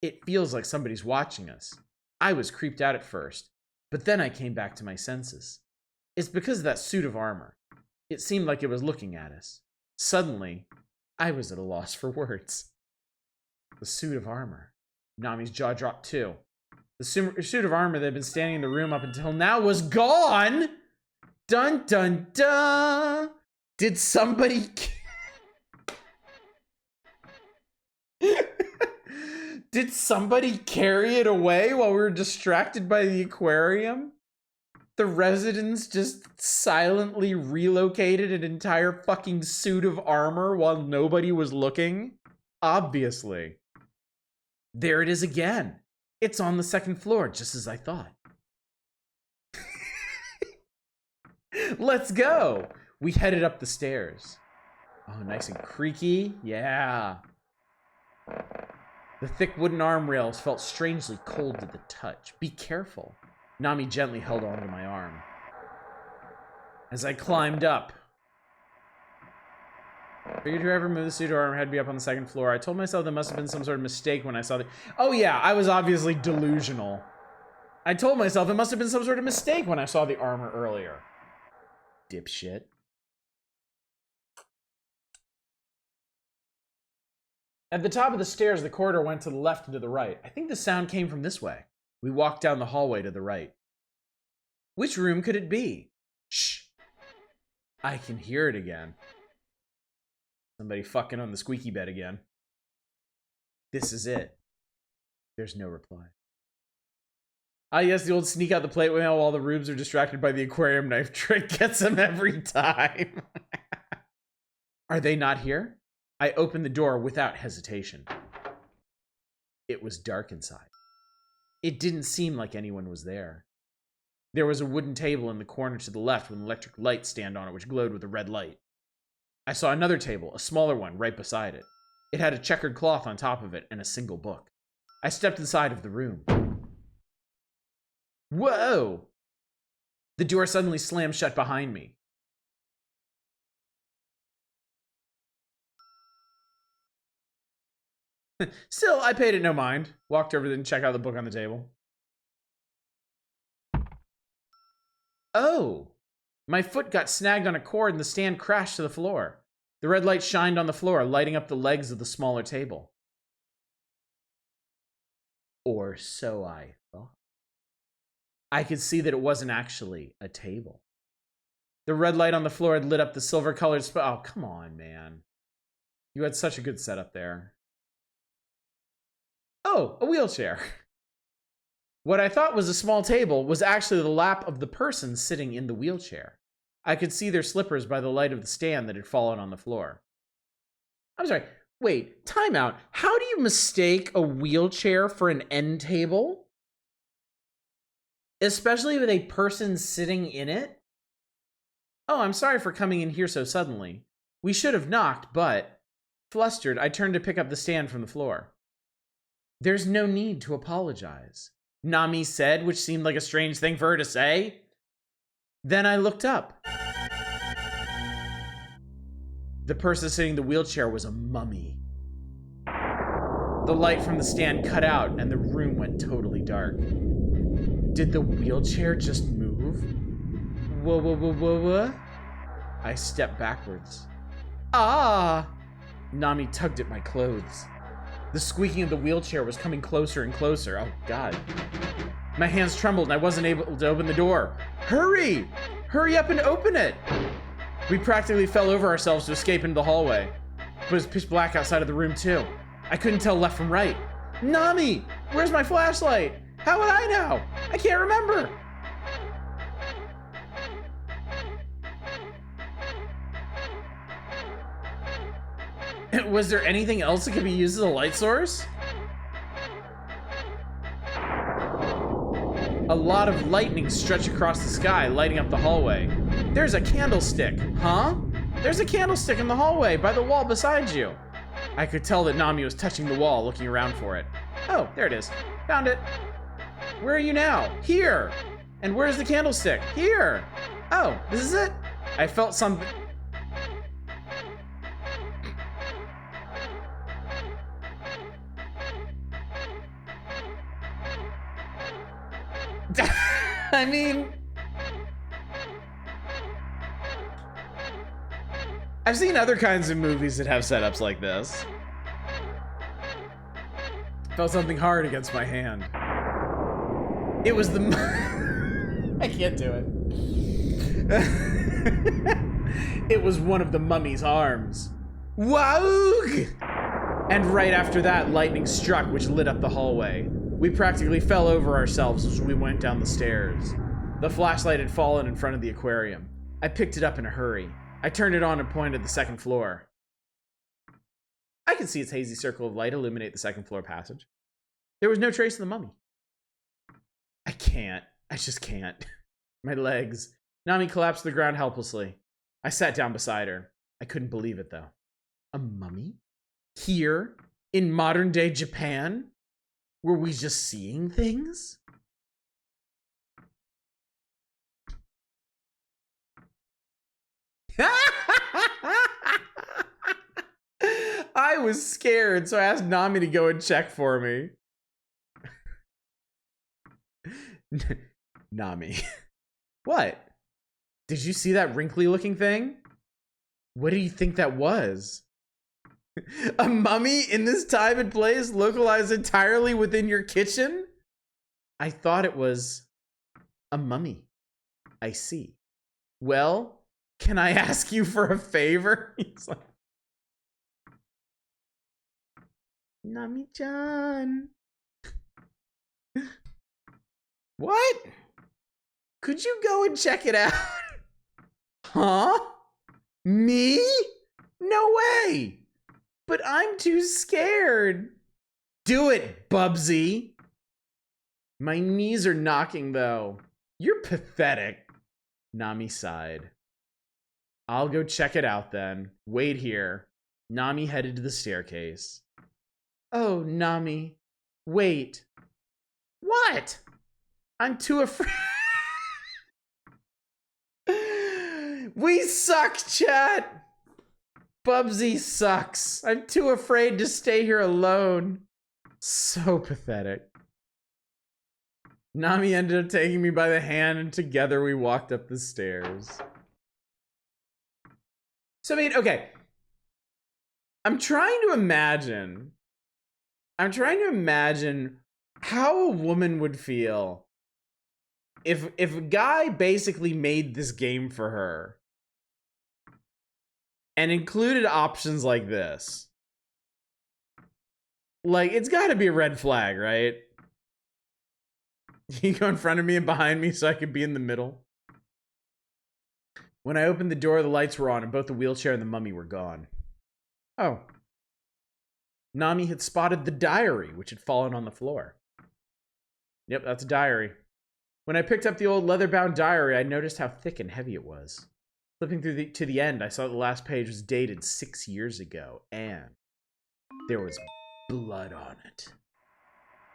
It feels like somebody's watching us. I was creeped out at first, but then I came back to my senses. It's because of that suit of armor. It seemed like it was looking at us. Suddenly, I was at a loss for words. The suit of armor. Nami's jaw dropped too. The suit of armor that had been standing in the room up until now was gone! Dun dun dun! Did somebody... Did somebody carry it away while we were distracted by the aquarium? The residents just silently relocated an entire fucking suit of armor while nobody was looking? Obviously. There it is again. It's on the second floor, just as I thought. Let's go! We headed up the stairs. Oh, nice and creaky. Yeah. The thick wooden arm rails felt strangely cold to the touch. Be careful. Nami gently held onto my arm. As I climbed up, figured whoever moved the suit of armor had to be up on the second floor. I told myself there must have been some sort of mistake when I saw the... Oh yeah, I was obviously delusional. I told myself it must have been some sort of mistake when I saw the armor earlier. Dipshit. At the top of the stairs, the corridor went to the left and to the right. I think the sound came from this way. We walked down the hallway to the right. Which room could it be? Shh. I can hear it again. Somebody fucking on the squeaky bed again. This is it. There's no reply. Ah, yes, the old sneak out the plate while the rubes are distracted by the aquarium knife trick gets them every time. Are they not here? I opened the door without hesitation. It was dark inside. It didn't seem like anyone was there. There was a wooden table in the corner to the left with an electric light stand on it which glowed with a red light. I saw another table, a smaller one, right beside it. It had a checkered cloth on top of it and a single book. I stepped inside of the room. Whoa! The door suddenly slammed shut behind me. Still, I paid it no mind. Walked over and checked out the book on the table. Oh, my foot got snagged on a cord and the stand crashed to the floor. The red light shined on the floor, lighting up the legs of the smaller table. Or so I thought. I could see that it wasn't actually a table. The red light on the floor had lit up the silver-colored oh, come on, man. You had such a good setup there. Oh, a wheelchair. What I thought was a small table was actually the lap of the person sitting in the wheelchair. I could see their slippers by the light of the stand that had fallen on the floor. I'm sorry, wait, time out. How do you mistake a wheelchair for an end table? Especially with a person sitting in it? Oh, I'm sorry for coming in here so suddenly. We should have knocked, but... Flustered, I turned to pick up the stand from the floor. There's no need to apologize, Nami said, which seemed like a strange thing for her to say. Then I looked up. The person sitting in the wheelchair was a mummy. The light from the stand cut out and the room went totally dark. Did the wheelchair just move? Whoa. I stepped backwards. Ah! Nami tugged at my clothes. The squeaking of the wheelchair was coming closer and closer. Oh, God. My hands trembled and I wasn't able to open the door. Hurry! Hurry up and open it! We practically fell over ourselves to escape into the hallway. But it was pitch black outside of the room, too. I couldn't tell left from right. Nami! Where's my flashlight? How would I know? I can't remember. Was there anything else that could be used as a light source? A lot of lightning stretched across the sky, lighting up the hallway. There's a candlestick. Huh? There's a candlestick in the hallway by the wall beside you. I could tell that Nami was touching the wall, looking around for it. Oh, there it is. Found it. Where are you now? Here. And where's the candlestick? Here. Oh, this is it? I felt something. I mean, I've seen other kinds of movies that have setups like this. Felt something hard against my hand. It was the... I can't do it. It was one of the mummy's arms. Woog! And right after that, lightning struck, which lit up the hallway. We practically fell over ourselves as we went down the stairs. The flashlight had fallen in front of the aquarium. I picked it up in a hurry. I turned it on and pointed at the second floor. I could see its hazy circle of light illuminate the second floor passage. There was no trace of the mummy. I can't. I just can't. My legs. Nami collapsed to the ground helplessly. I sat down beside her. I couldn't believe it, though. A mummy? Here? In modern-day Japan? Were we just seeing things? I was scared, so I asked Nami to go and check for me. Nami. What? Did you see that wrinkly looking thing? What do you think that was? A mummy in this time and place localized entirely within your kitchen? I thought it was a mummy. I see. Well, can I ask you for a favor? He's like, Nami-chan. What? Could you go and check it out? Huh? Me? No way. But I'm too scared. Do it, Bubsy. My knees are knocking, though. You're pathetic. Nami sighed. I'll go check it out, then. Wait here. Nami headed to the staircase. Oh, Nami. Wait. What? I'm too afraid. We suck, chat. Bubsy sucks. I'm too afraid to stay here alone. So pathetic. Nami ended up taking me by the hand, and together we walked up the stairs. So, I mean, okay. I'm trying to imagine how a woman would feel if a guy basically made this game for her and included options like this. Like, it's gotta be a red flag, right? You go in front of me and behind me so I could be in the middle. When I opened the door, the lights were on and both the wheelchair and the mummy were gone. Oh. Nami had spotted the diary, which had fallen on the floor. Yep, that's a diary. When I picked up the old leather-bound diary, I noticed how thick and heavy it was. Flipping through to the end, I saw the last page was dated 6 years ago, and there was blood on it.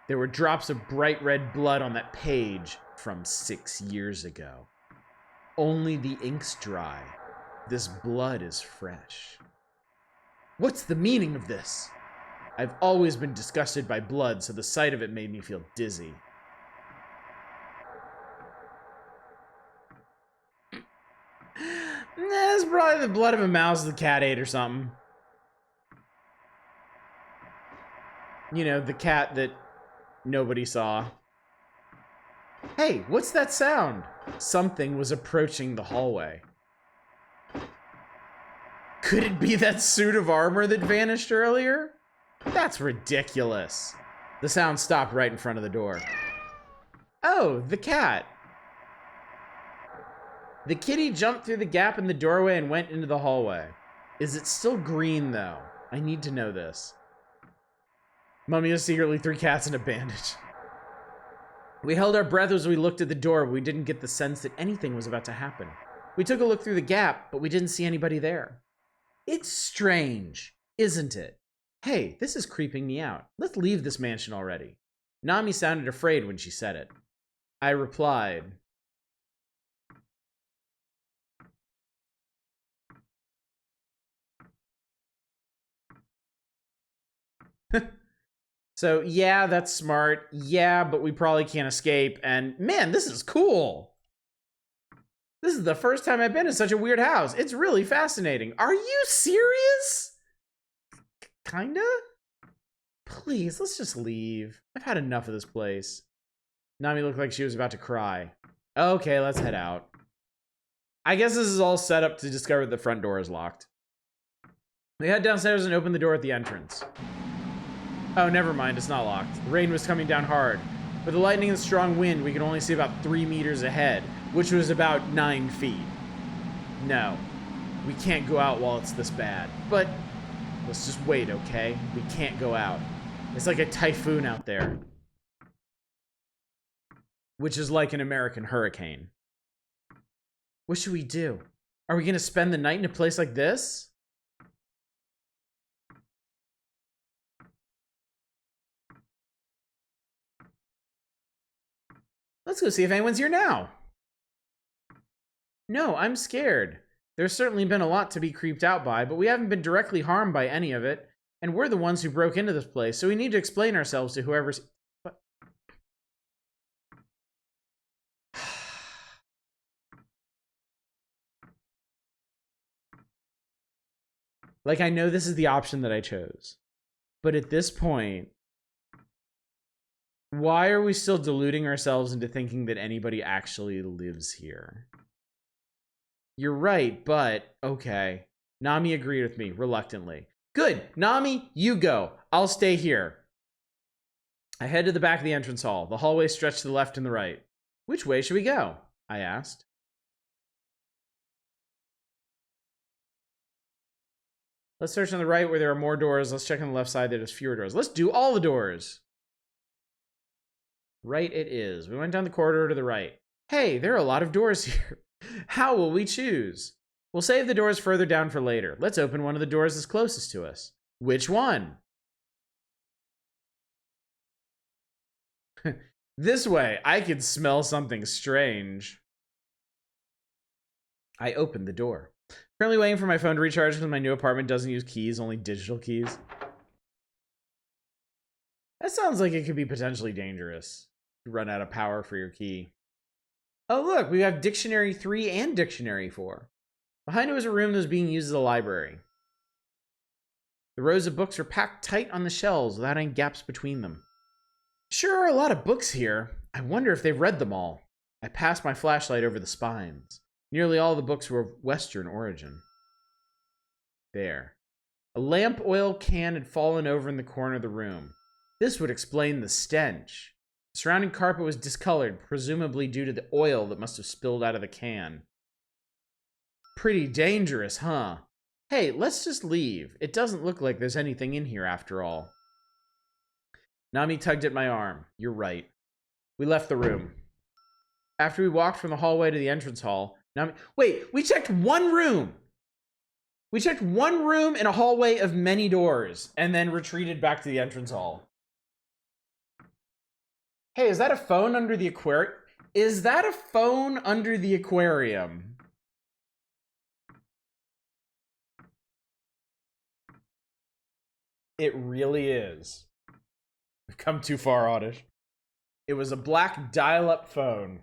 There were drops of bright red blood on that page from 6 years ago. Only the ink's dry. This blood is fresh. What's the meaning of this? I've always been disgusted by blood, so the sight of it made me feel dizzy. That's probably the blood of a mouse the cat ate or something. You know, the cat that nobody saw. Hey, what's that sound? Something was approaching the hallway. Could it be that suit of armor that vanished earlier? That's ridiculous. The sound stopped right in front of the door. Oh, the cat. The kitty jumped through the gap in the doorway and went into the hallway. Is it still green, though? I need to know this. Mummy has secretly 3 cats and a bandage. We held our breath as we looked at the door, but we didn't get the sense that anything was about to happen. We took a look through the gap, but we didn't see anybody there. It's strange, isn't it? Hey, this is creeping me out. Let's leave this mansion already. Nami sounded afraid when she said it. I replied, so, yeah, that's smart. Yeah, but we probably can't escape. And man, this is cool. This is the first time I've been in such a weird house. It's really fascinating. Are you serious? Kinda? Please, let's just leave. I've had enough of this place. Nami looked like she was about to cry. Okay, let's head out. I guess this is all set up to discover the front door is locked. We head downstairs and open the door at the entrance. Oh, never mind, it's not locked. The rain was coming down hard. With the lightning and strong wind, we could only see about 3 meters ahead, which was about 9 feet. No, we can't go out while it's this bad. But let's just wait, okay? We can't go out. It's like a typhoon out there. Which is like an American hurricane. What should we do? Are we gonna spend the night in a place like this? Let's go see if anyone's here now. No, I'm scared. There's certainly been a lot to be creeped out by, but we haven't been directly harmed by any of it. And we're the ones who broke into this place, so we need to explain ourselves to whoever's... What? Like, I know this is the option that I chose. But at this point... why are we still deluding ourselves into thinking that anybody actually lives here? You're right, but okay. Nami agreed with me, reluctantly. Good, Nami, you go. I'll stay here. I head to the back of the entrance hall. The hallway stretched to the left and the right. Which way should we go? I asked. Let's search on the right where there are more doors. Let's check on the left side. There's fewer doors. Let's do all the doors. Right it is. We went down the corridor to the right. Hey, there are a lot of doors here. How will we choose? We'll save the doors further down for later. Let's open one of the doors that's closest to us. Which one? This way. I could smell something strange. I opened the door. Currently waiting for my phone to recharge because my new apartment doesn't use keys, only digital keys. That sounds like it could be potentially dangerous. You run out of power for your key. Oh, look, we have Dictionary 3 and Dictionary 4. Behind it was a room that was being used as a library. The rows of books are packed tight on the shelves without any gaps between them. Sure are a lot of books here. I wonder if they've read them all. I passed my flashlight over the spines. Nearly all the books were of Western origin. There. A lamp oil can had fallen over in the corner of the room. This would explain the stench. The surrounding carpet was discolored, presumably due to the oil that must have spilled out of the can. Pretty dangerous, huh? Hey, let's just leave. It doesn't look like there's anything in here after all. Nami tugged at my arm. You're right. We left the room. After we walked from the hallway to the entrance hall, Nami... Wait, we checked one room! We checked one room in a hallway of many doors, and then retreated back to the entrance hall. Hey, is that a phone under the aquarium? Is that a phone under the aquarium? It really is. We've come too far, Oddish. It was a black dial-up phone.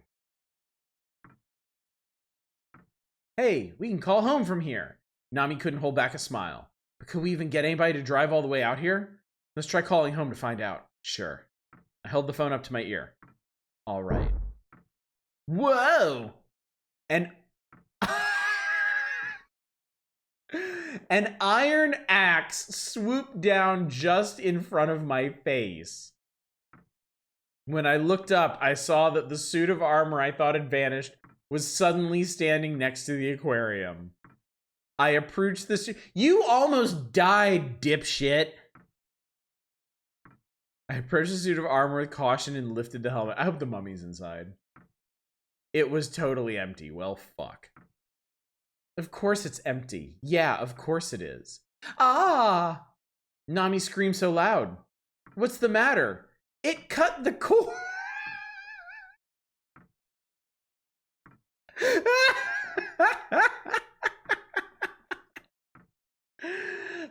Hey, we can call home from here. Nami couldn't hold back a smile. But could we even get anybody to drive all the way out here? Let's try calling home to find out. Sure. I held the phone up to my ear. All right. Whoa! An iron axe swooped down just in front of my face. When I looked up, I saw that the suit of armor I thought had vanished was suddenly standing next to the aquarium. I approached the suit. You almost died, dipshit. I approached the suit of armor with caution and lifted the helmet. I hope the mummy's inside. It was totally empty. Well, fuck. Of course it's empty. Yeah, of course it is. Ah! Nami screamed so loud. What's the matter? It cut the cord.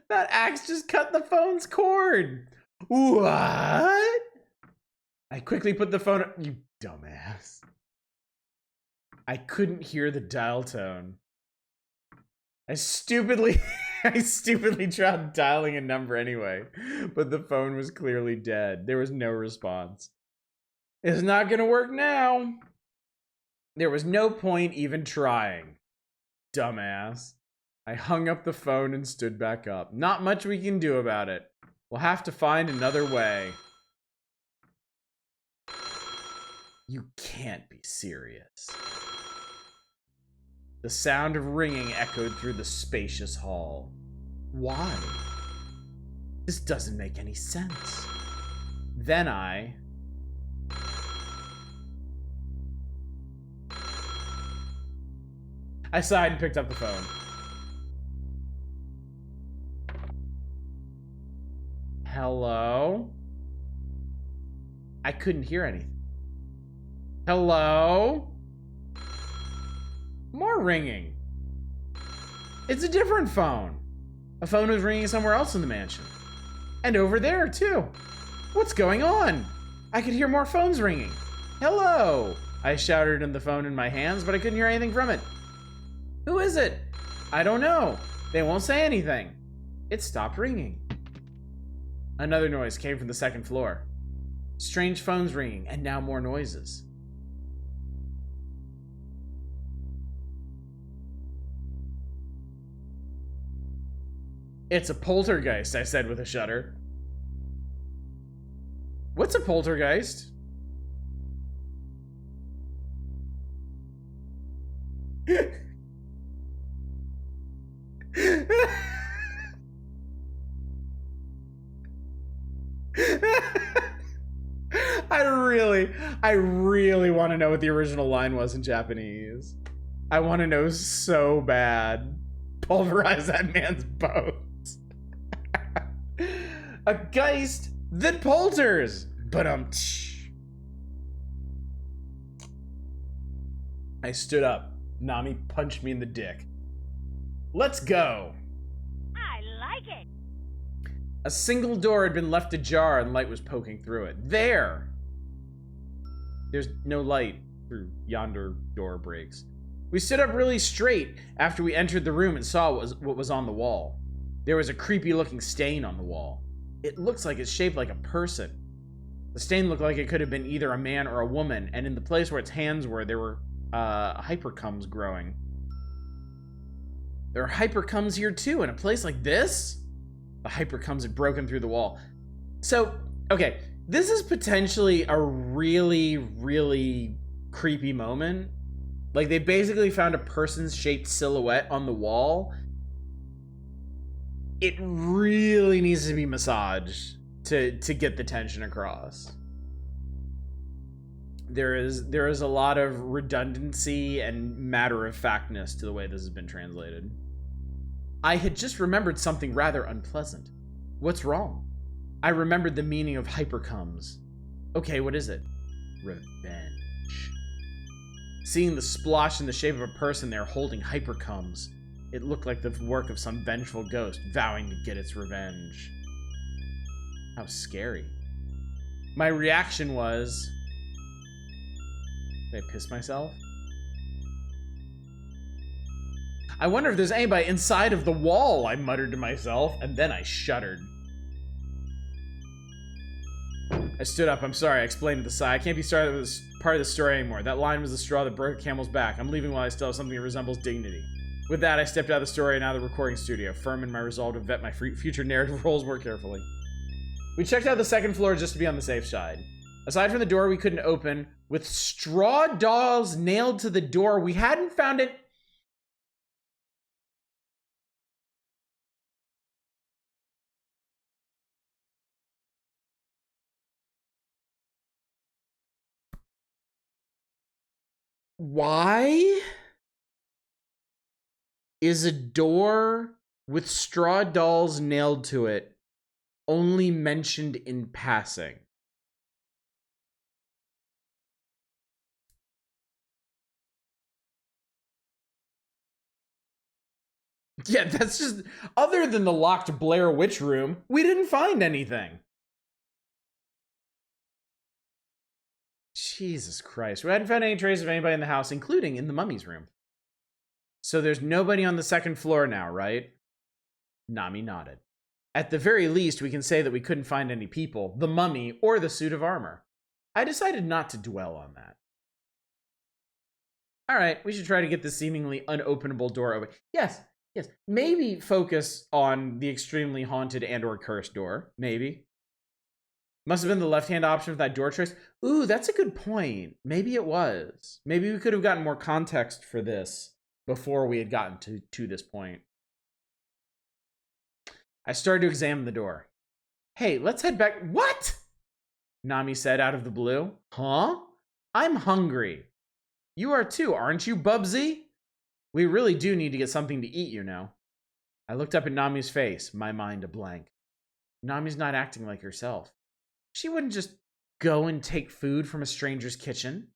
That axe just cut the phone's cord. What? I quickly put the phone up. You dumbass. I couldn't hear the dial tone. I stupidly tried dialing a number anyway, but the phone was clearly dead. There was no response. It's not gonna work now. There was no point even trying. Dumbass. I hung up the phone and stood back up. Not much we can do about it. We'll have to find another way. You can't be serious. The sound of ringing echoed through the spacious hall. Why? This doesn't make any sense. Then I sighed and picked up the phone. Hello? I couldn't hear anything. Hello? More ringing. It's a different phone. A phone was ringing somewhere else in the mansion. And over there, too. What's going on? I could hear more phones ringing. Hello? I shouted in the phone in my hands, but I couldn't hear anything from it. Who is it? I don't know. They won't say anything. It stopped ringing. Another noise came from the second floor. Strange phones ringing, and now more noises. It's a poltergeist, I said with a shudder. What's a poltergeist? I really want to know what the original line was in Japanese. I want to know so bad. Pulverize that man's bones. A geist that polters. But I stood up. Nami punched me in the dick. Let's go. I like it. A single door had been left ajar and light was poking through it. There! There's no light through yonder door breaks. We stood up really straight after we entered the room and saw what was on the wall. There was a creepy looking stain on the wall. It looks like it's shaped like a person. The stain looked like it could have been either a man or a woman, and in the place where its hands were, there were hypercums growing. There are hypercums here too, in a place like this? The hypercums had broken through the wall. So, okay, this is potentially a really, really creepy moment. Like, they basically found a person's shaped silhouette on the wall. It really needs to be massaged to get the tension across. There is a lot of redundancy and matter-of-factness to the way this has been translated. I had just remembered something rather unpleasant. What's wrong? I remembered the meaning of hypercomes. Okay, what is it? Revenge. Seeing the splotch in the shape of a person there holding hypercomes, it looked like the work of some vengeful ghost vowing to get its revenge. How scary. My reaction was... Did I piss myself? I wonder if there's anybody inside of the wall, I muttered to myself, and then I shuddered. I stood up. I'm sorry, I explained to the sigh. I can't be sorry that was part of the story anymore. That line was the straw that broke the camel's back. I'm leaving while I still have something that resembles dignity. With that, I stepped out of the story and out of the recording studio, firm in my resolve to vet my future narrative roles more carefully. We checked out the second floor just to be on the safe side. Aside from the door we couldn't open, with straw dolls nailed to the door, we hadn't found it. Why is a door with straw dolls nailed to it only mentioned in passing? Yeah, that's just... Other than the locked Blair Witch room, we didn't find anything. Jesus Christ. We hadn't found any trace of anybody in the house, including in the mummy's room. So there's nobody on the second floor now, right? Nami nodded. At the very least, we can say that we couldn't find any people, the mummy, or the suit of armor. I decided not to dwell on that. Alright, we should try to get this seemingly unopenable door open. Yes. Maybe focus on the extremely haunted and or cursed door. Maybe. Must have been the left-hand option for that door choice. Ooh, that's a good point. Maybe it was. Maybe we could have gotten more context for this before we had gotten to this point. I started to examine the door. Hey, let's head back. What? Nami said out of the blue. Huh? I'm hungry. You are too, aren't you, Bubsy? We really do need to get something to eat, you know. I looked up at Nami's face, my mind a blank. Nami's not acting like herself. She wouldn't just go and take food from a stranger's kitchen.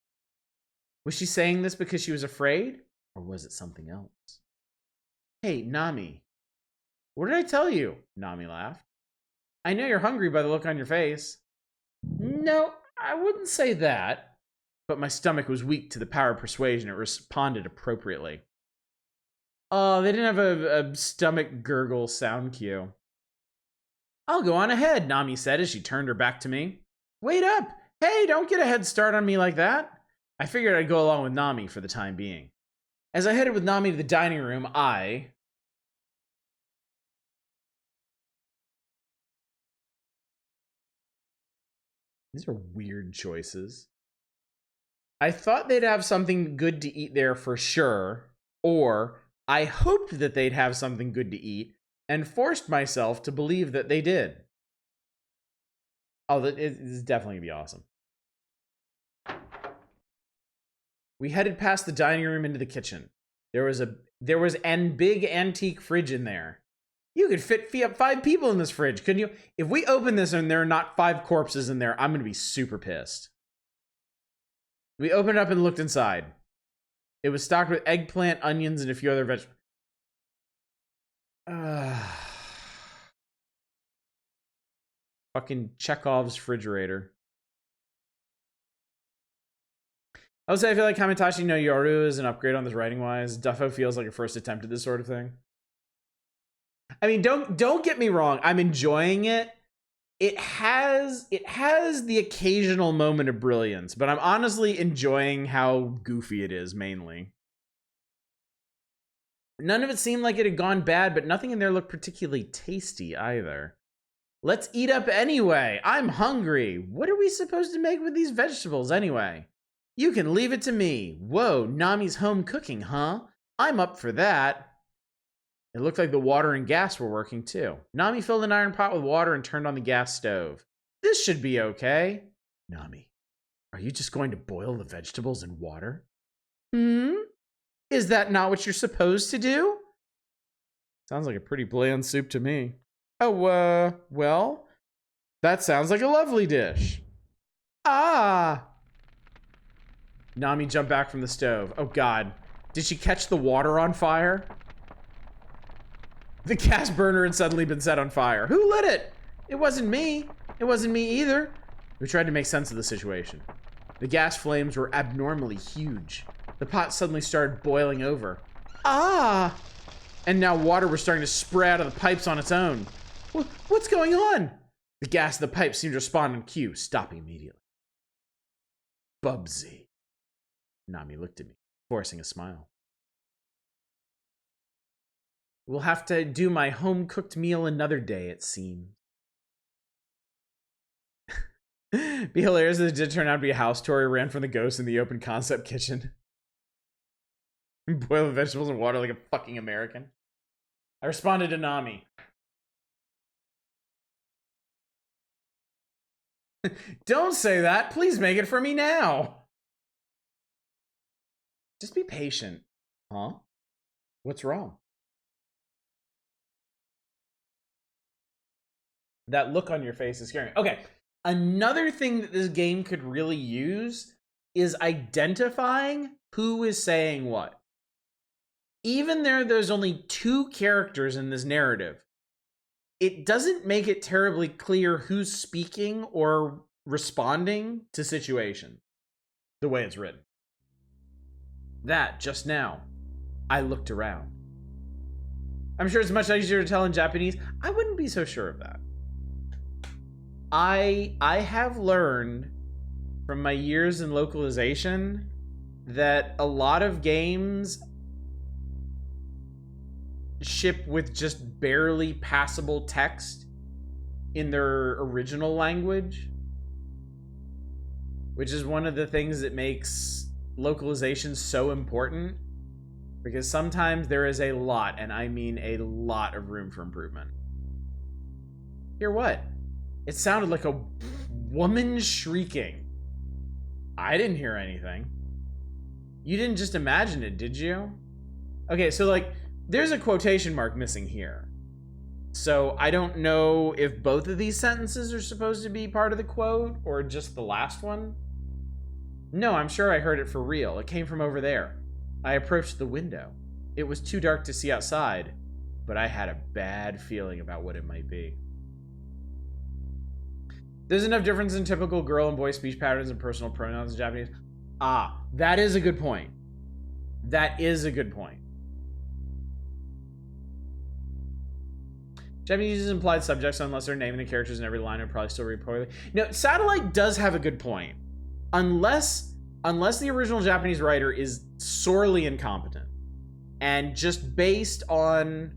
Was she saying this because she was afraid? Or was it something else? Hey, Nami. What did I tell you? Nami laughed. I know you're hungry by the look on your face. No, I wouldn't say that. But my stomach was weak to the power of persuasion. It responded appropriately. Oh, they didn't have a stomach gurgle sound cue. I'll go on ahead, Nami said as she turned her back to me. Wait up! Hey, don't get a head start on me like that. I figured I'd go along with Nami for the time being. As I headed with Nami to the dining room, These are weird choices. I thought they'd have something good to eat there for sure, or I hoped that they'd have something good to eat, and forced myself to believe that they did. Oh, it is definitely gonna be awesome. We headed past the dining room into the kitchen. There was an big antique fridge in there. You could fit 5 people in this fridge, couldn't you? If we open this and there are not 5 corpses in there, I'm gonna be super pissed. We opened it up and looked inside. It was stocked with eggplant, onions, and a few other vegetables. Fucking Chekhov's refrigerator. I would say I feel like Kamitachi no Yoru is an upgrade on this writing-wise. Duffo feels like a first attempt at this sort of thing. I mean, don't get me wrong. I'm enjoying it. It has the occasional moment of brilliance, but I'm honestly enjoying how goofy it is, mainly. None of it seemed like it had gone bad, but nothing in there looked particularly tasty either. Let's eat up anyway. I'm hungry. What are we supposed to make with these vegetables anyway? You can leave it to me. Whoa, Nami's home cooking, huh? I'm up for that. It looked like the water and gas were working too. Nami filled an iron pot with water and turned on the gas stove. This should be okay. Nami, are you just going to boil the vegetables in water? Is that not what you're supposed to do? Sounds like a pretty bland soup to me. Oh, well, that sounds like a lovely dish. Ah! Nami jumped back from the stove. Oh, God. Did she catch the water on fire? The gas burner had suddenly been set on fire. Who lit it? It wasn't me. It wasn't me either. We tried to make sense of the situation. The gas flames were abnormally huge. The pot suddenly started boiling over. Ah! And now water was starting to spray out of the pipes on its own. What's going on? The gas in the pipe seemed to respond on cue, stopping immediately. Bubsy. Nami looked at me, forcing a smile. We'll have to do my home-cooked meal another day, it seems. Be hilarious if it did turn out to be a house tour. He ran from the ghost in the open concept kitchen. Boil the vegetables in water like a fucking American. I responded to Nami. Don't say that. Please make it for me now. Just be patient. Huh? What's wrong? That look on your face is scaring me. Okay. Another thing that this game could really use is identifying who is saying what. Even there's only 2 characters in this narrative, it doesn't make it terribly clear who's speaking or responding to situation the way it's written. That, just now, I looked around. I'm sure it's much easier to tell in Japanese. I wouldn't be so sure of that. I have learned from my years in localization that a lot of games ship with just barely passable text in their original language, which is one of the things that makes localization so important, because sometimes there is a lot, and I mean a lot, of room for improvement. Hear what? It sounded like a woman shrieking. I didn't hear anything. You didn't just imagine it, did you? Okay, so like, there's a quotation mark missing here. So I don't know if both of these sentences are supposed to be part of the quote or just the last one. No, I'm sure I heard it for real. It came from over there. I approached the window. It was too dark to see outside, but I had a bad feeling about what it might be. There's enough difference in typical girl and boy speech patterns and personal pronouns in Japanese. Ah, that is a good point. That is a good point. Japanese uses implied subjects unless they're naming the characters in every line and probably still read poorly. No, Satellite does have a good point. Unless the original Japanese writer is sorely incompetent. And just based on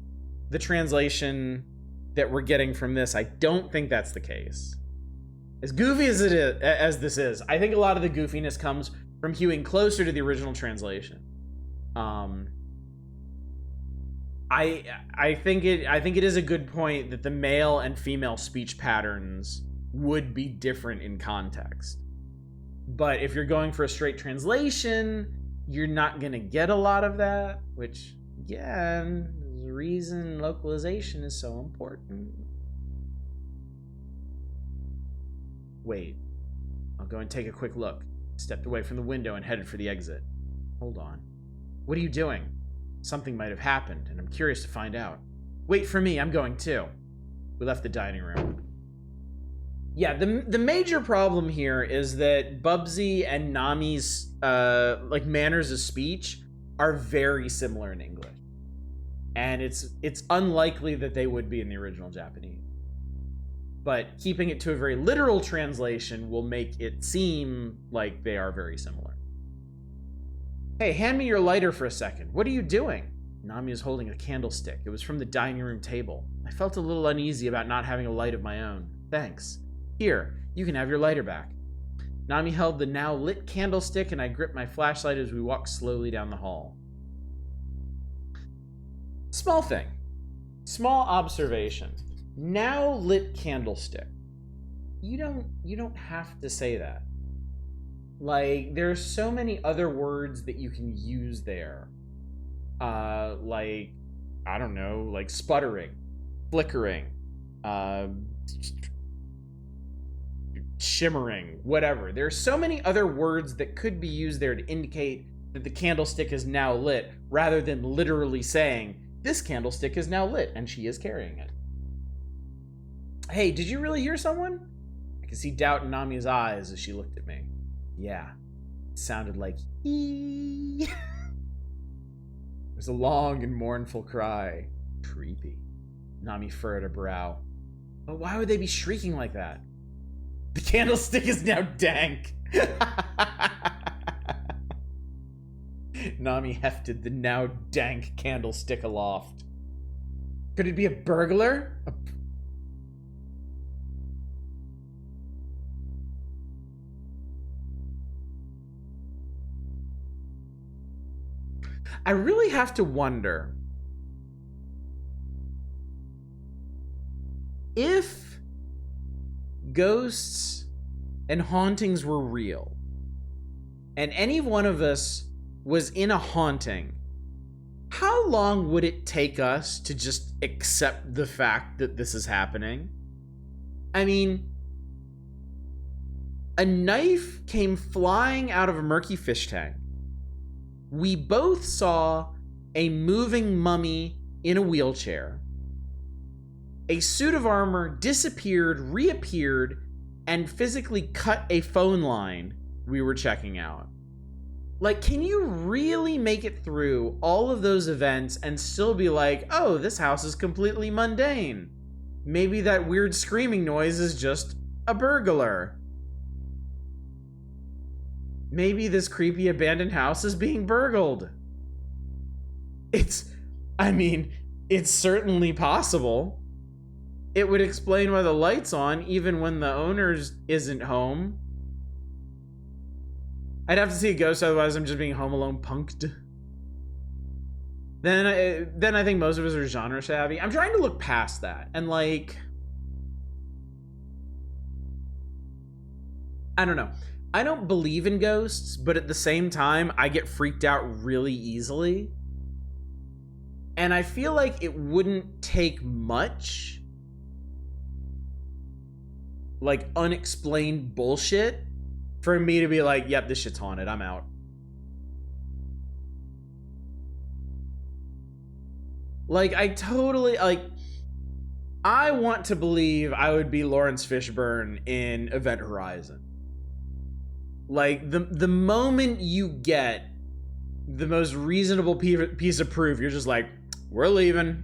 the translation that we're getting from this, I don't think that's the case. As goofy as it is, as this is, I think a lot of the goofiness comes from hewing closer to the original translation. I think it is a good point that the male and female speech patterns would be different in context. But if you're going for a straight translation, you're not gonna get a lot of that, which again is the reason localization is so important. Wait, I'll go and take a quick look. Stepped away from the window and headed for the exit. Hold on. What are you doing? Something might have happened, and I'm curious to find out. Wait for me, I'm going too. We left the dining room. Yeah, the major problem here is that Bubsy and Nami's like manners of speech are very similar in English. And it's unlikely that they would be in the original Japanese. But keeping it to a very literal translation will make it seem like they are very similar. Hey, hand me your lighter for a second. What are you doing? Nami is holding a candlestick. It was from the dining room table. I felt a little uneasy about not having a light of my own. Thanks. Here, you can have your lighter back. Nami held the now lit candlestick and I gripped my flashlight as we walked slowly down the hall. Small thing. Small observation. Now lit candlestick. You don't have to say that. Like, there's so many other words that you can use there. Like, I don't know, like sputtering, flickering, shimmering, whatever. There's so many other words that could be used there to indicate that the candlestick is now lit, rather than literally saying, this candlestick is now lit, and she is carrying it. Hey, did you really hear someone? I could see doubt in Nami's eyes as she looked at me. Yeah, it sounded like he. It was a long and mournful cry. Creepy. Nami furrowed a brow. But why would they be shrieking like that? The candlestick is now dank. Nami hefted the now dank candlestick aloft. Could it be a burglar? I really have to wonder if ghosts and hauntings were real, and any one of us was in a haunting, how long would it take us to just accept the fact that this is happening? I mean, a knife came flying out of a murky fish tank. We both saw a moving mummy in a wheelchair. A suit of armor disappeared, reappeared, and physically cut a phone line we were checking out. Like, can you really make it through all of those events and still be like, oh, this house is completely mundane? Maybe that weird screaming noise is just a burglar. Maybe this creepy abandoned house is being burgled. It's certainly possible. It would explain why the light's on even when the owner isn't home. I'd have to see a ghost, otherwise I'm just being Home Alone punked. Then I think most of us are genre savvy. I'm trying to look past that and like, I don't know. I don't believe in ghosts, but at the same time, I get freaked out really easily. And I feel like it wouldn't take much, like, unexplained bullshit for me to be like, yep, this shit's haunted, I'm out. Like, I want to believe I would be Lawrence Fishburne in Event Horizon. Like, the moment you get the most reasonable piece of proof, you're just like, we're leaving.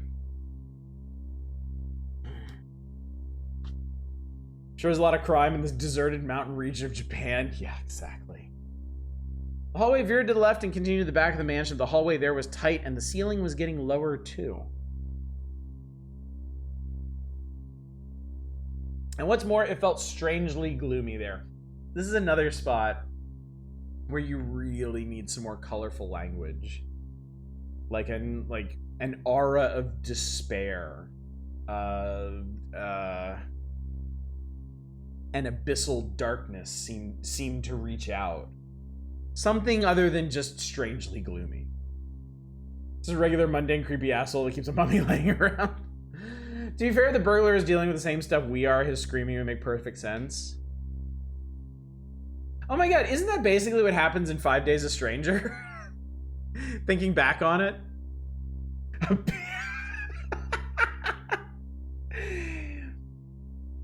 Sure, there's a lot of crime in this deserted mountain region of Japan. Yeah, exactly. The hallway veered to the left and continued to the back of the mansion. The hallway there was tight, and the ceiling was getting lower, too. And what's more, it felt strangely gloomy there. This is another spot where you really need some more colorful language. Like an aura of despair. An abyssal darkness seemed to reach out. Something other than just strangely gloomy. This is a regular, mundane, creepy asshole that keeps a mummy laying around. To be fair, the burglar is dealing with the same stuff we are. His screaming would make perfect sense. Oh my god, isn't that basically what happens in 5 Days a Stranger? Thinking back on it.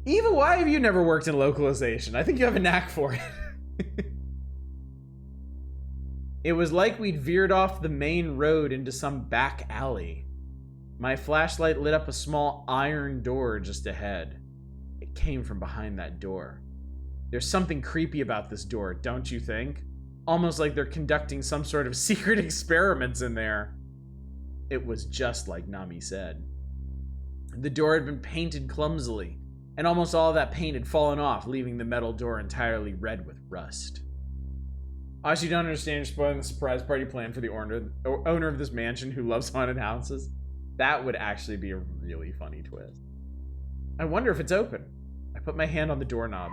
Eva, why have you never worked in localization? I think you have a knack for it. It was like we'd veered off the main road into some back alley. My flashlight lit up a small iron door just ahead. It came from behind that door. There's something creepy about this door, don't you think? Almost like they're conducting some sort of secret experiments in there. It was just like Nami said. The door had been painted clumsily, and almost all of that paint had fallen off, leaving the metal door entirely red with rust. I actually don't understand you're spoiling the surprise party plan for the owner of this mansion who loves haunted houses. That would actually be a really funny twist. I wonder if it's open. I put my hand on the doorknob.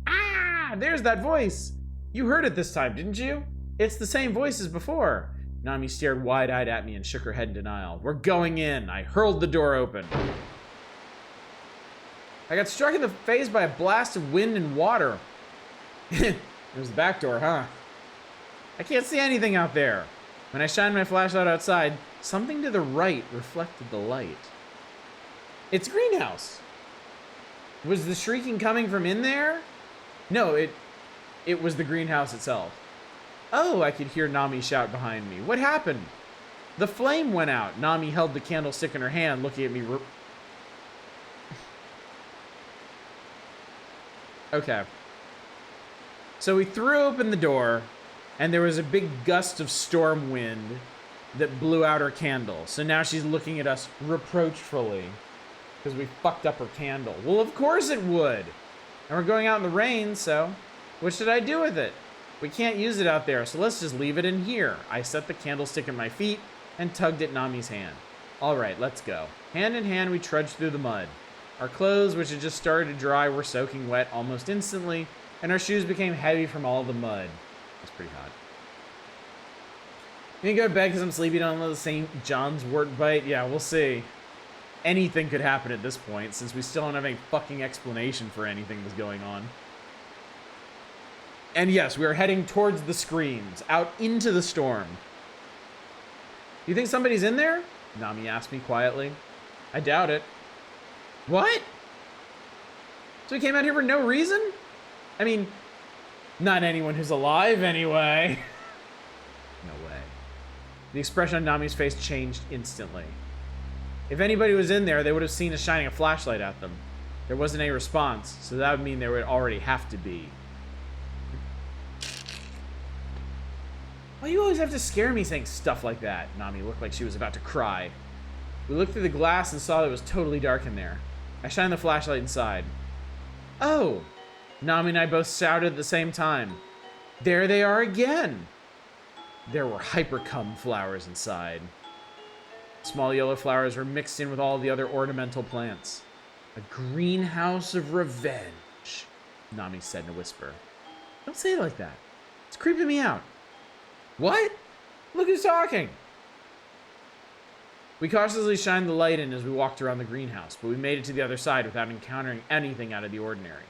Ah, there's that voice. You heard it this time, didn't you? It's the same voice as before. Nami stared wide-eyed at me and shook her head in denial. We're going in. I hurled the door open. I got struck in the face by a blast of wind and water. There's the back door, huh? I can't see anything out there. When I shined my flashlight outside, something to the right reflected the light. It's a greenhouse. Was the shrieking coming from in there? No, it was the greenhouse itself. Oh, I could hear Nami shout behind me. What happened? The flame went out. Nami held the candlestick in her hand, looking at me. Okay. So we threw open the door, and there was a big gust of storm wind that blew out her candle. So now she's looking at us reproachfully because we fucked up her candle. Well, of course it would. And we're going out in the rain, so what should I do with it? We can't use it out there, so let's just leave it in here. I set the candlestick at my feet and tugged at Nami's hand. All right, let's go. Hand in hand, we trudged through the mud. Our clothes, which had just started to dry, were soaking wet almost instantly, and our shoes became heavy from all the mud. It's pretty hot. You gonna go to bed because I'm sleepy? Don't let the St. John's wort bite? Yeah, we'll see. Anything could happen at this point, since we still don't have any fucking explanation for anything that's going on. And yes, we are heading towards the screams, out into the storm. You think somebody's in there? Nami asked me quietly. I doubt it. What? So we came out here for no reason? I mean, not anyone who's alive anyway. No way. The expression on Nami's face changed instantly. If anybody was in there, they would have seen us shining a flashlight at them. There wasn't any response, so that would mean there would already have to be. Why do you always have to scare me saying stuff like that? Nami looked like she was about to cry. We looked through the glass and saw that it was totally dark in there. I shined the flashlight inside. Oh! Nami and I both shouted at the same time. There they are again! There were hypercum flowers inside. Small yellow flowers were mixed in with all the other ornamental plants. A greenhouse of revenge, Nami said in a whisper. Don't say it like that. It's creeping me out. What? Look who's talking! We cautiously shined the light in as we walked around the greenhouse, but we made it to the other side without encountering anything out of the ordinary.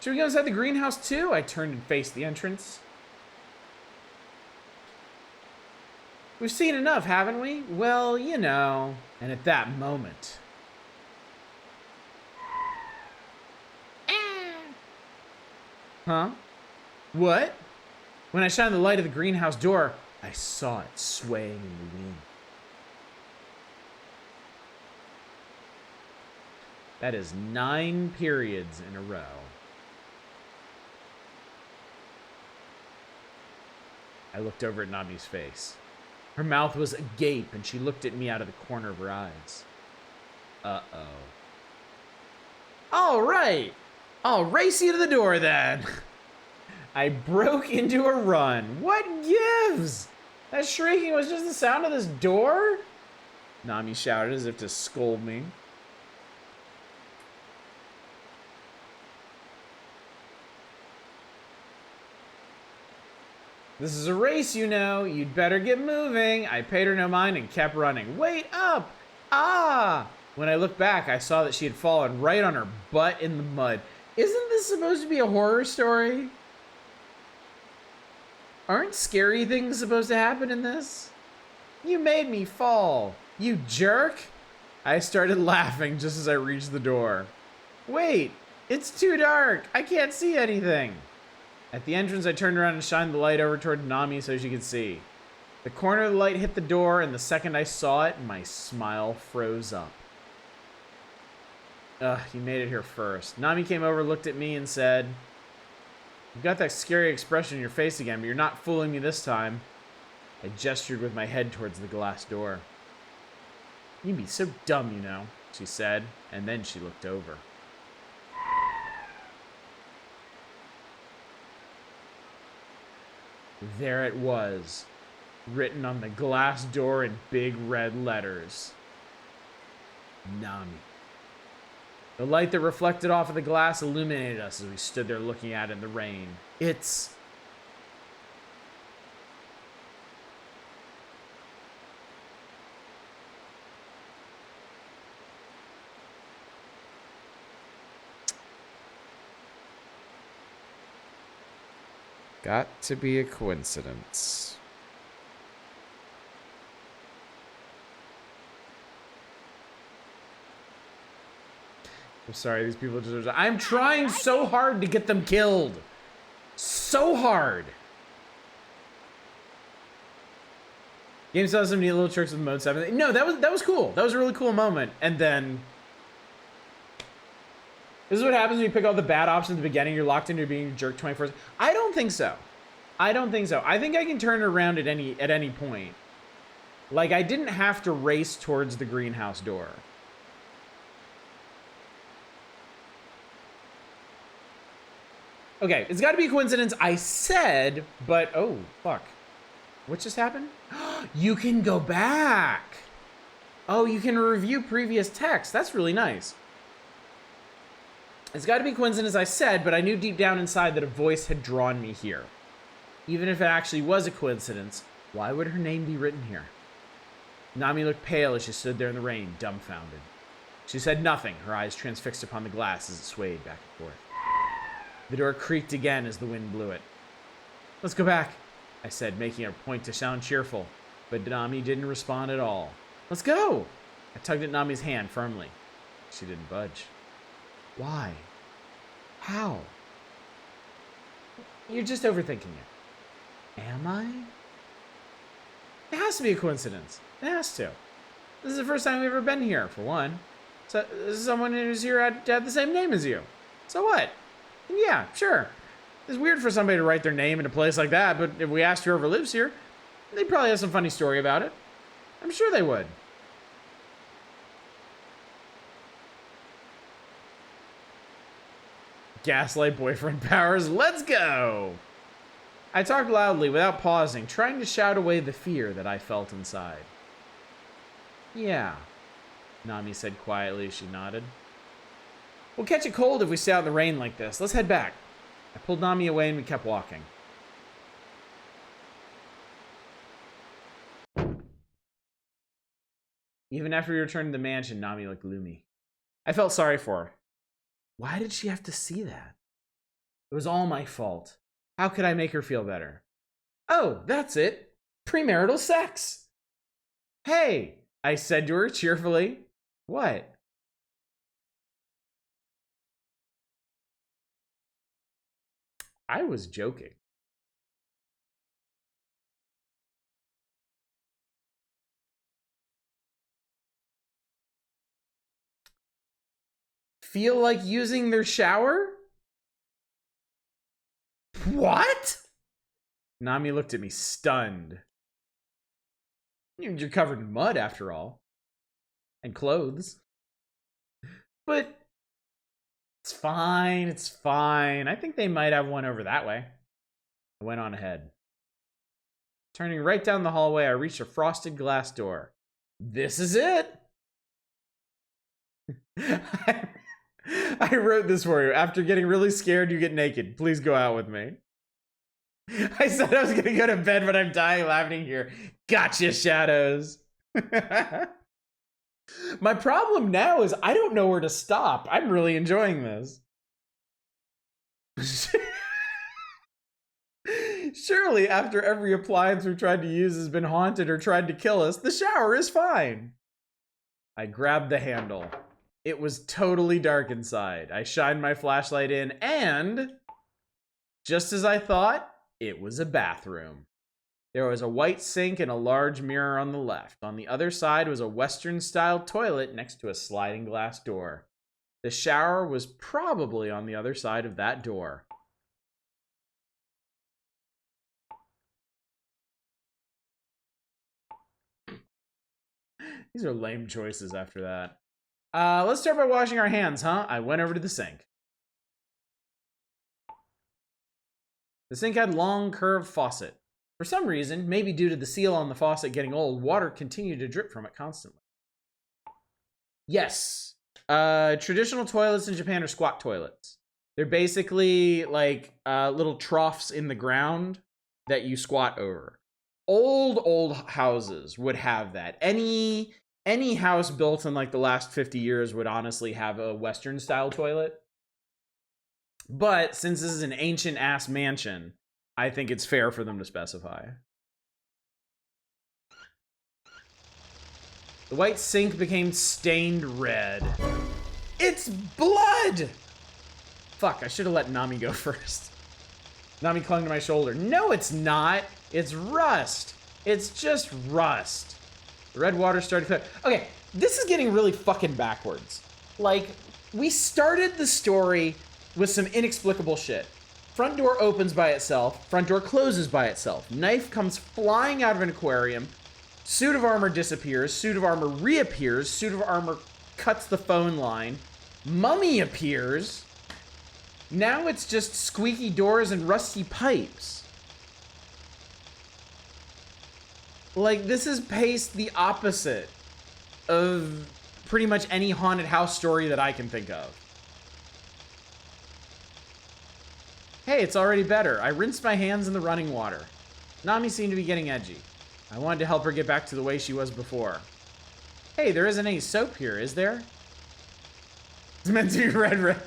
Should we go inside the greenhouse too? I turned and faced the entrance. We've seen enough, haven't we? Well, you know. And at that moment... Huh? What? When I shined the light of the greenhouse door, I saw it swaying in the wind. That is 9 periods in a row. I looked over at Nami's face. Her mouth was agape, and she looked at me out of the corner of her eyes. Uh-oh. All right. I'll race you to the door, then. I broke into a run. What gives? That shrieking was just the sound of this door? Nami shouted as if to scold me. This is a race, you know. You'd better get moving. I paid her no mind and kept running. Wait up! Ah! When I looked back, I saw that she had fallen right on her butt in the mud. Isn't this supposed to be a horror story? Aren't scary things supposed to happen in this? You made me fall, you jerk! I started laughing just as I reached the door. Wait, it's too dark. I can't see anything. At the entrance, I turned around and shined the light over toward Nami so she could see. The corner of the light hit the door, and the second I saw it, my smile froze up. Ugh, you made it here first. Nami came over, looked at me, and said, "You've got that scary expression in your face again, but you're not fooling me this time." I gestured with my head towards the glass door. "You'd be so dumb, you know," she said, and then she looked over. There it was, written on the glass door in big red letters. Nami. The light that reflected off of the glass illuminated us as we stood there looking at it in the rain. It's... got to be a coincidence. I'm sorry, these people just... I'm trying so hard to get them killed. So hard. Game still has some neat little tricks with mode 7. No, that was cool. That was a really cool moment. And then... This is what happens when you pick all the bad options at the beginning. You're locked into being a jerk 24. I don't think so. I don't think so. I think I can turn it around at any point. Like, I didn't have to race towards the greenhouse door. Okay, it's got to be a coincidence. I said, but oh, fuck. What just happened? You can go back. Oh, you can review previous text. That's really nice. It's got to be coincidence, I said, but I knew deep down inside that a voice had drawn me here. Even if it actually was a coincidence, why would her name be written here? Nami looked pale as she stood there in the rain, dumbfounded. She said nothing, her eyes transfixed upon the glass as it swayed back and forth. The door creaked again as the wind blew it. Let's go back, I said, making a point to sound cheerful, but Nami didn't respond at all. Let's go! I tugged at Nami's hand firmly. She didn't budge. Why? How? You're just overthinking it. Am I? It has to be a coincidence. It has to. This is the first time we've ever been here, for one. So, someone who's here had the same name as you. So what? Yeah, sure. It's weird for somebody to write their name in a place like that, but if we asked whoever lives here, they'd probably have some funny story about it. I'm sure they would. Gaslight boyfriend powers, let's go! I talked loudly without pausing, trying to shout away the fear that I felt inside. Yeah, Nami said quietly as she nodded. We'll catch a cold if we stay out in the rain like this. Let's head back. I pulled Nami away and we kept walking. Even after we returned to the mansion, Nami looked gloomy. I felt sorry for her. Why did she have to see that? It was all my fault. How could I make her feel better? Oh, that's it. Premarital sex. Hey, I said to her cheerfully. What? I was joking. Feel like using their shower? What? Nami looked at me, stunned. You're covered in mud, after all. And clothes. But it's fine, it's fine. I think they might have one over that way. I went on ahead. Turning right down the hallway, I reached a frosted glass door. This is it! I wrote this for you. After getting really scared, you get naked. Please go out with me. I said I was gonna go to bed, but I'm dying laughing here. Gotcha, Shadows. My problem now is I don't know where to stop. I'm really enjoying this. Surely, after every appliance we've tried to use has been haunted or tried to kill us, the shower is fine. I grabbed the handle. It was totally dark inside. I shined my flashlight in, and just as I thought, it was a bathroom. There was a white sink and a large mirror on the left. On the other side was a Western-style toilet next to a sliding glass door. The shower was probably on the other side of that door. These are lame choices after that. Let's start by washing our hands, huh? I went over to the sink. The sink had long, curved faucet. For some reason, maybe due to the seal on the faucet getting old, water continued to drip from it constantly. Yes. Traditional toilets in Japan are squat toilets. They're basically like little troughs in the ground that you squat over. Old houses would have that. Any house built in like the last 50 years would honestly have a Western style toilet. But since this is an ancient ass mansion, I think it's fair for them to specify. The white sink became stained red. It's blood! Fuck, I should have let Nami go first. Nami clung to my shoulder. No, it's not. It's rust. It's just rust. The red water started to cook. Okay, this is getting really fucking backwards. Like, we started the story with some inexplicable shit. Front door opens by itself. Front door closes by itself. Knife comes flying out of an aquarium. Suit of armor disappears. Suit of armor reappears. Suit of armor cuts the phone line. Mummy appears. Now it's just squeaky doors and rusty pipes. Like, this is paced the opposite of pretty much any haunted house story that I can think of. Hey, it's already better. I rinsed my hands in the running water. Nami seemed to be getting edgy. I wanted to help her get back to the way she was before. Hey, there isn't any soap here, is there? It's meant to be red.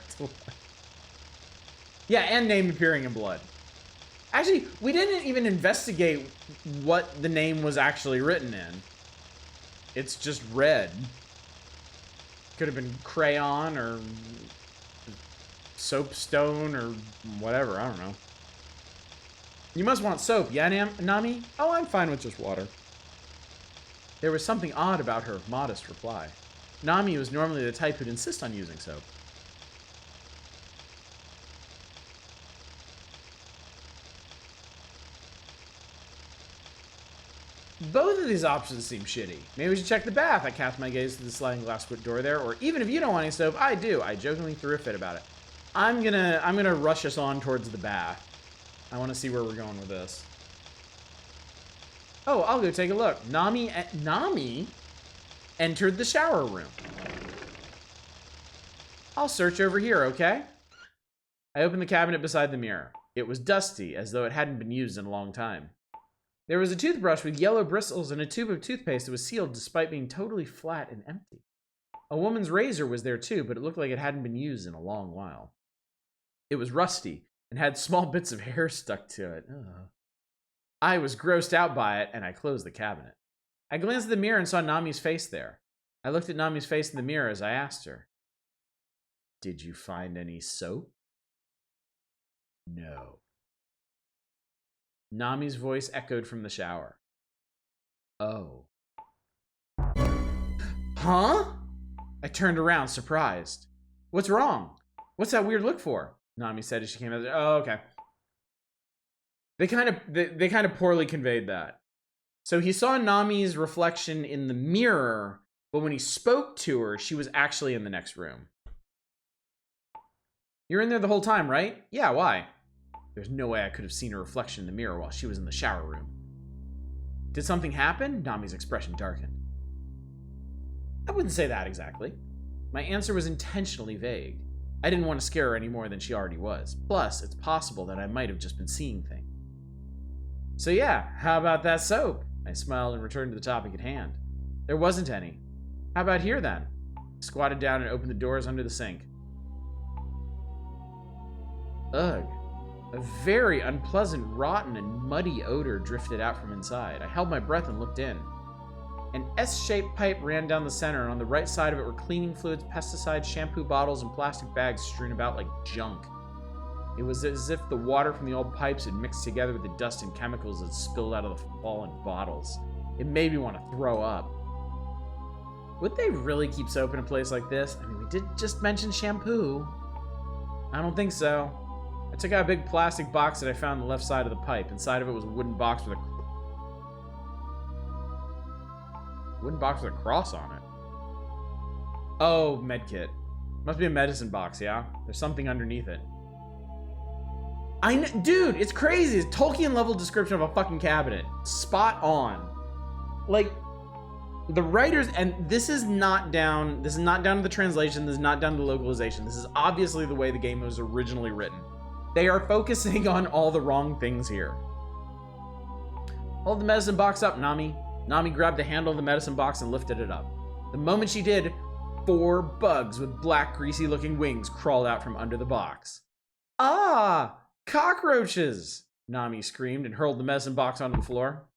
Yeah, and name appearing in blood. Actually, we didn't even investigate what the name was actually written in. It's just red. Could have been crayon or soapstone or whatever, I don't know. You must want soap, yeah, Nami? Oh, I'm fine with just water. There was something odd about her modest reply. Nami was normally the type who'd insist on using soap. Both of these options seem shitty. Maybe we should check the bath. I cast my gaze to the sliding glass door there, or even if you don't want any soap, I do. I jokingly threw a fit about it. I'm gonna rush us on towards the bath. I want to see where we're going with this. Oh, I'll go take a look. Nami entered the shower room. I'll search over here, okay? I opened the cabinet beside the mirror. It was dusty, as though it hadn't been used in a long time. There was a toothbrush with yellow bristles and a tube of toothpaste that was sealed despite being totally flat and empty. A woman's razor was there too, but it looked like it hadn't been used in a long while. It was rusty and had small bits of hair stuck to it. Ugh. I was grossed out by it, and I closed the cabinet. I glanced at the mirror and saw Nami's face there. I looked at Nami's face in the mirror as I asked her, "Did you find any soap?" No. Nami's voice echoed from the shower. Oh. Huh? I turned around, surprised. What's wrong? What's that weird look for? Nami said as she came out. Oh, okay. They kind of poorly conveyed that. So he saw Nami's reflection in the mirror, but when he spoke to her, she was actually in the next room. You're in there the whole time, right? Yeah, why? There's no way I could have seen her reflection in the mirror while she was in the shower room. Did something happen? Nami's expression darkened. I wouldn't say that exactly. My answer was intentionally vague. I didn't want to scare her any more than she already was. Plus, it's possible that I might have just been seeing things. So yeah, how about that soap? I smiled and returned to the topic at hand. There wasn't any. How about here then? I squatted down and opened the doors under the sink. Ugh. A very unpleasant, rotten, and muddy odor drifted out from inside. I held my breath and looked in. An S-shaped pipe ran down the center, and on the right side of it were cleaning fluids, pesticides, shampoo bottles, and plastic bags strewn about like junk. It was as if the water from the old pipes had mixed together with the dust and chemicals that spilled out of the fallen bottles. It made me want to throw up. Would they really keep soap in a place like this? I mean, we did just mention shampoo. I don't think so. I took out a big plastic box that I found on the left side of the pipe. Inside of it was a wooden box with a cross on it. Oh, medkit. Must be a medicine box, yeah? There's something underneath it. Dude, it's crazy. It's Tolkien level description of a fucking cabinet. Spot on. Like, the writers, and this is not down to the translation, this is not down to the localization. This is obviously the way the game was originally written. They are focusing on all the wrong things here. Hold the medicine box up, Nami. Nami grabbed the handle of the medicine box and lifted it up. The moment she did, 4 bugs with black, greasy-looking wings crawled out from under the box. Ah! Cockroaches! Nami screamed and hurled the medicine box onto the floor.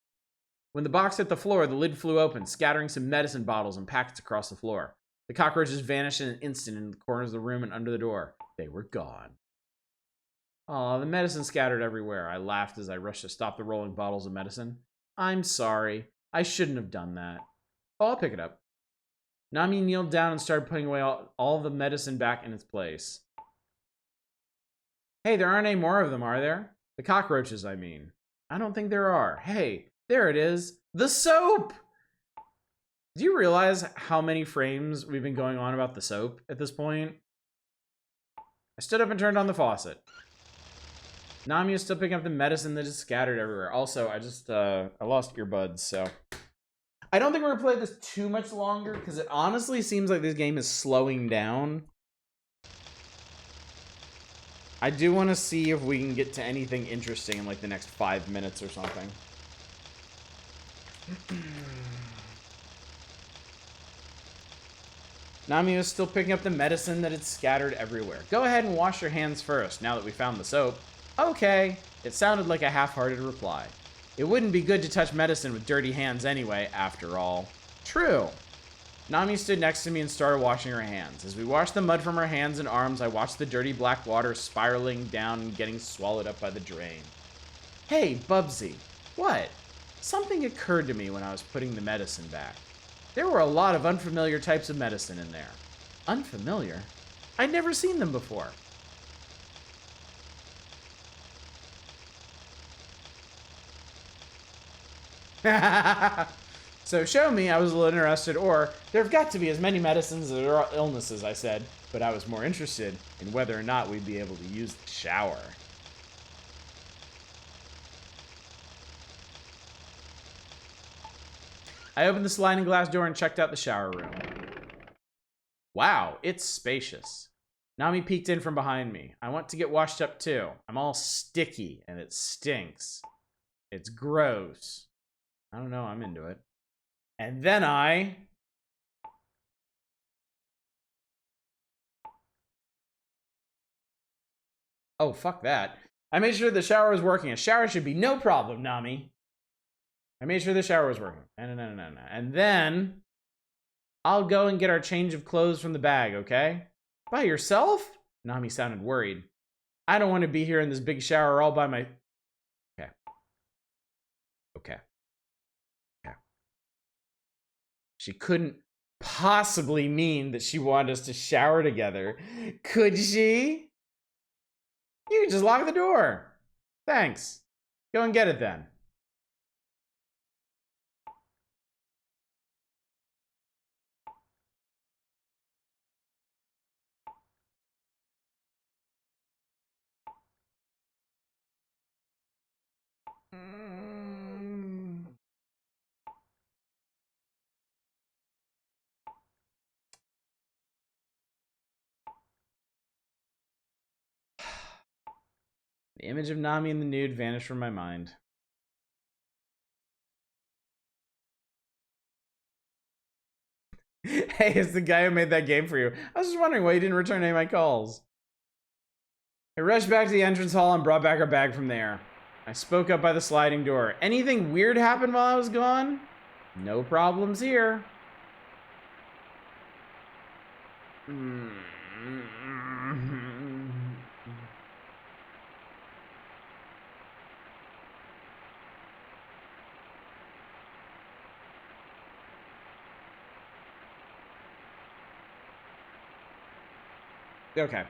When the box hit the floor, the lid flew open, scattering some medicine bottles and packets across the floor. The cockroaches vanished in an instant in the corners of the room and under the door. They were gone. Aw, the medicine scattered everywhere. I laughed as I rushed to stop the rolling bottles of medicine. I'm sorry. I shouldn't have done that. Oh, I'll pick it up. Nami kneeled down and started putting away all the medicine back in its place. Hey, there aren't any more of them, are there? The cockroaches, I mean. I don't think there are. Hey, there it is. The soap! Do you realize how many frames we've been going on about the soap at this point? I stood up and turned on the faucet. Nami is still picking up the medicine that is scattered everywhere. Also, I lost earbuds, so. I don't think we're gonna play this too much longer, because it honestly seems like this game is slowing down. I do want to see if we can get to anything interesting in like the next 5 minutes or something. Nami is still picking up the medicine that had scattered everywhere. Go ahead and wash your hands first, now that we found the soap. Okay. It sounded like a half-hearted reply. It wouldn't be good to touch medicine with dirty hands anyway, after all. True. Nami stood next to me and started washing her hands. As we washed the mud from her hands and arms, I watched the dirty black water spiraling down and getting swallowed up by the drain. Hey, Bubsy. What? Something occurred to me when I was putting the medicine back. There were a lot of unfamiliar types of medicine in there. Unfamiliar? I'd never seen them before. So show me, I was a little interested, or there have got to be as many medicines as there are illnesses, I said, but I was more interested in whether or not we'd be able to use the shower. I opened the sliding glass door and checked out the shower room. Wow, it's spacious. Nami peeked in from behind me. I want to get washed up too. I'm all sticky and it stinks. It's gross. I don't know, I'm into it. And then oh, fuck that. I made sure the shower was working. A shower should be no problem, Nami. I made sure the shower was working. No. And then I'll go and get our change of clothes from the bag, okay? By yourself? Nami sounded worried. I don't want to be here in this big shower all by my... Okay. She couldn't possibly mean that she wanted us to shower together. Could she? You can just lock the door. Thanks. Go and get it then. The image of Nami in the nude vanished from my mind. Hey, it's the guy who made that game for you. I was just wondering why you didn't return any of my calls. I rushed back to the entrance hall and brought back our bag from there. I spoke up by the sliding door. Anything weird happened while I was gone? No problems here. Okay.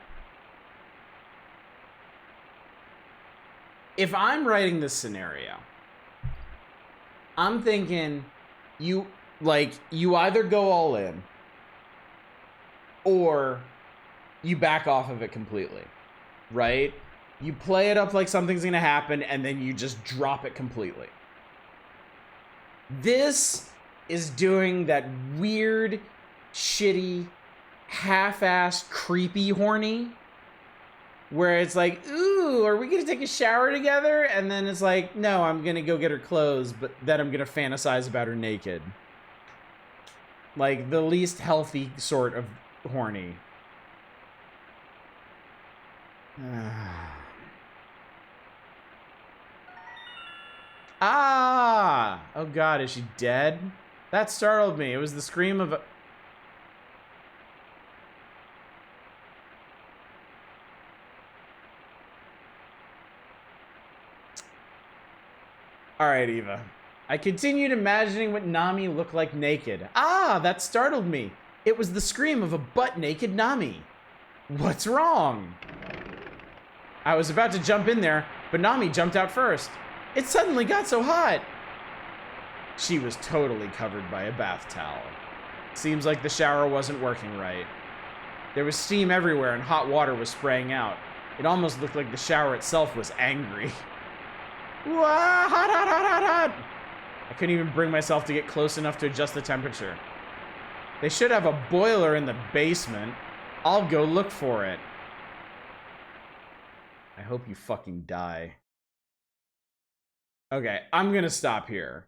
If I'm writing this scenario, I'm thinking you either go all in or you back off of it completely, right? You play it up like something's gonna happen and then you just drop it completely. This is doing that weird, shitty, half-assed, creepy horny where it's like, ooh, are we gonna take a shower together? And then it's like, no, I'm gonna go get her clothes, but then I'm gonna fantasize about her naked. Like the least healthy sort of horny. Ah! Oh god, is she dead? That startled me. It was the scream of a... Alright, Eva. I continued imagining what Nami looked like naked. Ah, that startled me. It was the scream of a butt-naked Nami. What's wrong? I was about to jump in there, but Nami jumped out first. It suddenly got so hot. She was totally covered by a bath towel. Seems like the shower wasn't working right. There was steam everywhere and hot water was spraying out. It almost looked like the shower itself was angry. Wah, hot, hot, hot, hot, hot. I couldn't even bring myself to get close enough to adjust the temperature. They should have a boiler in the basement. I'll go look for it. I hope you fucking die. Okay, I'm gonna stop here.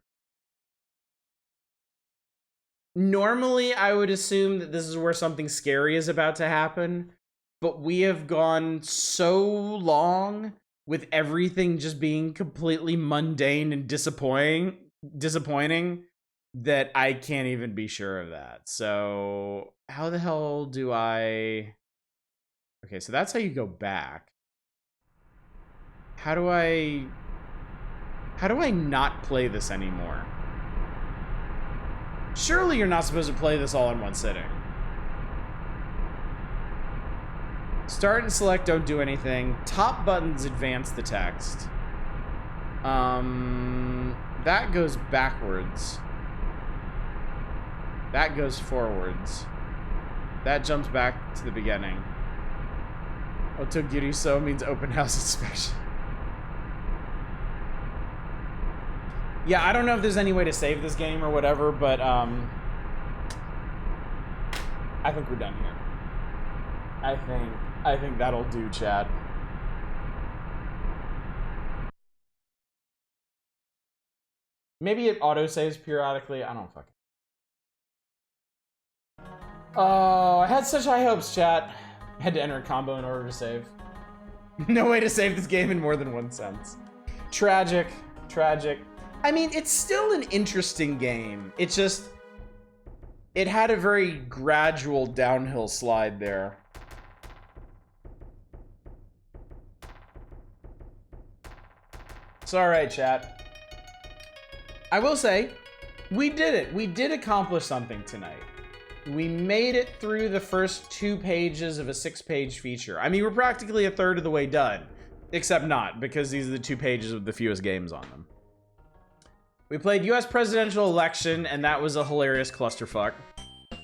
Normally, I would assume that this is where something scary is about to happen, but we have gone so long with everything just being completely mundane and disappointing that I can't even be sure of that. So how the hell do I... Okay, so that's how you go back. How do I not play this anymore? Surely you're not supposed to play this all in one sitting. Start and select don't do anything. Top buttons advance the text. That goes backwards. That goes forwards. That jumps back to the beginning. Otogiriso means open house inspection. Yeah, I don't know if there's any way to save this game or whatever, but I think we're done here. I think that'll do, Chad. Maybe it auto-saves periodically. I don't fucking... Oh, I had such high hopes, chat. I had to enter a combo in order to save. No way to save this game in more than one sense. Tragic. Tragic. I mean, it's still an interesting game. It just... It had a very gradual downhill slide there. It's alright, chat. I will say, we did it. We did accomplish something tonight. We made it through the first 2 pages of a 6-page feature. I mean, we're practically a third of the way done. Except not, because these are the 2 pages with the fewest games on them. We played US presidential election, and that was a hilarious clusterfuck.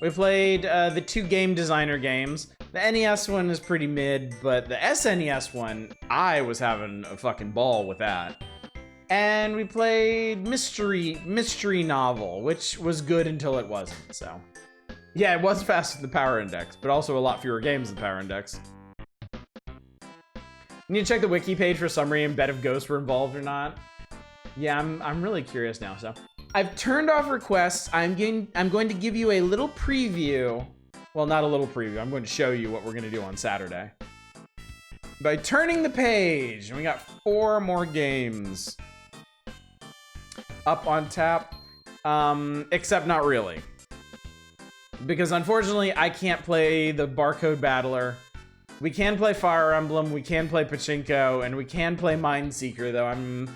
We played the 2 game designer games. The NES one is pretty mid, but the SNES one, I was having a fucking ball with that. And we played mystery novel, which was good until it wasn't, so. Yeah, it was faster than the Power Index, but also a lot fewer games than the Power Index. You need to check the wiki page for summary and bet if ghosts were involved or not. Yeah, I'm really curious now, so. I've turned off requests. I'm going to give you a little preview. Well, not a little preview. I'm going to show you what we're going to do on Saturday. by turning the page. And we got 4 more games up on tap. Except not really. Because unfortunately, I can't play the Barcode Battler. We can play Fire Emblem, we can play Pachinko, and we can play Mindseeker, though I'm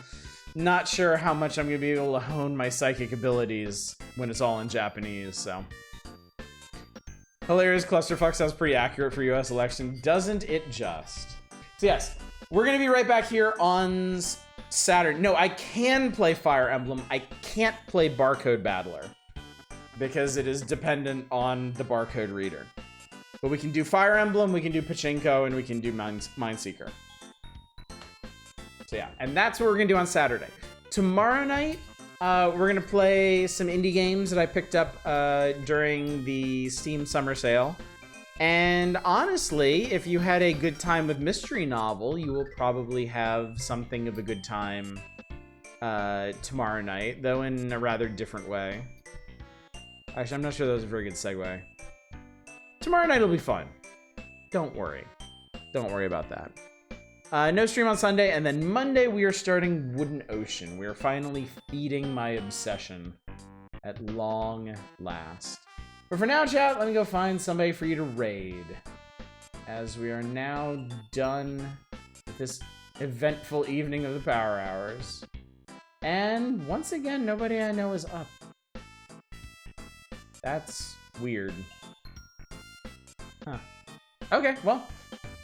not sure how much I'm going to be able to hone my psychic abilities when it's all in Japanese, so. Hilarious Clusterfuck sounds pretty accurate for US election, doesn't it just? So yes, we're going to be right back here on Saturday. No, I can play Fire Emblem, I can't play Barcode Battler, because it is dependent on the barcode reader. But we can do Fire Emblem, we can do Pachinko, and we can do Mindseeker. So yeah, and that's what we're gonna do on Saturday. Tomorrow night, we're gonna play some indie games that I picked up during the Steam Summer Sale. And honestly, if you had a good time with Mystery Novel, you will probably have something of a good time tomorrow night, though in a rather different way. Actually, I'm not sure that was a very good segue. Tomorrow night will be fun. Don't worry. Don't worry about that. No stream on Sunday, and then Monday we are starting Wooden Ocean. We are finally feeding my obsession at long last. But for now, chat, let me go find somebody for you to raid. As we are now done with this eventful evening of the Power Hours. And once again, nobody I know is up. That's weird. Huh. Okay, well,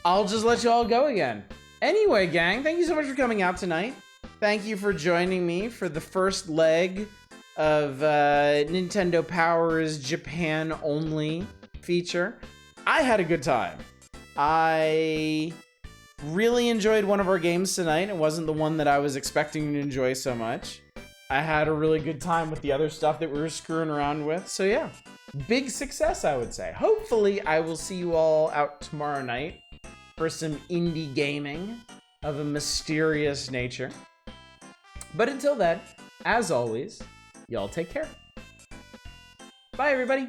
I'll just let you all go again. Anyway, gang, thank you so much for coming out tonight. Thank you for joining me for the first leg of Nintendo Power's Japan-only feature. I had a good time. I really enjoyed one of our games tonight. It wasn't the one that I was expecting to enjoy so much. I had a really good time with the other stuff that we were screwing around with. So yeah, big success, I would say. Hopefully, I will see you all out tomorrow night for some indie gaming of a mysterious nature. But until then, as always, y'all take care. Bye, everybody.